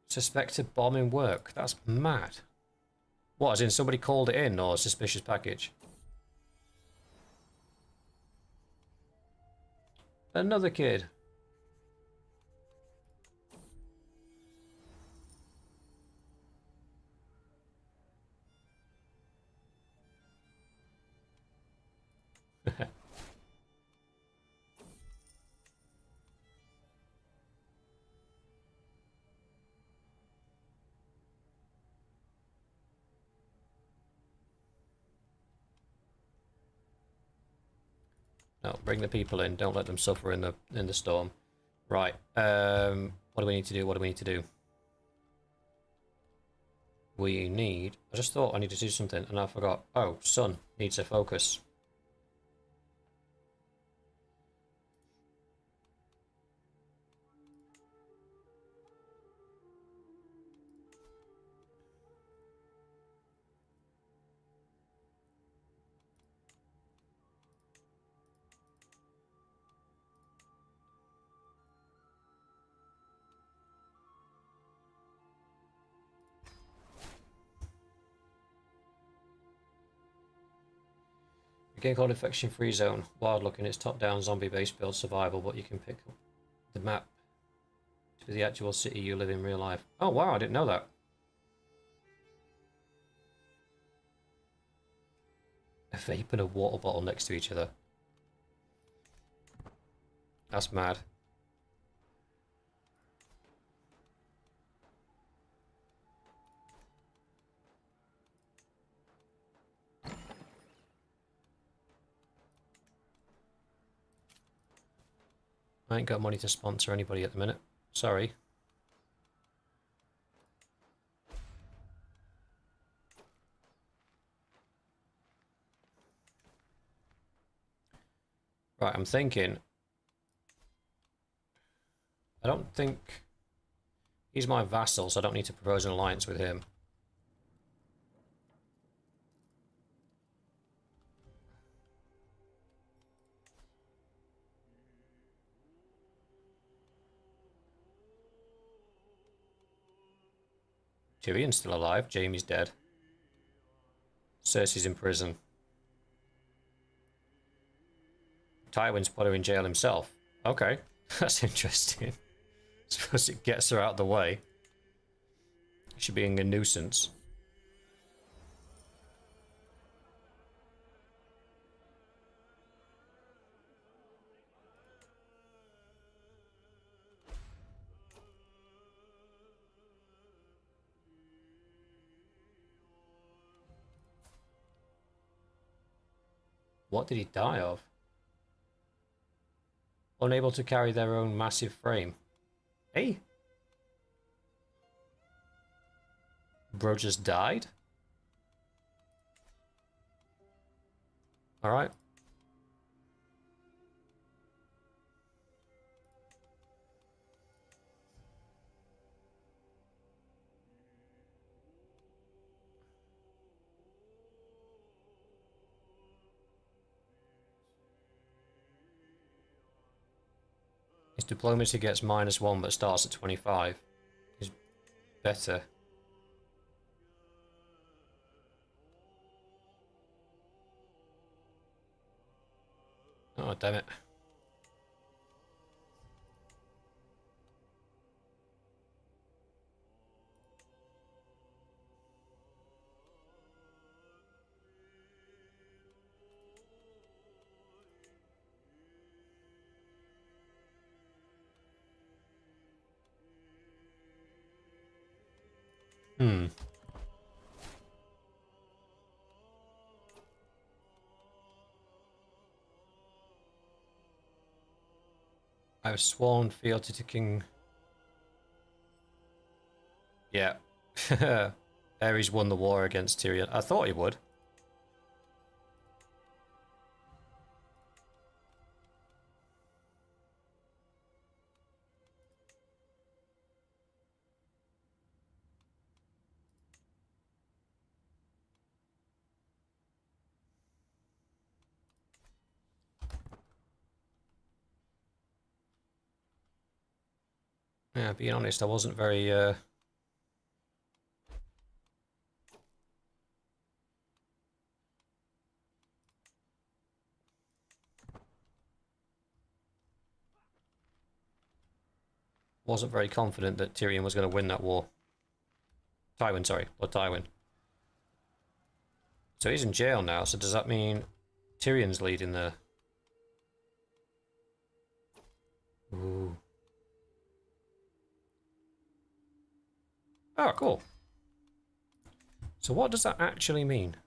Suspected bombing work. That's mad. What, as in somebody called it in, or a suspicious package? Another kid. No, bring the people in. Don't let them suffer in the storm. Right. What do we need to do? What do we need to do? We need... I just thought I needed to do something and I forgot. Oh, sun needs a focus. The game called Infection Free Zone. Wild looking, it's top down zombie based build survival, but you can pick up the map to the actual city you live in real life. Oh wow, I didn't know that. A vape and a water bottle next to each other. That's mad. I ain't got money to sponsor anybody at the minute. Sorry. Right, I'm thinking. I don't think... He's my vassal, so I don't need to propose an alliance with him. Tyrion's still alive. Jaime's dead. Cersei's in prison. Tywin's put her in jail himself. Okay, that's interesting. Suppose it gets her out of the way. She's being a nuisance. What did he die of? Unable to carry their own massive frame. Hey? Bro just died? Alright. His diplomacy gets -1 but starts at 25. He's better. Oh, damn it. I've sworn fealty to King. Yeah. Ares won the war against Tyrion. I thought he would. Yeah, being honest, I wasn't very confident that Tyrion was going to win that war. Tywin, sorry. Lord Tywin. So he's in jail now, so does that mean Tyrion's leading the... Ooh. Oh, cool. So what does that actually mean?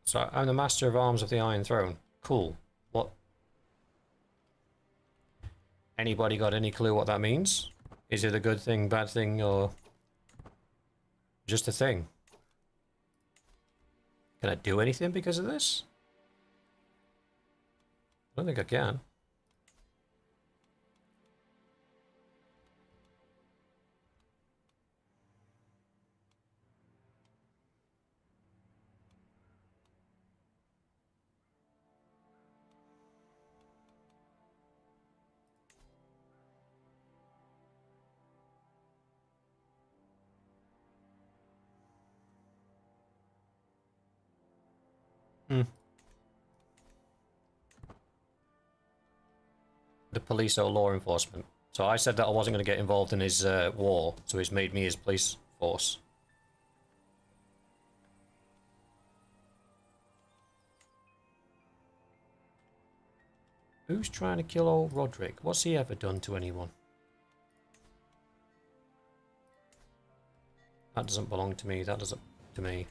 So I'm the Master of Arms of the Iron Throne. Cool. What? Anybody got any clue what that means? Is it a good thing, bad thing, or just a thing? Can I do anything because of this? I don't think I can. The police or law enforcement. So I said that I wasn't going to get involved in his war, so he's made me his police force. Who's trying to kill old Roderick? What's he ever done to anyone? That doesn't belong to me. That doesn't to me.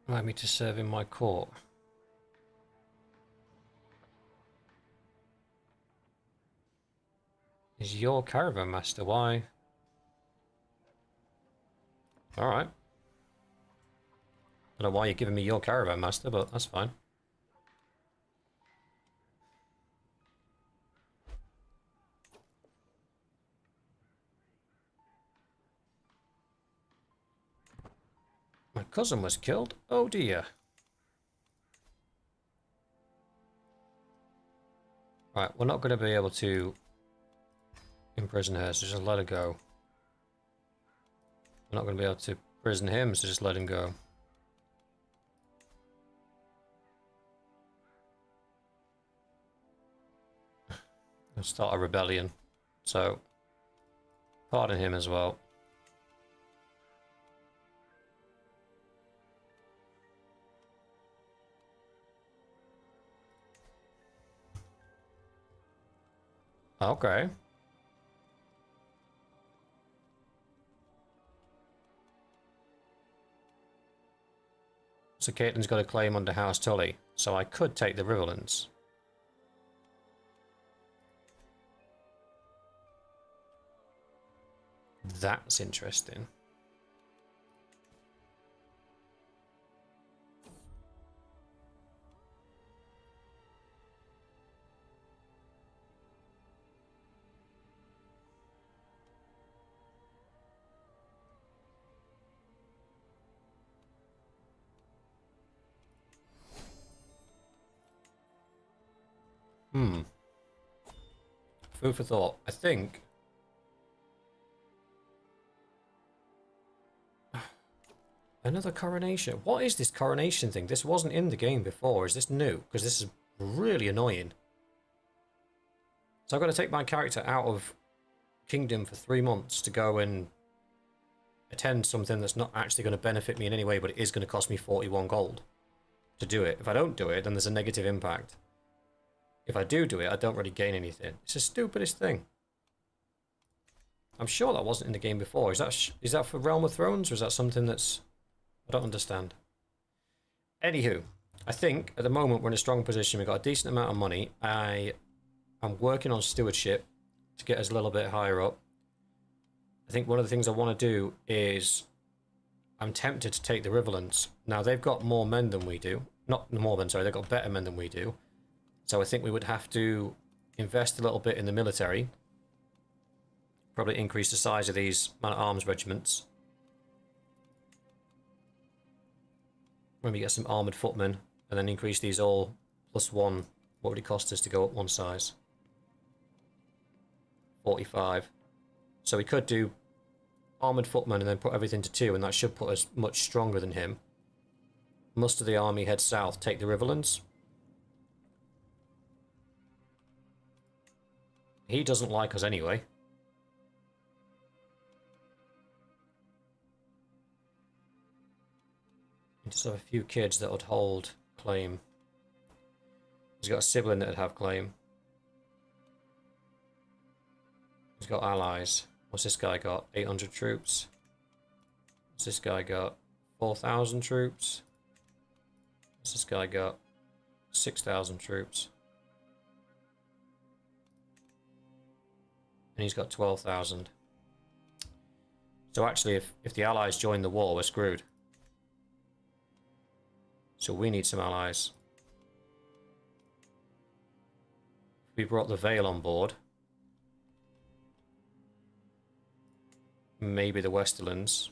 Allow me to serve in my court. Is your caravan master? Why? Alright. I don't know why you're giving me your caravan master, but that's fine. My cousin was killed? Oh dear. Right, we're not going to be able to imprison her, so just let her go. We're not going to be able to prison him, so just let him go. We'll start a rebellion, so pardon him as well. Okay. So Caitlin's got a claim under House Tully, so I could take the Riverlands. That's interesting. Food for thought. I think another coronation. What is this coronation thing? This wasn't in the game before. Is this new? Because this is really annoying. So I've got to take my character out of Kingdom for 3 months to go and attend something that's not actually going to benefit me in any way, but it is going to cost me 41 gold to do it. If I don't do it, then there's a negative impact. If I do it, I don't really gain anything. It's the stupidest thing. I'm sure that wasn't in the game before. Is that for Realm of Thrones, or is that something that's... I don't understand. Anywho, I think at the moment we're in a strong position. We've got a decent amount of money. I'm working on stewardship to get us a little bit higher up. I think one of the things I want to do is... I'm tempted to take the Riverlands. Now, they've got more men than we do. Not more men, sorry. They've got better men than we do. So I think we would have to invest a little bit in the military. Probably increase the size of these man-at-arms regiments. Maybe get some armoured footmen, and then increase these all +1. What would it cost us to go up one size? 45. So we could do armoured footmen and then put everything to 2, and that should put us much stronger than him. Muster the army, head south, take the Riverlands. He doesn't like us anyway. He just have a few kids that would hold claim. He's got a sibling that would have claim. He's got allies. What's this guy got? 800 troops. What's this guy got? 4,000 troops. What's this guy got? 6,000 troops. And he's got 12,000. So actually, if the allies join the war, we're screwed. So we need some allies. We brought the Vale on board. Maybe the Westerlands.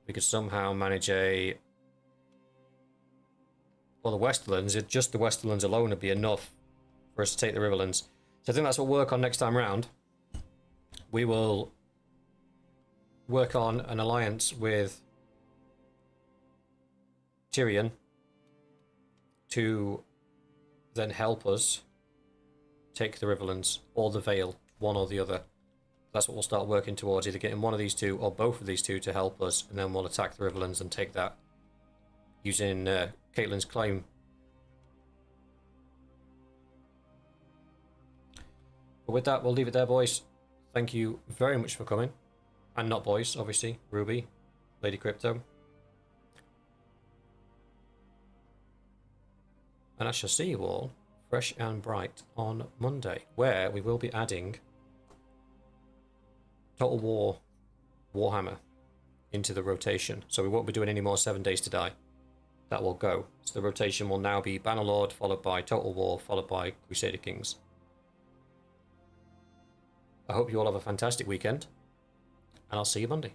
We could somehow manage a... Well, the Westerlands, just the Westerlands alone would be enough for us to take the Riverlands. So I think that's what we'll work on next time round. We will work on an alliance with Tyrion to then help us take the Riverlands, or the Vale, one or the other. That's what we'll start working towards, either getting one of these two or both of these two to help us, and then we'll attack the Riverlands and take that using Caitlyn's claim. But with that, we'll leave it there, boys. Thank you very much for coming. And not boys, obviously. Ruby, Lady Crypto. And I shall see you all fresh and bright on Monday, where we will be adding Total War Warhammer into the rotation. So we won't be doing any more 7 Days to Die. That will go. So the rotation will now be Bannerlord, followed by Total War, followed by Crusader Kings. I hope you all have a fantastic weekend, and I'll see you Monday.